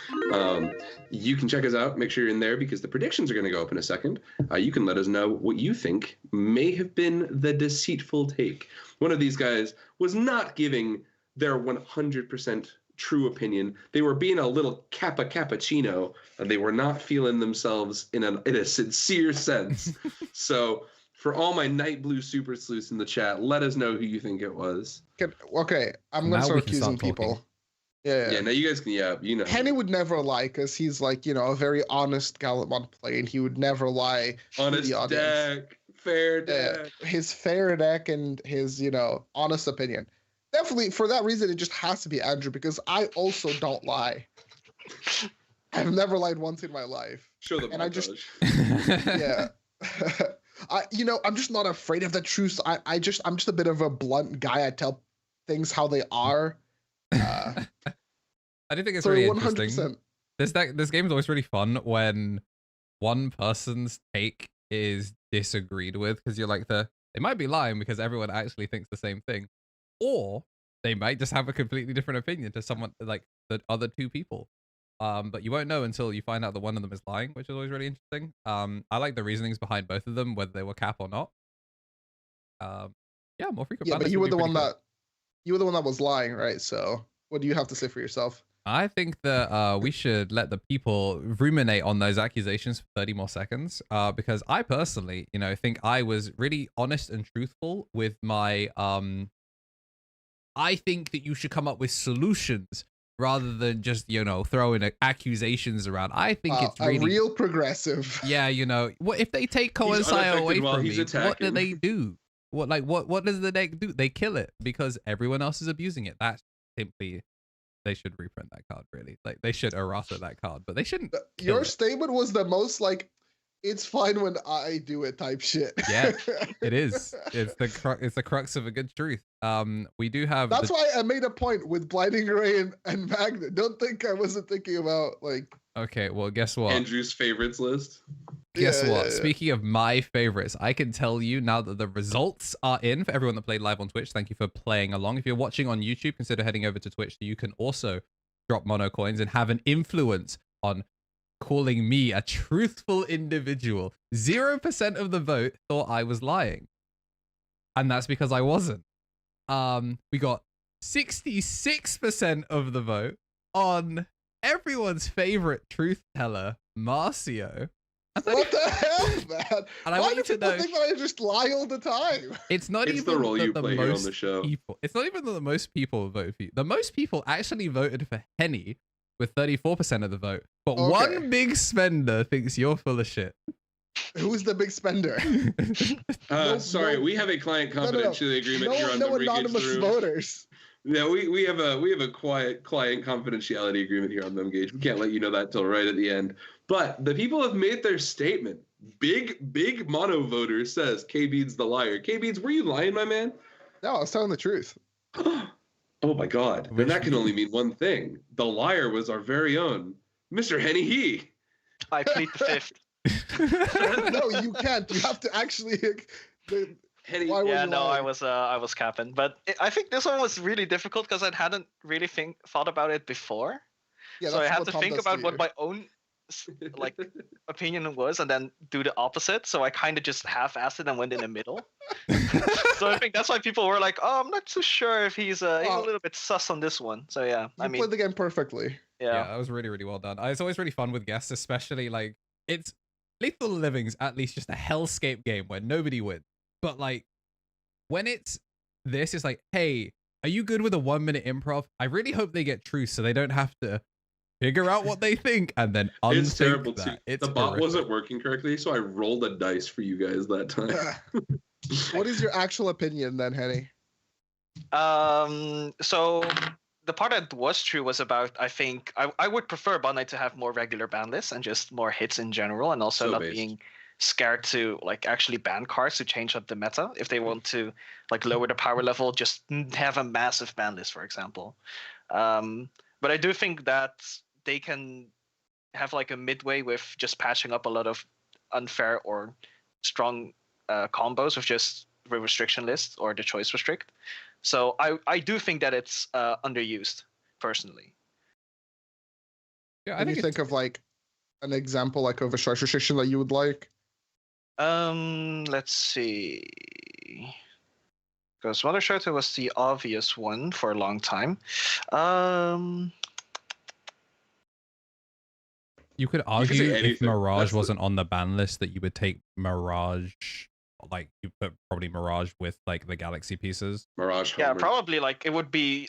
You can check us out. Make sure you're in there because the predictions are going to go up in a second. You can let us know what you think may have been the deceitful take. One of these guys was not giving their 100% true opinion. They were being a little cappuccino, and they were not feeling themselves in a sincere sense. So for all my night blue super sleuths in the chat, let us know who you think it was.
Okay, I'm gonna start accusing people. Yeah.
Now you guys can, you know.
Henny would never lie because he's like, a very honest Gallimon player, and he would never lie.
Honest
to the audience.
deck, fair deck.
His fair deck and his, honest opinion. Definitely, for that reason, it just has to be Andrew because I also don't lie. I've never lied once in my life.
Show the
montage. Yeah. I'm just not afraid of the truth. I'm just a bit of a blunt guy. I tell things how they are.
I do think it's really 100%. Interesting. This game is always really fun when one person's take is disagreed with because you're like they might be lying because everyone actually thinks the same thing. Or they might just have a completely different opinion to someone like the other two people. But you won't know until you find out that one of them is lying, which is always really interesting. I like the reasonings behind both of them, whether they were cap or not. Yeah, more frequent.
Yeah, but you were the one that was lying, right? So what do you have to say for yourself?
I think that we should let the people ruminate on those accusations for 30 more seconds. Because I personally, think I was really honest and truthful with my I think that you should come up with solutions rather than just, throwing accusations around. I think it's really
a real progressive.
Yeah, what if they take Coinsai away from me? What do they do? What does the deck do? They kill it because everyone else is abusing it. That's simply, they should reprint that card, really. Like, they should errata that card, but they shouldn't.
Your statement was the most it's fine when I do it type shit.
Yeah, it is. It's the crux of a good truth. We do have.
That's why I made a point with Blinding Ray and Magnet. Don't think I wasn't thinking about
Okay, well, guess what?
Andrew's favorites list.
Guess what? Yeah. Speaking of my favorites, I can tell you now that the results are in for everyone that played live on Twitch. Thank you for playing along. If you're watching on YouTube, consider heading over to Twitch. You can also drop mono coins and have an influence on calling me a truthful individual. 0% of the vote thought I was lying, and that's because I wasn't. We got 66% of the vote on everyone's favorite truth teller, Marcio.
What the hell, man?
And why do people
think that I just lie all the time?
It's not even
the role you play here on the show.
People. It's not even that the most people voted for you. The most people actually voted for Henny with 34% of the vote. But one big spender thinks you're full of shit.
Who's the big spender?
Sorry, we have a client confidentiality agreement here on the
anonymous voters.
Yeah, we have a quiet client confidentiality agreement here on the Gauge. We can't let you know that till right at the end. But the people have made their statement. Big mono voter says KBeeDS the liar. KBeeDS, were you lying, my man?
No, I was telling the truth.
Oh my God! Then that can only mean one thing. The liar was our very own Mr. Henny He.
I plead the fifth.
No, you can't. You have to actually.
Henny.
I was capping, but I think this one was really difficult because I hadn't really thought about it before. Yeah, so I had to think about what my own like opinion was, and then do the opposite. So I kind of just half-assed it and went in the middle. So I think that's why people were like, "Oh, I'm not too sure if he's a little bit sus on this one." So yeah,
You played the game perfectly.
Yeah, that was really, really well done. It's always really fun with guests, especially like it's Lethal Living's at least just a hellscape game where nobody wins. But like when it's like, hey, are you good with a 1 minute improv? I really hope they get truth so they don't have to figure out what they think and then unthink
It's terrible
that.
too. The bot wasn't working correctly, so I rolled a dice for you guys that time.
What is your actual opinion then, Henny?
So the part that was true was about, I think I would prefer Bandai to have more regular ban lists and just more hits in general, and also not being scared to like actually ban cards to change up the meta. If they want to like lower the power level, just have a massive ban list, for example. But I do think that they can have like a midway with just patching up a lot of unfair or strong combos with just the restriction list or the choice restrict. So I do think that it's underused, personally.
Yeah,
Can you think of like an example like of a choice restriction that you would like?
Let's see. Because Mother Shota was the obvious one for a long time.
You could argue if Mirage wasn't on the ban list that you would take Mirage, like you put probably Mirage with like the Galaxy pieces.
Mirage.
Yeah, probably like it would be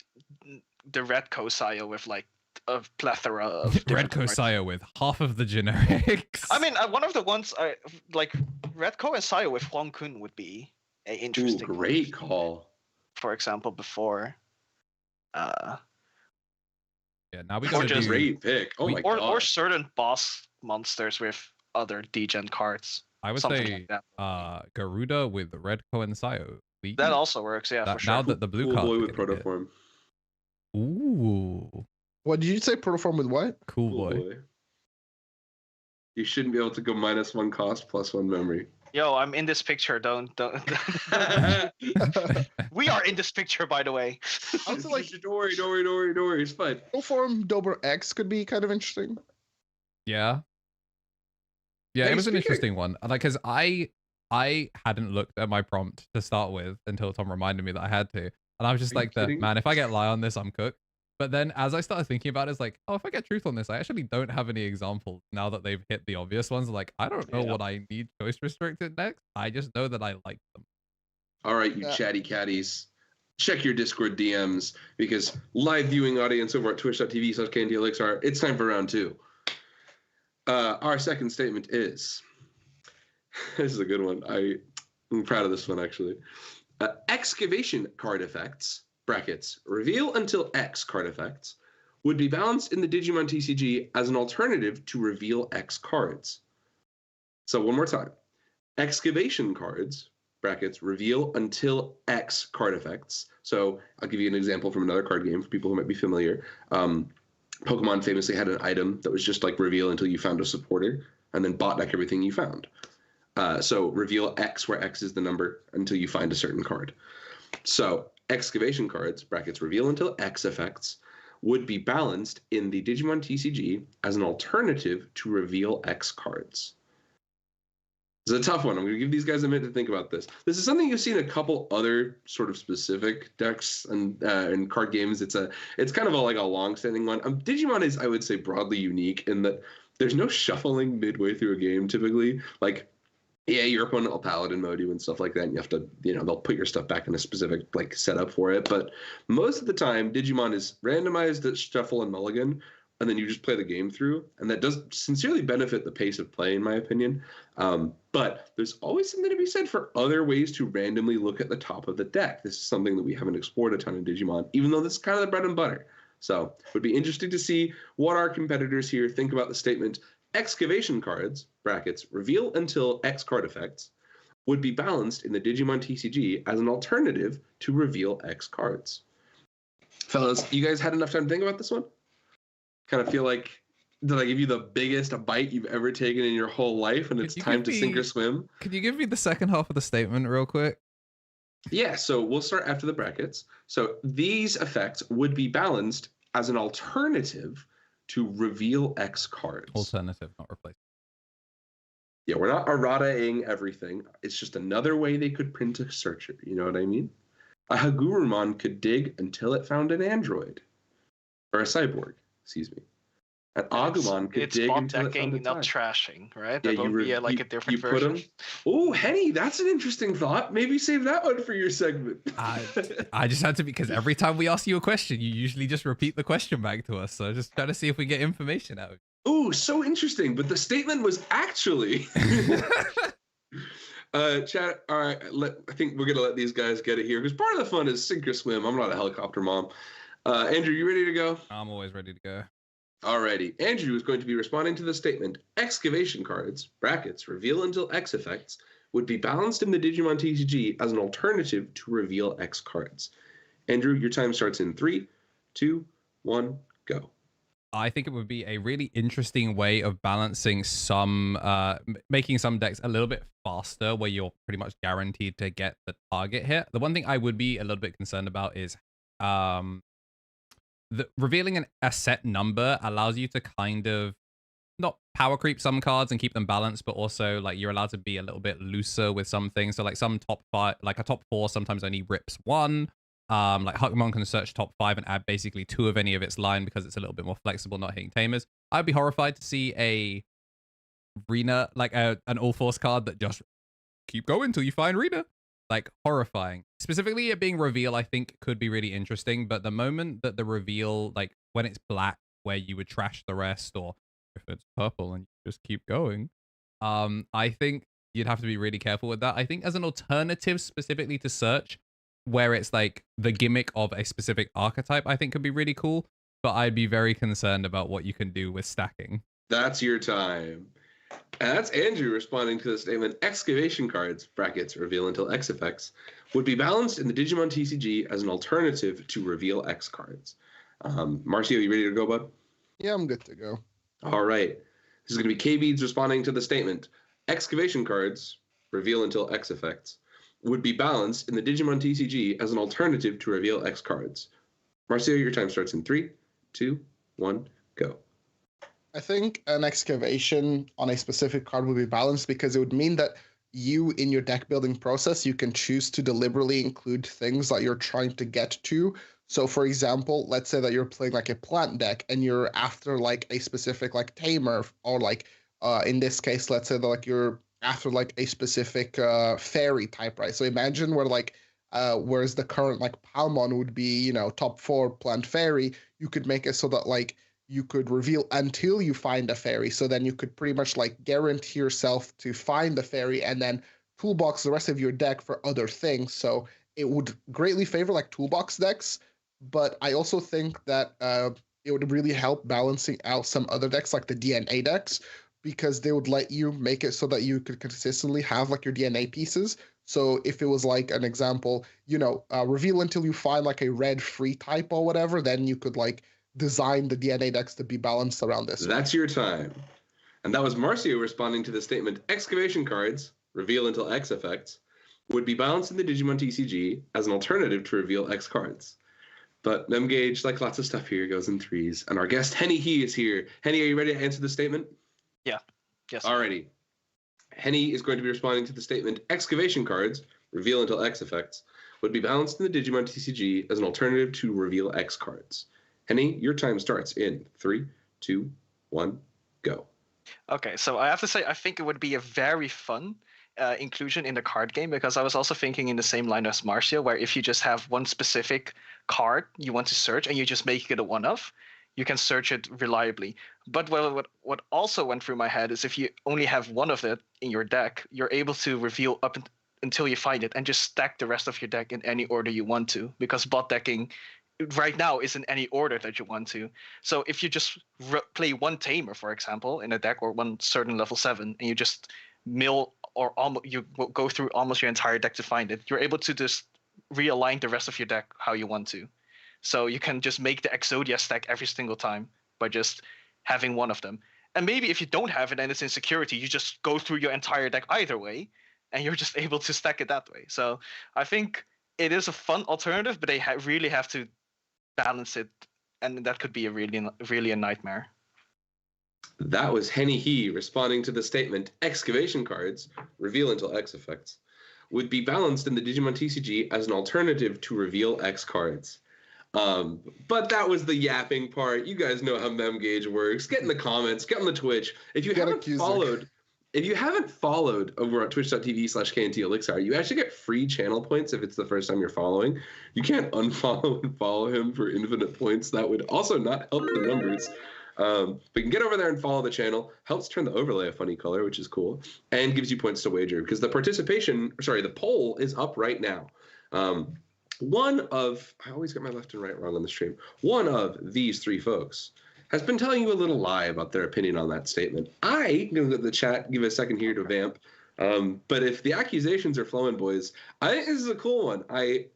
the Red Kosaya with like a plethora of
Red Kosaya with half of the generics.
I mean, one of the ones I like Red Kosaya with Huang Kun would be an interesting.
Great call.
For example, before.
Yeah, now we got
a great pick. Oh my god.
Or certain boss monsters with other degen cards.
I would say like Garuda with Red Sayo.
That also works, yeah, for sure.
Now that the blue card
boy with protoform.
Ooh.
What did you say? Protoform with what?
Cool boy.
You shouldn't be able to go -1 cost, +1 memory.
Yo, I'm in this picture. Don't. We are in this picture, by the way.
Also, like, don't worry. It's fine.
Protoform Dober X could be kind of interesting.
Yeah. Yeah, it was an interesting one. Like, cause I hadn't looked at my prompt to start with until Tom reminded me that I had to, and I was just like, man, if I get lie on this, I'm cooked. But then as I started thinking about it, it's like, oh, if I get truth on this, I actually don't have any examples now that they've hit the obvious ones. Like, I don't know what I need choice restricted next. I just know that I like them.
All right, you chatty catties. Check your Discord DMs because live viewing audience over at twitch.tv/KnTElixar, it's time for round 2. Our second statement is, this is a good one. I'm proud of this one, actually. Excavation card effects, brackets, reveal until X card effects, would be balanced in the Digimon TCG as an alternative to reveal X cards. So one more time. Excavation cards, brackets, reveal until X card effects. So I'll give you an example from another card game for people who might be familiar. Pokemon famously had an item that was just like reveal until you found a supporter, and then bot deck everything you found. So reveal X, where X is the number, until you find a certain card. So excavation cards, brackets, reveal until X effects, would be balanced in the Digimon TCG as an alternative to reveal X cards. This is a tough one. I'm going to give these guys a minute to think about this. This is something you've seen a couple other sort of specific decks and card games. It's kind of like a long-standing one. Digimon is, I would say, broadly unique in that there's no shuffling midway through a game typically. Like, yeah, your opponent will paladin mode you and stuff like that, and you have to, they'll put your stuff back in a specific like setup for it. But most of the time, Digimon is randomized at shuffle and mulligan, and then you just play the game through, and that does sincerely benefit the pace of play, in my opinion. But there's always something to be said for other ways to randomly look at the top of the deck. This is something that we haven't explored a ton in Digimon, even though this is kind of the bread and butter. So it would be interesting to see what our competitors here think about the statement, excavation cards, brackets, reveal until X card effects, would be balanced in the Digimon TCG as an alternative to reveal X cards. Fellas, you guys had enough time to think about this one? Kind of feel like, did I give you the biggest bite you've ever taken in your whole life and it's time to sink or swim?
Could you give me the second half of the statement real quick?
Yeah, so we'll start after the brackets. So these effects would be balanced as an alternative to reveal X cards.
Alternative, not replacement.
Yeah, we're not errata-ing everything. It's just another way they could print a searcher. You know what I mean? A Hagurumon could dig until it found an android. Or a cyborg, excuse me. An Agumon could dig until it found a
not
time.
trashing, right?
Yeah,
That would be like a different version.
Oh, Henny, that's an interesting thought. Maybe save that one for your segment.
I just had to, because every time we ask you a question, you usually just repeat the question back to us. So just trying to see if we get information out of it.
Oh, so interesting. But the statement was actually... Chat, all right, I think we're going to let these guys get it here, because part of the fun is sink or swim. I'm not a helicopter mom. Andrew, you ready to go?
I'm always ready to go.
Alrighty. Andrew is going to be responding to the statement, excavation cards, brackets, reveal until X effects, would be balanced in the Digimon TCG as an alternative to reveal X cards. Andrew, your time starts in 3, 2, 1, go.
I think it would be a really interesting way of balancing some, making some decks a little bit faster, where you're pretty much guaranteed to get the target hit. The one thing I would be a little bit concerned about is, revealing a set number allows you to kind of not power creep some cards and keep them balanced, but also like you're allowed to be a little bit looser with some things. So like some top 5, like a top 4 sometimes only rips 1. Like Huckmon can search top 5 and add basically 2 of any of its line because it's a little bit more flexible, not hitting tamers. I'd be horrified to see a Rena, like an all-force card that just keep going till you find Rena. Like, horrifying. Specifically, it being reveal, I think, could be really interesting. But the moment that the reveal, like, when it's black, where you would trash the rest, or if it's purple and you just keep going, I think you'd have to be really careful with that. I think as an alternative specifically to search, where it's, like, the gimmick of a specific archetype, I think could be really cool. But I'd be very concerned about what you can do with stacking.
That's your time. And that's Andrew responding to the statement, excavation cards, brackets, reveal until X effects, would be balanced in the Digimon TCG as an alternative to reveal X cards. Marcio, you ready to go, bud?
Yeah, I'm good to go.
All right. This is going to be KBeeDS responding to the statement, excavation cards, reveal until X effects, would be balanced in the Digimon TCG as an alternative to reveal X cards. Marcio, your time starts in 3, 2, 1, go.
I think an excavation on a specific card would be balanced because it would mean that you, in your deck building process, you can choose to deliberately include things that you're trying to get to. So, for example, let's say that you're playing like a plant deck and you're after like a specific like tamer, or like in this case, let's say that like you're after like a specific fairy type, right? So imagine where like whereas the current like Palmon would be, you know, top 4 plant fairy, you could make it so that like you could reveal until you find a fairy. So then you could pretty much like guarantee yourself to find the fairy and then toolbox the rest of your deck for other things. So it would greatly favor like toolbox decks. But I also think that it would really help balancing out some other decks like the DNA decks, because they would let you make it so that you could consistently have like your DNA pieces. So if it was like an example, you know, reveal until you find like a red free type or whatever, then you could like design the DNA decks to be balanced around this.
That's your time. And that was Marcio responding to the statement, excavation cards, reveal until X effects, would be balanced in the Digimon TCG as an alternative to reveal X cards. But Memgage, like lots of stuff here, goes in 3s. And our guest, Henny He, is here. Henny, are you ready to answer the statement?
Yeah. Yes.
Alrighty. Henny is going to be responding to the statement, excavation cards, reveal until X effects, would be balanced in the Digimon TCG as an alternative to reveal X cards. Henny, your time starts in 3, 2, 1, go.
Okay, so I have to say, I think it would be a very fun inclusion in the card game, because I was also thinking in the same line as Marcio, where if you just have one specific card you want to search and you just make it a one-off, you can search it reliably. But what also went through my head is if you only have one of it in your deck, you're able to reveal up until you find it and just stack the rest of your deck in any order you want to, because bot decking right now is in any order that you want to. So if you just play one tamer, for example, in a deck, or one certain level 7, and you just mill or you go through almost your entire deck to find it, you're able to just realign the rest of your deck how you want to. So you can just make the Exodia stack every single time by just having one of them. And maybe if you don't have it and it's in security, you just go through your entire deck either way, and you're just able to stack it that way. So I think it is a fun alternative, but they really have to balance it, and that could be really a nightmare.
That was Henny He responding to the statement, excavation cards, reveal until X effects, would be balanced in the Digimon TCG as an alternative to reveal X cards. But that was the yapping part. You guys know how MemGauge works. Get in the comments, get on the Twitch. If you haven't followed over at twitch.tv/KnTElixar, you actually get free channel points if it's the first time you're following. You can't unfollow and follow him for infinite points. That would also not help the numbers. But you can get over there and follow the channel. Helps turn the overlay a funny color, which is cool, and gives you points to wager because the poll is up right now. I always get my left and right wrong on the stream. One of these three folks has been telling you a little lie about their opinion on that statement. I'm going to go to the chat, give it a second here to vamp. But if the accusations are flowing, boys, I think this is a cool one. I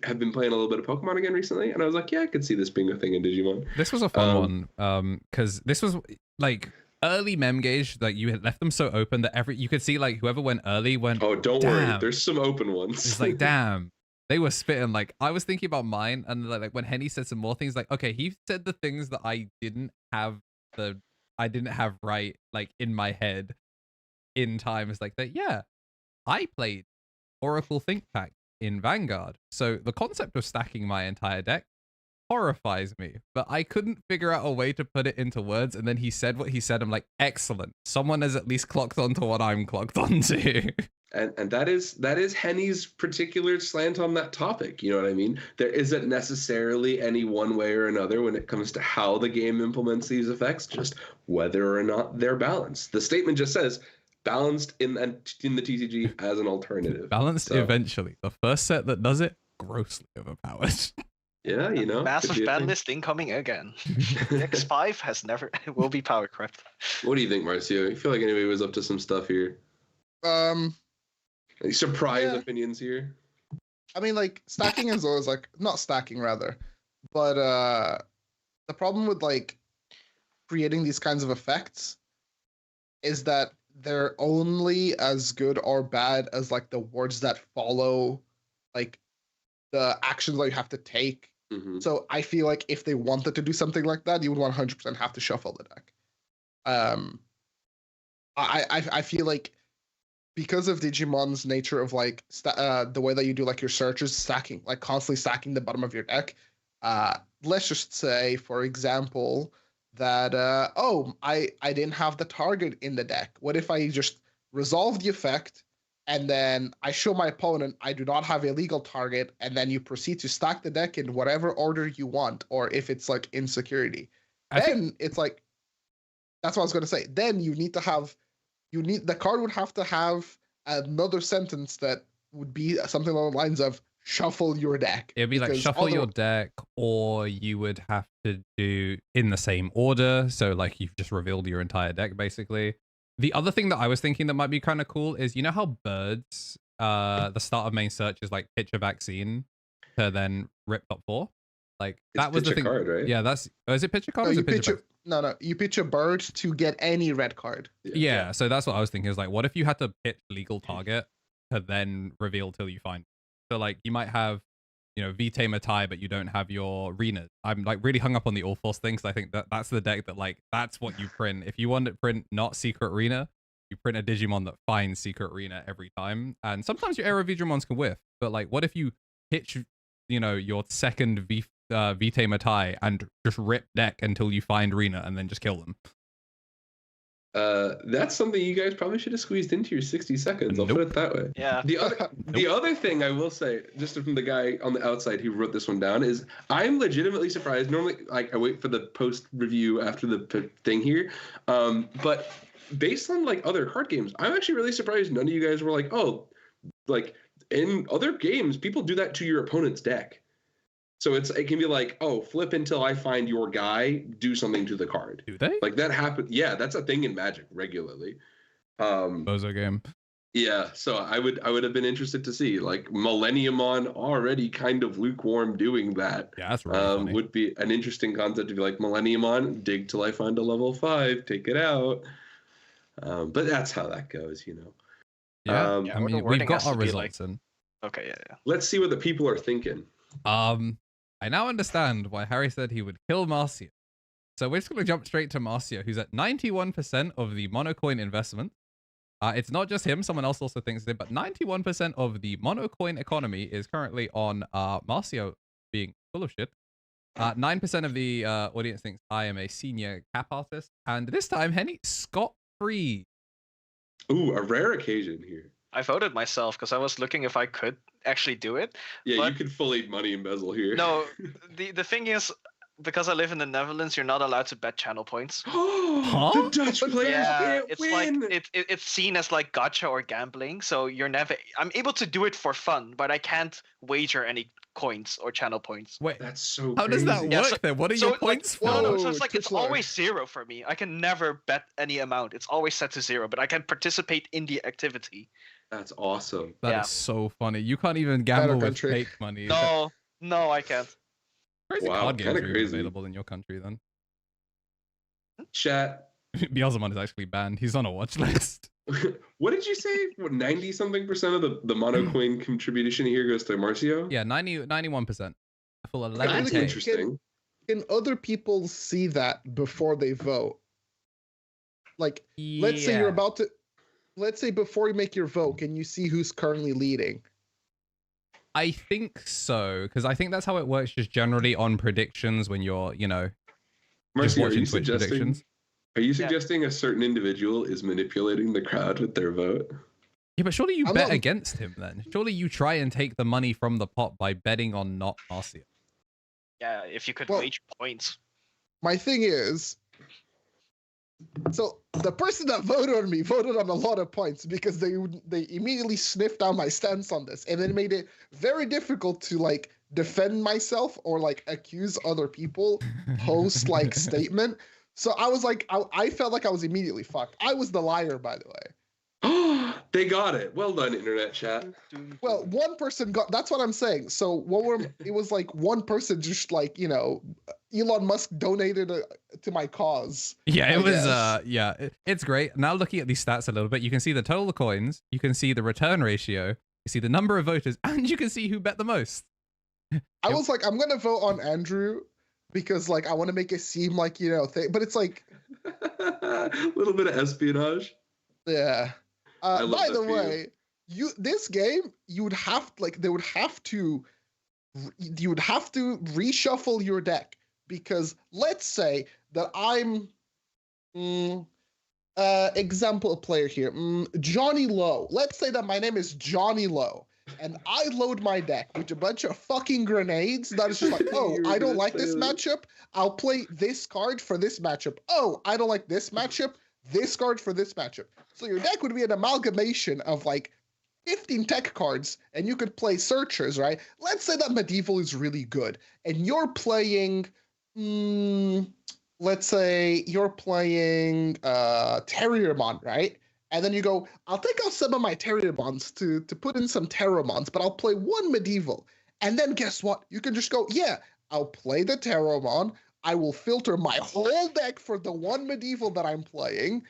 have been playing a little bit of Pokemon again recently, and I was like, yeah, I could see this being a thing in Digimon.
This was a fun one, because this was like early MemGauge, like you had left them so open that you could see like whoever went early went.
Oh, don't worry, there's some open ones.
It's like, damn, they were spitting. Like I was thinking about mine, and like when Henny said some more things, like okay, he said the things that I didn't have right, like in my head in time. It's like that. Yeah, I played Oracle Think Pack in Vanguard, so the concept of stacking my entire deck horrifies me, but I couldn't figure out a way to put it into words. And then he said what he said. I'm like, excellent, someone has at least clocked onto what I'm clocked onto.
And that is Henny's particular slant on that topic. You know what I mean? There isn't necessarily any one way or another when it comes to how the game implements these effects, just whether or not they're balanced. The statement just says balanced in the TCG as an alternative.
Balanced eventually. The first set that does it, grossly overpowered.
Yeah, you know.
Massive ban list incoming again. X5 will be power crept.
What do you think, Marcio? You feel like anybody was up to some stuff here? Any surprise opinions here?
I mean, like, stacking is always like, not stacking rather, but the problem with like creating these kinds of effects is that they're only as good or bad as like the words that follow, like the actions that you have to take.
Mm-hmm.
So I feel like if they wanted to do something like that, you would 100% have to shuffle the deck. I feel like because of Digimon's nature of like the way that you do like your searches, stacking, like constantly stacking the bottom of your deck. Let's just say, for example, that I didn't have the target in the deck. What if I just resolve the effect and then I show my opponent I do not have a legal target, and then you proceed to stack the deck in whatever order you want, or if it's like insecurity. It's like, that's what I was gonna say. Then the card would have to have another sentence that would be something along the lines of shuffle your deck.
It'd be like shuffle your deck, or you would have to do in the same order. So like you've just revealed your entire deck basically. The other thing that I was thinking that might be kind of cool is, you know how birds, the start of main search is like pitch a vaccine to then rip top 4? Like that was the thing.
Card, right?
Yeah, is it pitch a card?
You pitch a bird to get any red card.
Yeah, so that's what I was thinking, is like, what if you had to pitch legal target to then reveal till you find? So like you might have, you know, V-Tamer-Tai, but you don't have your Renas. I'm like really hung up on the All Force thing, because I think that's the deck that like, that's what you print. If you want to print not Secret Rena, you print a Digimon that finds Secret Rena every time. And sometimes your Aero Digimons can whiff, but like what if you pitch, you know, your second V-Tamer-Tai and just rip deck until you find Rena and then just kill them?
That's something you guys probably should have squeezed into your 60 seconds. I'll put it that way.
Yeah.
The other thing I will say, just from the guy on the outside who wrote this one down, is I'm legitimately surprised. Normally, like I wait for the post review after the thing here, but based on like other card games, I'm actually really surprised none of you guys were like, oh, like in other games, people do that to your opponent's deck. So it can be like, oh, flip until I find your guy, do something to the card.
Do they?
Like that happens. Yeah, that's a thing in Magic regularly.
Bozo game.
Yeah, so I would have been interested to see like Millenniumon already kind of lukewarm doing that.
Yeah, that's really funny.
Would be an interesting concept to be like Millenniumon, dig till I find a level 5, take it out. But that's how that goes, you know.
Yeah, I mean, we've got our results in.
Okay, yeah.
Let's see what the people are thinking.
I now understand why Harry said he would kill Marcio. So we're just going to jump straight to Marcio, who's at 91% of the monocoin investment. It's not just him. Someone else also thinks it, but 91% of the monocoin economy is currently on Marcio being full of shit. 9% of the audience thinks I am a senior cap artist. And this time, Henny, scot-free.
Ooh, a rare occasion here.
I voted myself because I was looking if I could actually do it.
Yeah,
but
you could fully money embezzle here.
No, the thing is, because I live in the Netherlands, you're not allowed to bet channel points.
The Dutch players can't
it's
win.
like it's seen as like gacha or gambling, so you're never. I'm able to do it for fun, but I can't wager any coins or channel points.
Wait,
That's so
how does that
crazy.
work
Yeah, so-
then? What are
so
your
like,
points for?
No,
Whoa.
so it's like it's
Trickler.
always 0 for me. I can never bet any amount. It's always set to 0, but I can participate in the activity.
That's awesome.
That is
Yeah.
so funny. You can't even gamble with
country.
fake money.
No, I can't.
Crazy
Wow,
card games
kinda
are even
crazy.
available in your country then.
Chat.
Beelzemon is actually banned. He's on a watch list.
What did you say? 90-something% of the monocoin contribution here goes to Marcio?
Yeah, 91%. A full
That's
11K.
interesting.
Can other people see that before they vote? Like, let's say you're about to. Let's say before you make your vote, can you see who's currently leading?
I think so, because I think that's how it works just generally on predictions when you're, just
Marcio, are
watching
you
Twitch predictions.
suggesting a certain individual is manipulating the crowd with their vote?
Yeah, but surely you
I'm
bet
not-
against him then. Surely you try and take the money from the pot by betting on not Marcio.
Yeah, if you could
Well-
wager points.
My thing is, so the person that voted on me voted on a lot of points because they immediately sniffed out my stance on this, and it made it very difficult to like defend myself or like accuse other people post like statement. So I was like, I felt like I was immediately fucked. I was the liar, by the way.
They got it. Well done, internet chat.
Well, one person got. That's what I'm saying. So what were it was like one person just like Elon Musk donated to my cause.
Yeah,
I
it was,
guess.
it's great. Now looking at these stats a little bit, you can see the total of coins, you can see the return ratio, you see the number of voters, and you can see who bet the most.
I was like, I'm gonna vote on Andrew because like I want to make it seem like but it's like,
A little bit of espionage.
yeah.
I love
By
that
the
for you.
way, this game you would have to reshuffle your deck because let's say that I'm example player here, Johnny Lowe. Let's say that my name is Johnny Lowe. And I load my deck with a bunch of fucking grenades that is just like, oh,
You were
I don't
gonna
like
say
this
that.
matchup. I'll play this card for this matchup. Oh, I don't like this matchup. This card for this matchup. So your deck would be an amalgamation of like 15 tech cards, and you could play searchers, right? Let's say that medieval is really good, and you're playing, let's say you're playing Terriermon, right? And then you go, I'll take out some of my Terriermons to put in some Terramons, but I'll play one medieval. And then guess what? You can just go, yeah, I'll play the Terramon. I will filter my whole deck for the one medieval that I'm playing,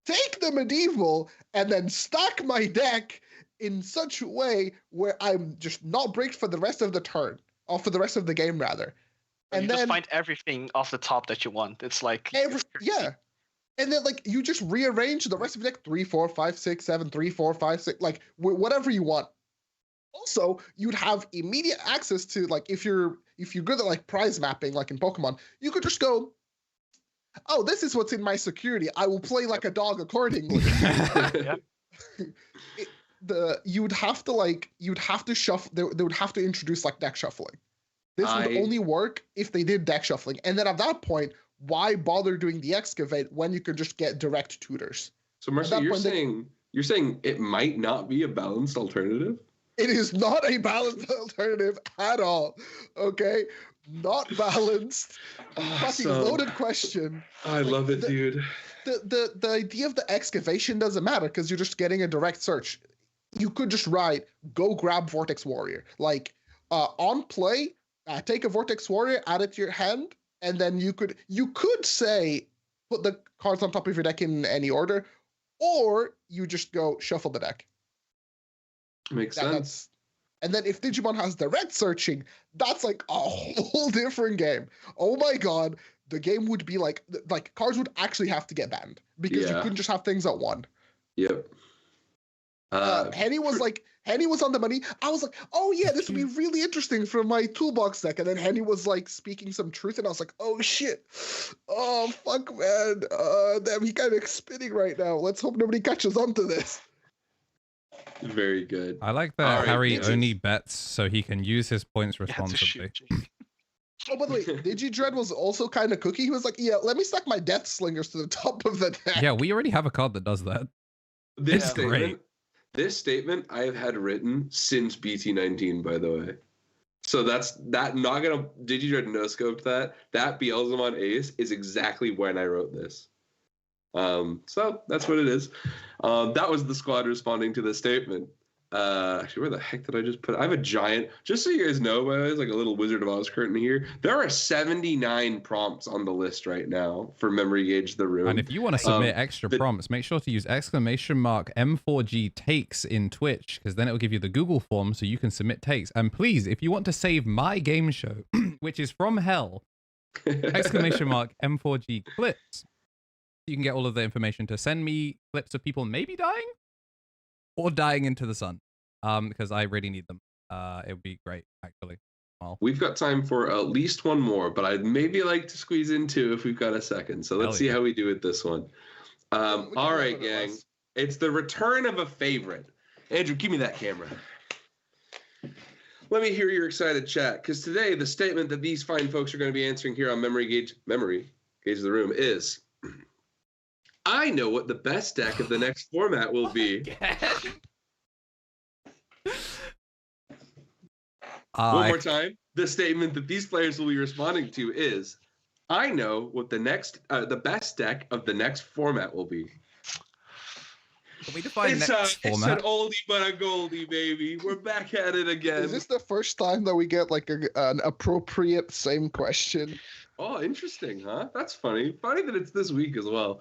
take the medieval, and then stack my deck in such a way where I'm just not bricked for the rest of the turn, or for the rest of the game, rather.
And
And
you
then
just find everything off the top that you want. It's like it's crazy.
yeah. And then like you just rearrange the rest of the deck 3, 4, 5, 6, 7, 3, 4, 5, 6, like whatever you want. Also, you'd have immediate access to like if you're good at like prize mapping, like in Pokemon, you could just go, oh, this is what's in my security. I will play like a dog accordingly.
Yeah.
You'd have to shuffle. They would have to introduce like deck shuffling. This would only work if they did deck shuffling, and then at that point, why bother doing the excavate when you can just get direct tutors?
So
At
Marcio,
that
you're
point,
saying it might not be a balanced alternative?
It is not a balanced alternative at all. Okay, not balanced. Fucking
Awesome.
loaded question.
I love it, dude.
The idea of the excavation doesn't matter because you're just getting a direct search. You could just write, go grab Vortex Warrior. Like on play, take a Vortex Warrior, add it to your hand, and then you could say put the cards on top of your deck in any order, or you just go shuffle the deck.
Makes
That's-
sense.
And then if Digimon has direct searching, that's like a whole different game. Oh my god, the game would be like cards would actually have to get banned because you couldn't just have things at one.
Yep.
Henny was on the money. I was like, oh yeah, this would be really interesting for my toolbox deck. And then Henny was like speaking some truth, and I was like, oh shit, oh fuck, man, damn, he kind of spinning right now. Let's hope nobody catches on to this.
Very good.
I like that Harry only bets so he can use his points responsibly.
Oh, by the way, DigiDread was also kind of cookie. He was like, yeah, let me stack my Death Slingers to the top of the deck.
Yeah, we already have a card that does that.
This statement I have had written since BT19, by the way. So not gonna DigiDread no scoped that. That Beelzemon Ace is exactly when I wrote this. So that's what it is. That was the squad responding to the statement. Actually, where the heck did I just put it? I have a giant, just so you guys know, by the way, it's like a little Wizard of Oz curtain here. There are 79 prompts on the list right now for Memory Gauge the Room.
And if you want to submit extra prompts, make sure to use !M4G takes in Twitch, because then it will give you the Google form so you can submit takes. And please, if you want to save my game show, which is from hell, !M4G clips, you can get all of the information to send me clips of people maybe dying or dying into the sun, because I really need them. It would be great, actually. Well,
we've got time for at least one more, but I'd maybe like to squeeze in two if we've got a second. So let's see how we do with this one. All right, gang. It's the return of a favorite. Andrew, give me that camera. Let me hear your excited chat, because today the statement that these fine folks are going to be answering here on Memory Gauge the Room is, I know what the best deck of the next format will be. One more time. The statement that these players will be responding to is, I know what the best deck of the next format will be.
Can we define
It's
format?
an oldie but a goldie, baby. We're back at it again.
Is this the first time that we get like an appropriate same question?
Oh, interesting, huh? That's funny. Funny that it's this week as well.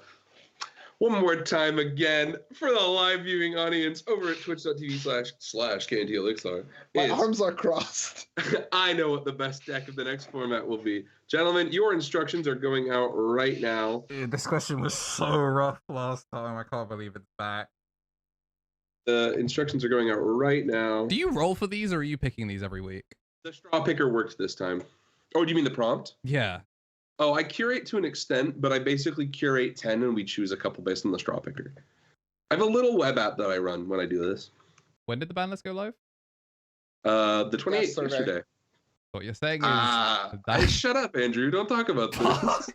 One more time again for the live viewing audience over at twitch.tv/KnTElixar.
My arms are crossed.
I know what the best deck of the next format will be. Gentlemen, your instructions are going out right now.
Dude, this question was so rough last time. I can't believe it's back.
The instructions are going out right now.
Do you roll for these, or are you picking these every week?
The straw picker works this time. Oh, do you mean the prompt?
Yeah.
Oh, I curate to an extent, but I basically curate 10 and we choose a couple based on the straw picker. I have a little web app that I run when I do this.
When did the ban list go live?
The 28th yesterday.
What you're saying is...
Shut up, Andrew. Don't talk about this.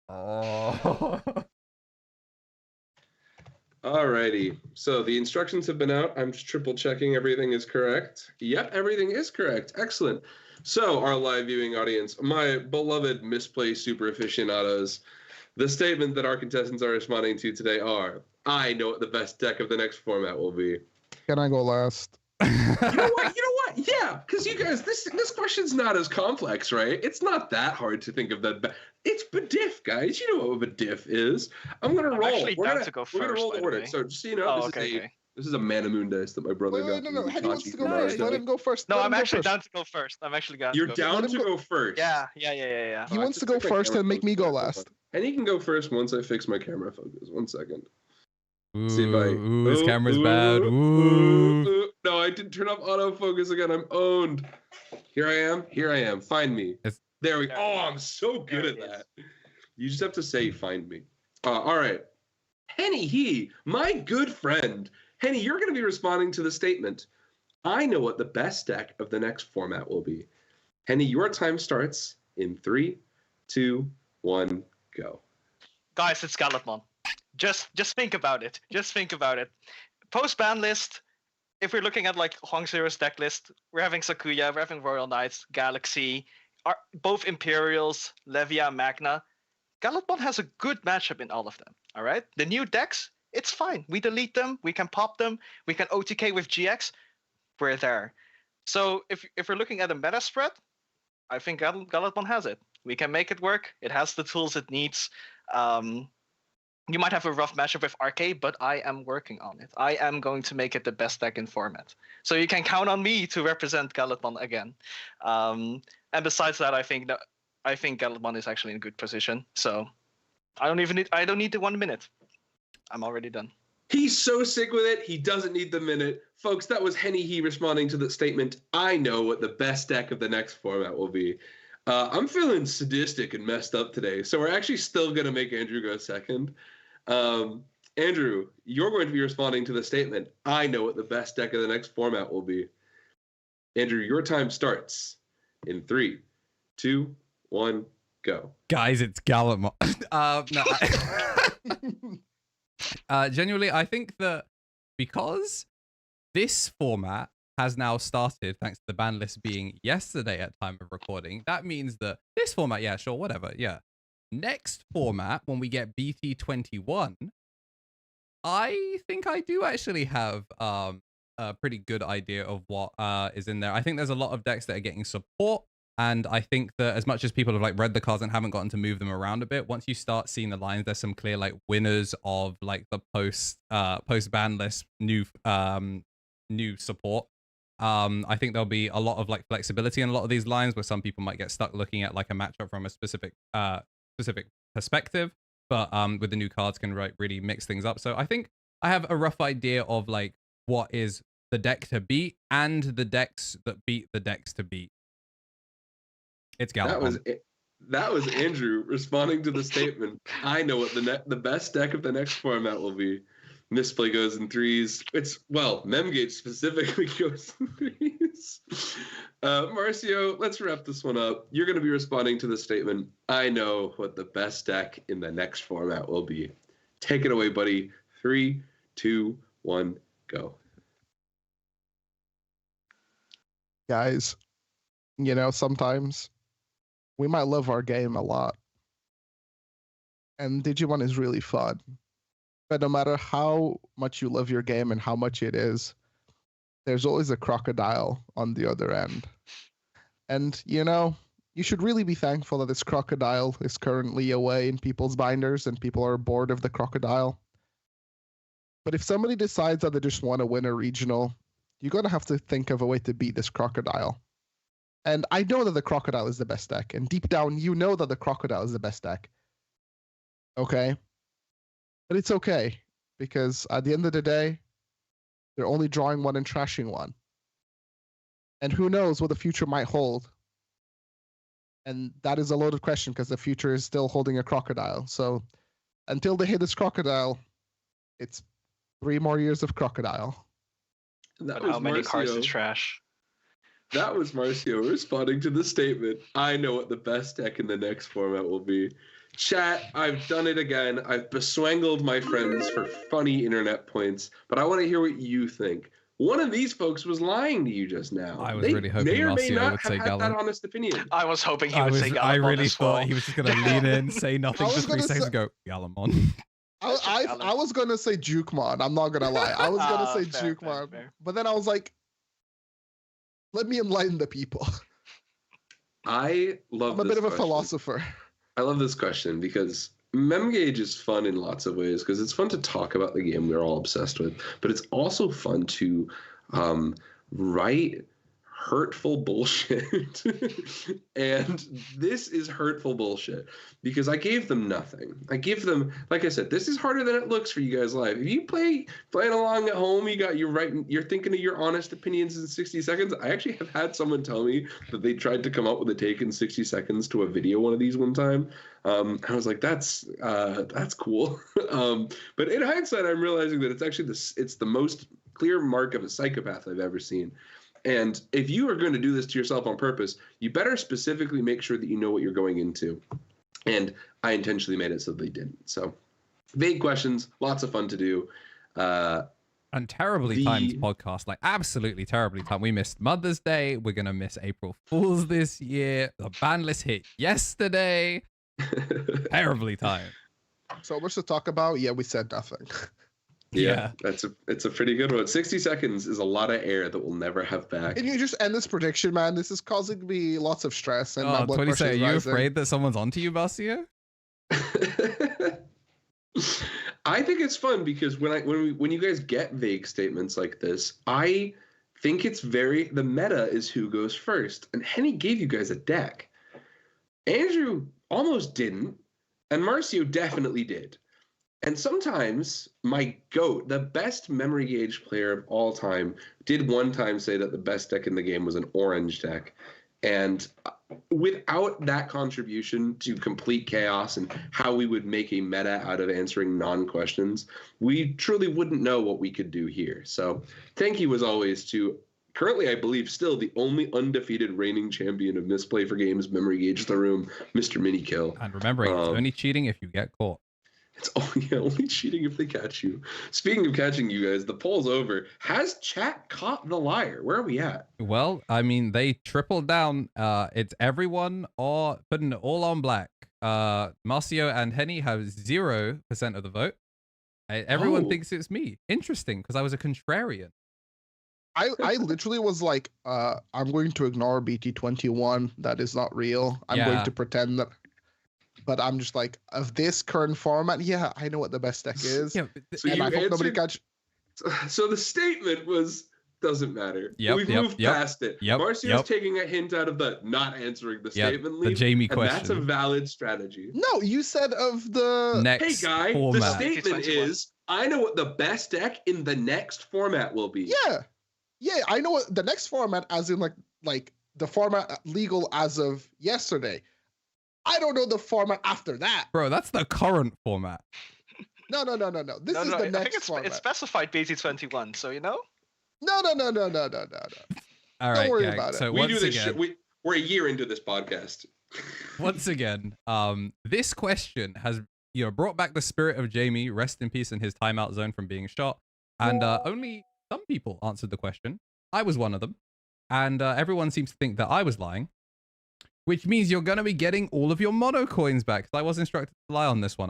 Oh.
Alrighty. So the instructions have been out. I'm just triple checking everything is correct. Yep, everything is correct. Excellent. So, our live viewing audience, my beloved Misplay super aficionados, the statement that our contestants are responding to today are, I know what the best deck of the next format will be.
Can I go last?
You know what? Yeah, because you guys, this question's not as complex, right? It's not that hard to think of that. It's BDIF, guys. You know what BDIF is. I'm going to roll.
Actually
We're
down to go
going to
first,
roll the
by the
order.
way.
So, just so you know, this is a Mana Moon dice that my brother got.
No. Henny wants to go
from
first.
Glasgow.
Let him go first.
No, I'm actually down to go first.
You're down to go first.
Yeah.
He wants to go first and make me go last.
And he can go first once I fix my camera focus. 1 second.
Ooh,
See if I...
his camera's bad. Ooh.
No, I didn't turn off autofocus again. I'm owned. Here I am. Find me. There we go. Oh, I'm so good at that. You just have to say, find me. All right. Henny He, my good friend. Henny, you're going to be responding to the statement, I know what the best deck of the next format will be. Henny, your time starts in 3, 2, 1, go.
Guys, it's Galapon. Just think about it. Post-ban list, if we're looking at like Huang Zero's deck list, we're having Sakuya, we're having Royal Knights, Galaxy, both Imperials, Levia, Magna. Galapon has a good matchup in all of them, all right? The new decks, it's fine. We delete them, we can pop them, we can OTK with GX, we're there. So if we're looking at a meta spread, I think Galapon has it. We can make it work. It has the tools it needs. You might have a rough matchup with RK, but I am working on it. I am going to make it the best deck in format. So you can count on me to represent Gallimon again. And besides that, I think Gallimon is actually in a good position. So I don't need the 1 minute. I'm already done.
He's so sick with it, he doesn't need the minute. Folks, that was Henny He responding to the statement, I know what the best deck of the next format will be. I'm feeling sadistic and messed up today, so we're actually still going to make Andrew go second. Andrew, you're going to be responding to the statement, I know what the best deck of the next format will be. Andrew, your time starts in 3, 2, 1, go.
Guys, it's Gallimon. Genuinely, I think that because this format has now started, thanks to the ban list being yesterday at time of recording, that means that this format, yeah, sure, whatever, yeah. Next format, when we get BT21, I think I do actually have a pretty good idea of what is in there. I think there's a lot of decks that are getting support, and I think that as much as people have like read the cards and haven't gotten to move them around a bit, once you start seeing the lines, there's some clear like winners of like the post ban list new support. I think there'll be a lot of like flexibility in a lot of these lines where some people might get stuck looking at like a matchup from a specific perspective, but with the new cards can really mix things up. So I think I have a rough idea of like what is the deck to beat and the decks that beat the decks to beat. It's Gallimon.
That was Andrew responding to the statement, I know what the best deck of the next format will be. Misplay goes in 3s. Memgate specifically goes in 3s. Marcio, let's wrap this one up. You're going to be responding to the statement, I know what the best deck in the next format will be. Take it away, buddy. 3, 2, 1, go.
Guys, sometimes we might love our game a lot. And Digimon is really fun. But no matter how much you love your game and how much it is, there's always a crocodile on the other end. And, you should really be thankful that this crocodile is currently away in people's binders and people are bored of the crocodile. But if somebody decides that they just want to win a regional, you're going to have to think of a way to beat this crocodile. And I know that the crocodile is the best deck. And deep down, you know that the crocodile is the best deck. Okay? But it's okay, because at the end of the day, they're only drawing one and trashing one. And who knows what the future might hold. And that is a loaded question, because the future is still holding a crocodile. So until they hit this crocodile, it's 3 more years of crocodile.
How many cards is trash?
That was Marcio responding to the statement, I know what the best deck in the next format will be. Chat, I've done it again. I've beswangled my friends for funny internet points, but I want to hear what you think. One of these folks was lying to you just now.
I was really hoping Marcio would say Gallimon.
That honest opinion.
I was hoping he would say Gallimon.
I really thought he was just going to lean in, say nothing for 3 seconds and go, Gallimon.
I was going to say Jukemon. I'm not going to lie. I was going to say Jukemon. But then I was like, let me enlighten the people.
I'm a
bit of a philosopher.
I love this question because Memgage is fun in lots of ways because it's fun to talk about the game we're all obsessed with, but it's also fun to write hurtful bullshit. And this is hurtful bullshit because I gave them nothing. I give them, like I said, this is harder than it looks for you guys live. If you playing along at home, you're thinking of your honest opinions in 60 seconds. I actually have had someone tell me that they tried to come up with a take in 60 seconds to a video one of these one time. I was like, that's cool. But in hindsight, I'm realizing that it's actually it's the most clear mark of a psychopath I've ever seen. And if you are going to do this to yourself on purpose, you better specifically make sure that you know what you're going into. And I intentionally made it so they didn't. So vague questions, lots of fun to do.
And terribly timed podcast, like absolutely terribly timed. We missed Mother's Day. We're going to miss April Fool's this year. The ban list hit yesterday. Terribly timed.
So much to talk about. Yeah, we said nothing.
Yeah, it's a pretty good one. 60 seconds is a lot of air that we'll never have back.
Can you just end this prediction, man? This is causing me lots of stress and my blood pressure is rising.
Are you afraid that someone's onto you, Marcio?
I think it's fun because when you guys get vague statements like this, I think it's the meta is who goes first. And Henny gave you guys a deck. Andrew almost didn't, and Marcio definitely did. And sometimes my GOAT, the best memory gauge player of all time, did one time say that the best deck in the game was an orange deck. And without that contribution to complete chaos and how we would make a meta out of answering non-questions, we truly wouldn't know what we could do here. So thank you as always to currently, I believe, still the only undefeated reigning champion of Misplay for Games Memory Gauge the Room, Mr. Minikill.
And remember, it's only cheating if you get caught.
It's only cheating if they catch you. Speaking of catching you guys, the poll's over. Has chat caught the liar? Where are we at?
Well, I mean, they tripled down. It's everyone or putting it all on black. Marcio and Henny have 0% of the vote. Everyone thinks it's me. Interesting, because I was a contrarian.
I literally was like, I'm going to ignore BT21. That is not real. I'm going to pretend that. But I'm just like, of this current format, yeah, I know what the best deck is.
Yeah,
so and I hope nobody catch. So the statement was, doesn't matter. We've moved past it. Marcio's taking a hint out of the not answering the statement lead.
The Jamie
and
question.
That's a valid strategy.
No, you said of the
next
Hey guy,
format.
The statement is, I know what the best deck in the next format will be.
Yeah, I know what the next format, as in like the format legal as of yesterday. I don't know the format after that.
Bro, that's the current format.
No. This is the next format.
It's specified BT21, so you know?
No.
All right,
don't worry about it.
So
we
once
do this
again,
we're a year into this podcast.
Once again, this question has brought back the spirit of Jamie, rest in peace in his timeout zone from being shot. And only some people answered the question. I was one of them. And everyone seems to think that I was lying. Which means you're going to be getting all of your mono coins back. Because I was instructed to lie on this one.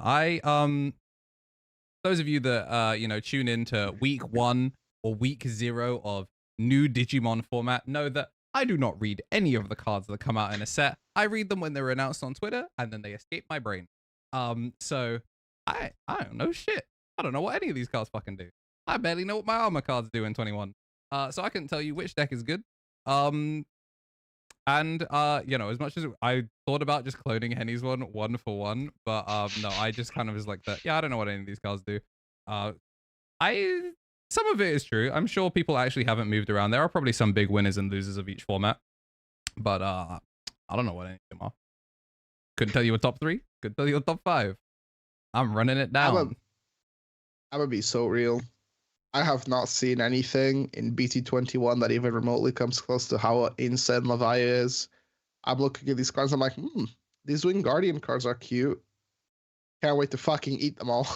Those of you that, tune in to week 1 or week 0 of new Digimon format know that I do not read any of the cards that come out in a set. I read them when they're announced on Twitter, and then they escape my brain. So I don't know shit. I don't know what any of these cards fucking do. I barely know what my armor cards do in 21. So I couldn't tell you which deck is good. And, as much as I thought about just cloning Henny's one for one, but no, I just kind of was like that. Yeah, I don't know what any of these cards do. Some of it is true. I'm sure people actually haven't moved around. There are probably some big winners and losers of each format, but I don't know what any of them are. Couldn't tell you a top 3. Couldn't tell you a top 5. I'm running it down.
I'm gonna be so real. I have not seen anything in BT21 that even remotely comes close to how insane Leviah is. I'm looking at these cards, I'm like, these Wing Guardian cards are cute. Can't wait to fucking eat them all.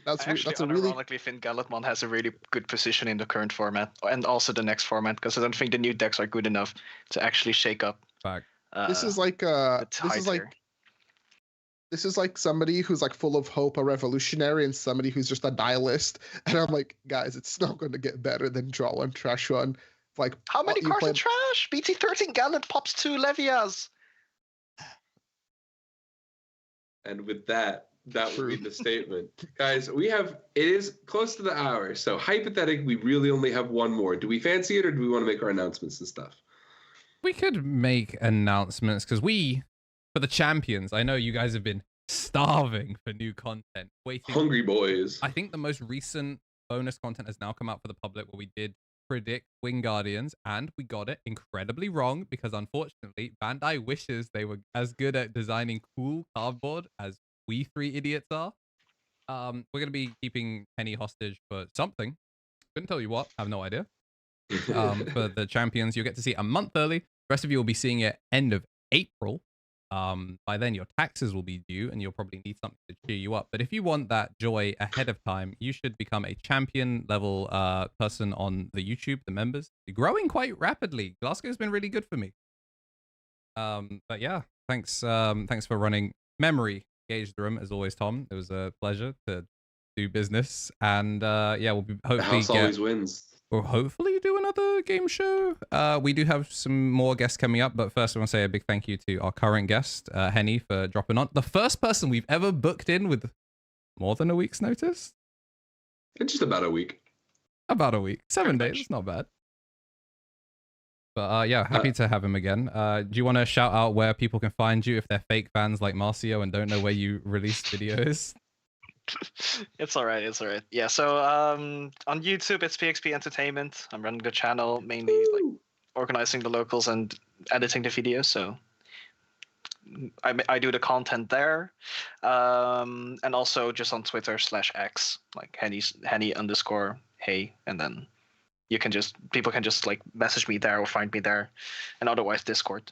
That's a really...
Ironically, think Gallantmon has a really good position in the current format, and also the next format, because I don't think the new decks are good enough to actually shake up.
Fact.
This is like somebody who's like full of hope, a revolutionary, and somebody who's just a nihilist. And I'm like, guys, it's not going to get better than draw one, trash one. Like,
how many cards are trash? BT13 Gallant pops 2 Levias.
And with that would be the statement. Guys, it is close to the hour. So hypothetically, we really only have one more. Do we fancy it, or do we want to make our announcements and stuff?
We could make announcements because for the champions, I know you guys have been starving for new content. Waiting.
Hungry boys.
I think the most recent bonus content has now come out for the public where we did predict Wing Guardians, and we got it incredibly wrong because unfortunately, Bandai wishes they were as good at designing cool cardboard as we 3 idiots are. We're going to be keeping Henny hostage for something. Couldn't tell you what. I have no idea. For the champions, you'll get to see it a month early. The rest of you will be seeing it end of April. By then your taxes will be due and you'll probably need something to cheer you up. But if you want that joy ahead of time, you should become a champion level person on the YouTube, the members. You're growing quite rapidly. Glasgow's been really good for me. But yeah, thanks for running Memory Gauge the Room as always, Tom. It was a pleasure to do business. And yeah, we'll be hopefully
the house always wins.
we'll hopefully do another game show. We do have some more guests coming up, but first I want to say a big thank you to our current guest, Henny, for dropping on. The first person we've ever booked in with more than a week's notice.
It's just about a week.
About a week. 7
Pretty
days.
much.
It's not bad. But yeah, happy to have him again. Do you want to shout out where people can find you if they're fake fans like Marcio and don't know where you release videos?
It's all right. Yeah. So on YouTube, it's PXP Entertainment. I'm running the channel, mainly like organizing the locals and editing the videos. So I do the content there, and also just on Twitter /X, like Henny_He, and then people can just like message me there or find me there, and otherwise Discord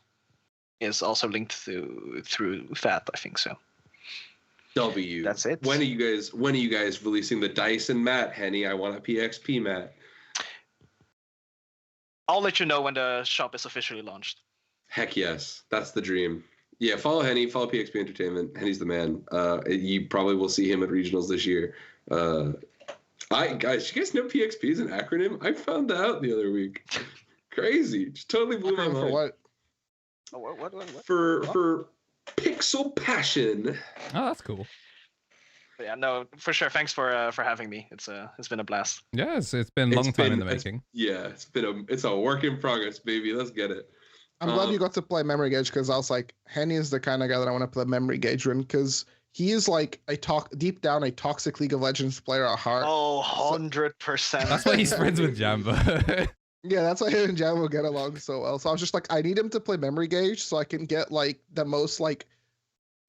is also linked through that, I think so.
W.
That's it.
When are you guys releasing the Dyson mat, Henny? I want a PXP mat.
I'll let you know when the shop is officially launched.
Heck yes, that's the dream. Yeah, follow Henny, follow PXP Entertainment. Henny's the man. You probably will see him at regionals this year. Guys, you guys know PXP is an acronym? I found that out the other week. Crazy, just totally blew my mind.
For what?
What?
For Pixel Passion.
Oh, that's cool.
But yeah, no, for sure. Thanks for having me. It's been a blast.
Yeah, it's been a long time in the making.
It's a work in progress, baby. Let's get it.
I'm glad you got to play Memory Gauge because I was like, Henny is the kind of guy that I want to play Memory Gauge in because he is like deep down a toxic League of Legends player at heart.
Oh, 100%.
That's why he's friends with Jambo.
Yeah, that's why him and Jambo get along so well. So I was just like, I need him to play Memory Gauge so I can get like the most like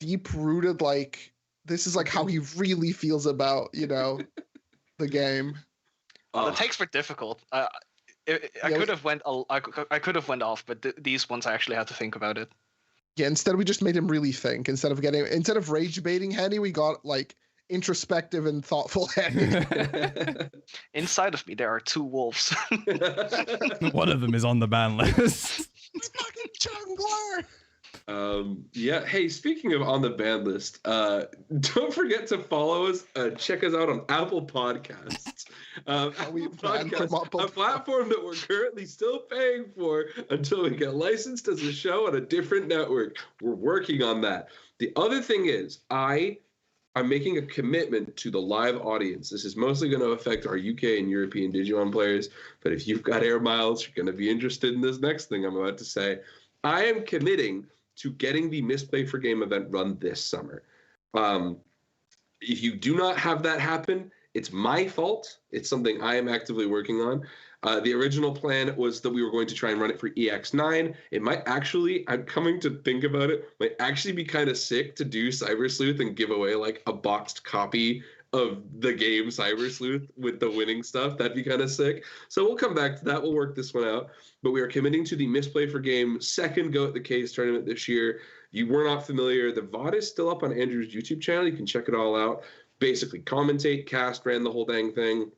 deep rooted like this is like how he really feels about the game.
The takes were difficult. I could have went off, but these ones I actually had to think about it.
Yeah, instead we just made him really think. Instead of rage baiting Henny, we got like introspective and thoughtful Henny.
Inside of me, there are two wolves.
One of them is on the ban list.
Fucking jungler.
Yeah. Hey, speaking of on the ban list, don't forget to follow us. Check us out on Apple Podcasts. A platform that we're currently still paying for until we get licensed as a show on a different network. We're working on that. The other thing is, I'm making a commitment to the live audience. This is mostly going to affect our UK and European Digimon players, but if you've got air miles, you're going to be interested in this next thing I'm about to say. I am committing to getting the Misplay for Game event run this summer. If you do not have that happen, it's my fault. It's something I am actively working on. The original plan was that we were going to try and run it for EX9. It might actually, I'm coming to think about it, might actually be kind of sick to do Cyber Sleuth and give away like a boxed copy of the game Cyber Sleuth with the winning stuff. That'd be kind of sick. So we'll come back to that. We'll work this one out. But we are committing to the Misplay for Game second go at the Case tournament this year. You were not familiar. The VOD is still up on Andrew's YouTube channel. You can check it all out. Basically, commentate, cast, ran the whole dang thing.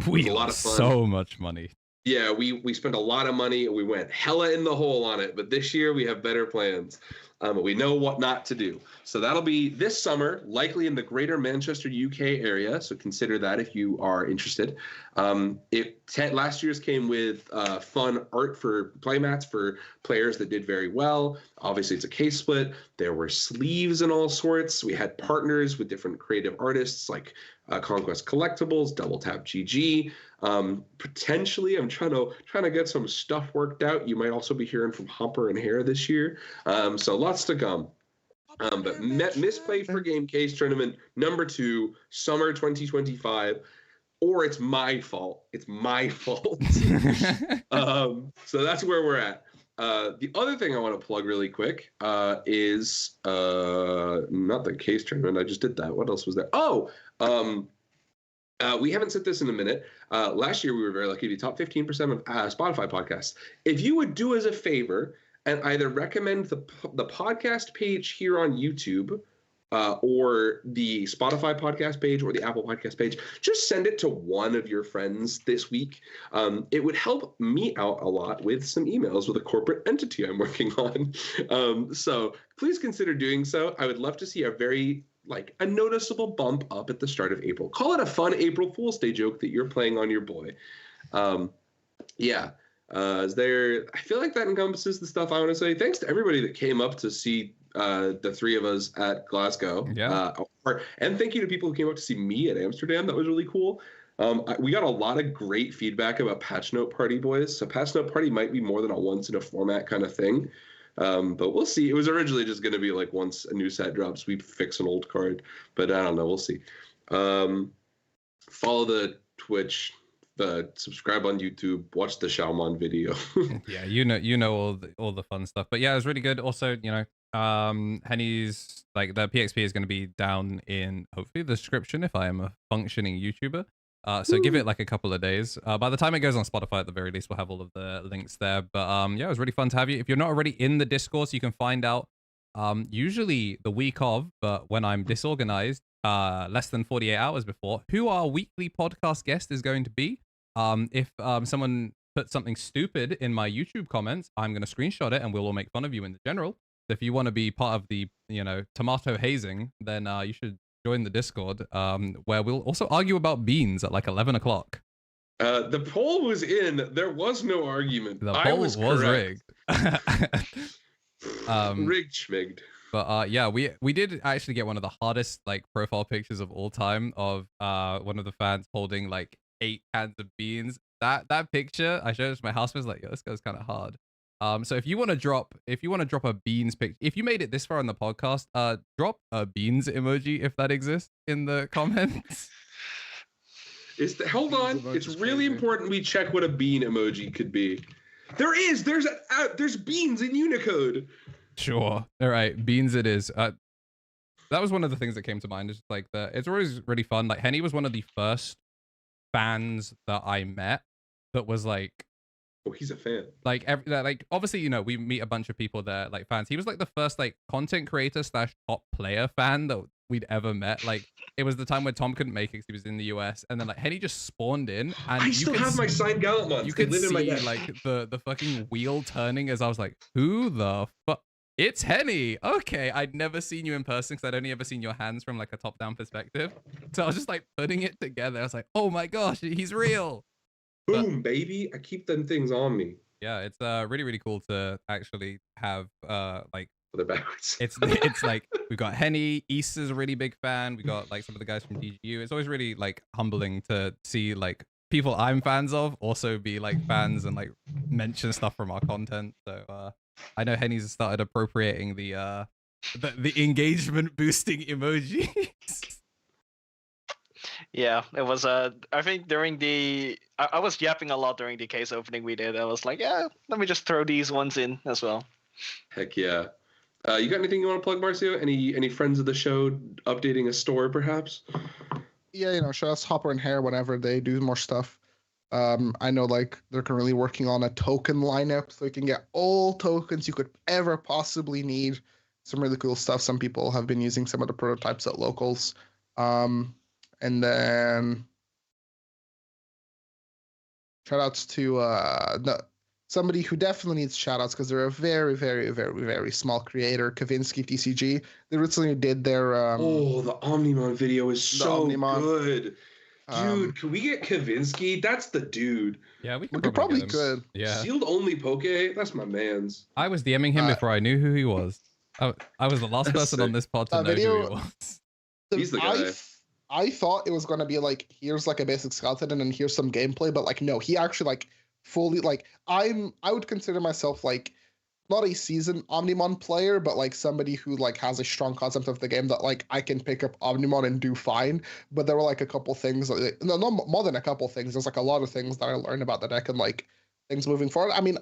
We
a lot of fun.
So much money.
Yeah, we spent a lot of money. We went hella in the hole on it. But this year we have better plans. We know what not to do. So that'll be this summer, likely in the greater Manchester, UK area. So consider that if you are interested. Last year's came with fun art for playmats for players that did very well. Obviously, it's a case split. There were sleeves and all sorts. We had partners with different creative artists like Conquest Collectibles, Double Tap GG. Potentially, I'm trying to get some stuff worked out. You might also be hearing from Hopper and Hare this year. So lots to come. But Misplay for Game Case Tournament number 2, summer 2025. Or it's my fault. It's my fault. So that's where we're at. The other thing I want to plug really quick is not the case tournament. I just did that. What else was there? We haven't said this in a minute. Last year, we were very lucky to be top 15% of Spotify podcasts. If you would do us a favor and either recommend the podcast page here on YouTube or the Spotify podcast page or the Apple podcast page, just send it to one of your friends this week. It would help me out a lot with some emails with a corporate entity I'm working on. So please consider doing so. I would love to see a noticeable bump up at the start of April. Call it a fun April Fool's Day joke that you're playing on your boy. Yeah. Is there? I feel like that encompasses the stuff I want to say. Thanks to everybody that came up to see the three of us at Glasgow.
Yeah.
And thank you to people who came up to see me at Amsterdam. That was really cool. We got a lot of great feedback about Patch Note Party Boys. So Patch Note Party might be more than a once in a format kind of thing. But we'll see. It was originally just going to be like once a new set drops, we'd fix an old card. But I don't know. We'll see. Follow the Twitch. Subscribe on YouTube, watch the Shaomon video.
Yeah, you know all the fun stuff. But yeah, it was really good. Also, Henny's like the PXP is going to be down in hopefully the description if I am a functioning YouTuber. So give it like a couple of days. By the time it goes on Spotify, at the very least, we'll have all of the links there. But yeah, it was really fun to have you. If you're not already in the Discourse, you can find out usually the week of, but when I'm disorganized, less than 48 hours before, who our weekly podcast guest is going to be. If someone puts something stupid in my YouTube comments, I'm going to screenshot it and we'll all make fun of you in the general. So if you want to be part of the, tomato hazing, then you should join the Discord, where we'll also argue about beans at like 11 o'clock.
The poll was in. There was no argument.
The poll was rigged.
Rigged schmigged.
But yeah, we did actually get one of the hardest like profile pictures of all time of one of the fans holding like 8 cans of beans. That picture I showed it to my housemates, was like, yo, this goes kind of hard. So if you want to drop a beans picture, if you made it this far in the podcast, drop a beans emoji if that exists in the comments.
Hold on, it's really important we check what a bean emoji could be. There's beans in Unicode.
Sure. All right, beans it is. That was one of the things that came to mind. Is like it's always really fun. Like Henny was one of the first fans that I met that was like,
oh, he's a fan.
Like obviously, we meet a bunch of people there, like fans. He was like the first like content creator / top player fan that we'd ever met. Like it was the time when Tom couldn't make it because he was in the US, and then like Henny just spawned in, and
I still have my signed Gallantmons.
You could see like the fucking wheel turning as I was like, who the fuck? It's Henny. Okay, I'd never seen you in person because I'd only ever seen your hands from like a top-down perspective. So I was just like putting it together. I was like, oh my gosh, he's real.
Boom, baby. I keep them things on me.
Yeah, it's really, really cool to actually have like
they're backwards.
it's like we've got Henny, East is a really big fan. We got like some of the guys from DGU. It's always really like humbling to see like people I'm fans of also be like fans and like mention stuff from our content. So I know Henny's started appropriating the engagement boosting emojis.
Yeah, it was I think during I was yapping a lot during the case opening we did. I was like, yeah, let me just throw these ones in as well.
Heck yeah. You got anything you want to plug, Marcio? Any friends of the show updating a store perhaps?
Yeah, show us Hopper and Hare whenever they do more stuff. I know like they're currently working on a token lineup so you can get all tokens you could ever possibly need. Some really cool stuff. Some people have been using some of the prototypes at locals. And then shout outs to somebody who definitely needs shout outs because they're a very, very, very, very small creator, Kavinsky TCG. They recently did their
the Omnimon video is so good. Dude, can we get Kavinsky? That's the dude.
Yeah, we
could probably could.
Yeah.
Sealed only Poke? That's my man's.
I was DMing him before I knew who he was. I was the last person on this pod to know who he was.
He's the guy.
I thought it was going to be like, here's like a basic skeleton and then here's some gameplay, but like, no, he actually like fully like, I would consider myself like not a seasoned Omnimon player, but like somebody who like has a strong concept of the game that like I can pick up Omnimon and do fine. But there were like a couple things, no, not more than a couple things. There's like a lot of things that I learned about the deck and like things moving forward. I mean,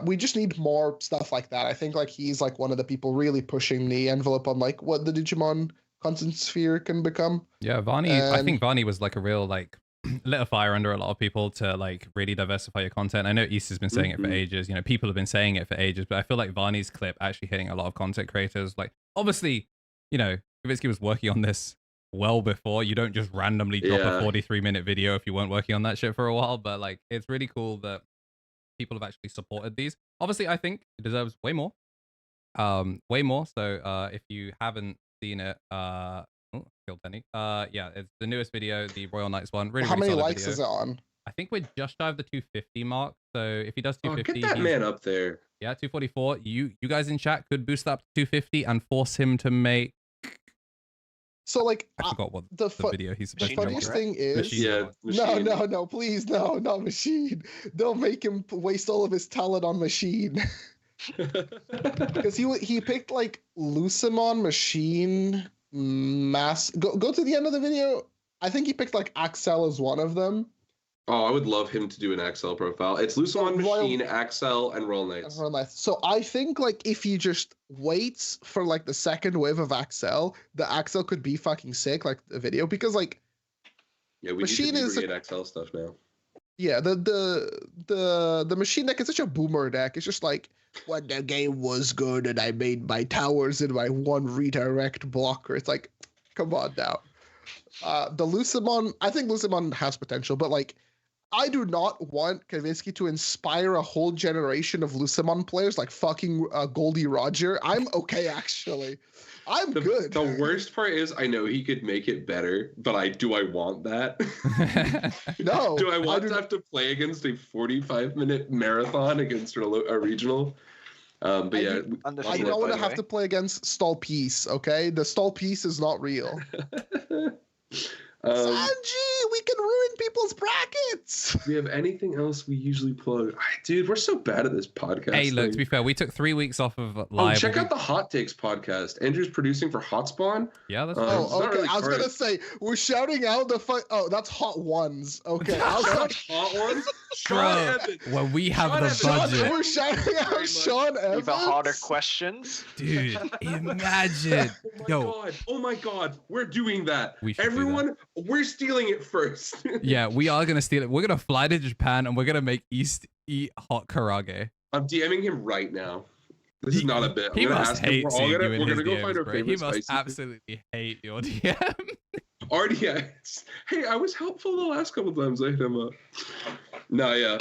we just need more stuff like that. I think like he's like one of the people really pushing the envelope on like what the Digimon content sphere can become.
Yeah, Varney. I think Varney was like a real like lit a fire under a lot of people to like really diversify your content. I know East has been saying it for ages. People have been saying it for ages, but I feel like Varney's clip actually hitting a lot of content creators. Like, obviously, Kavinsky was working on this well before. You don't just randomly drop a 43-minute video if you weren't working on that shit for a while. But like, it's really cool that people have actually supported these. Obviously, I think it deserves way more. Way more. So if you haven't seen it, killed Henny. Yeah, it's the newest video, the Royal Knights one. Really,
how
really
many
solid
likes
video.
is it on?
I think we're just shy of the 250 mark. So if he does
Oh,
250,
get that man up there.
Yeah, 244. You guys in chat could boost that up to 250 and force him to make.
So like
I forgot what
the
video he's supposed
the
to make.
funniest thing is,
Machine.
Yeah,
no,
Machine.
please, no, not Machine. Don't make him waste all of his talent on Machine. Because he picked like Lucemon, Machine, Mass. Go to the end of the video. I think he picked like Axel as one of them.
Oh, I would love him to do an Axel profile. It's Lucemon,
Royal-
Machine, Axel, and Royal Knights.
So I think like if he just waits for like the second wave of Axel, the Axel could be fucking sick, like the video, because like
Yeah, we
Machine
need
is
to get Axel stuff now.
yeah, the Machine deck is such a boomer deck. It's just like when the game was good and I made my towers in my one redirect blocker. It's like, come on now. The Lucemon, I think Lucemon has potential, but like I do not want Kavinsky to inspire a whole generation of Lucemon players like fucking Goldie Roger. I'm okay, actually. I'm good.
The worst part is I know he could make it better, but do I want that?
No.
Do I want to have to play against a 45-minute marathon against a regional? But
I
yeah.
I don't want to have to play against Stall Peace, okay? The Stall Peace is not real. Sanji, we can ruin people's brackets.
Do we have anything else we usually plug? Dude, we're so bad at this podcast.
Hey, look, to be fair, we took 3 weeks off of live.
Oh, check out the Hot Takes podcast. Andrew's producing for Hotspawn.
Yeah, that's
Oh, okay.
Really
I was going to say, we're shouting out the fight. Oh, that's Hot Ones. Okay.
Hot Ones?
Bro, when we have the budget.
We're shouting out Sean Evans.
Even harder questions.
Dude, imagine.
Oh my God. We're doing that.
We should do
Everyone, we're stealing it first.
Yeah, we are going to steal it. We're going to fly to Japan and we're going to make East eat hot karage.
I'm DMing him right now. This is not a bit.
He must hate seeing you in
we're
his
gonna go
DMs,
find our
bro.
favorite
He must
spicy
absolutely hate your DM.
RDX. Hey, I was helpful the last couple times I hit him up. No, yeah.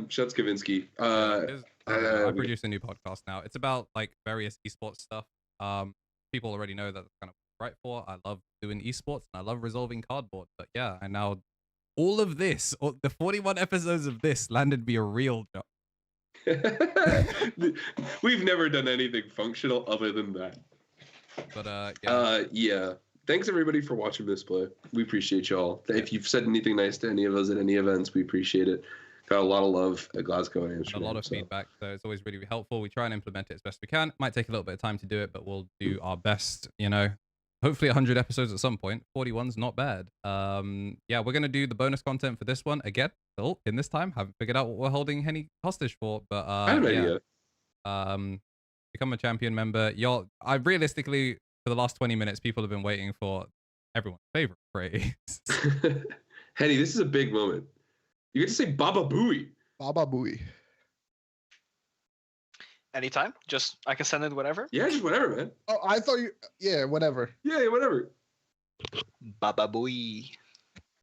Shouts Kavinsky.
I produce a new podcast now. It's about like various esports stuff. People already know that that's kind of what I'm right for. I love doing esports and I love resolving cardboard. But yeah, I now all of this, the 41 episodes of this landed me a real job.
We've never done anything functional other than that.
But
yeah. Thanks everybody for watching Misplay. We appreciate y'all. If you've said anything nice to any of us at any events, we appreciate it. Got a lot of love at Glasgow and Amsterdam.
A lot of feedback, so it's always really, really helpful. We try and implement it as best we can. Might take a little bit of time to do it, but we'll do our best. You know, hopefully 100 episodes at some point. 41's not bad. Yeah, we're gonna do the bonus content for this one again. Still in this time, haven't figured out what we're holding Henny hostage for, but
I have an idea.
Become a champion member. I realistically, for the last 20 minutes, people have been waiting for everyone's favorite phrase.
Henny, this is a big moment. You get to say Baba Booey.
Baba Booey.
Anytime. Just I can send it whatever.
Yeah, just whatever, man.
Oh, I thought you. Yeah, whatever.
Yeah, whatever.
Baba Booey.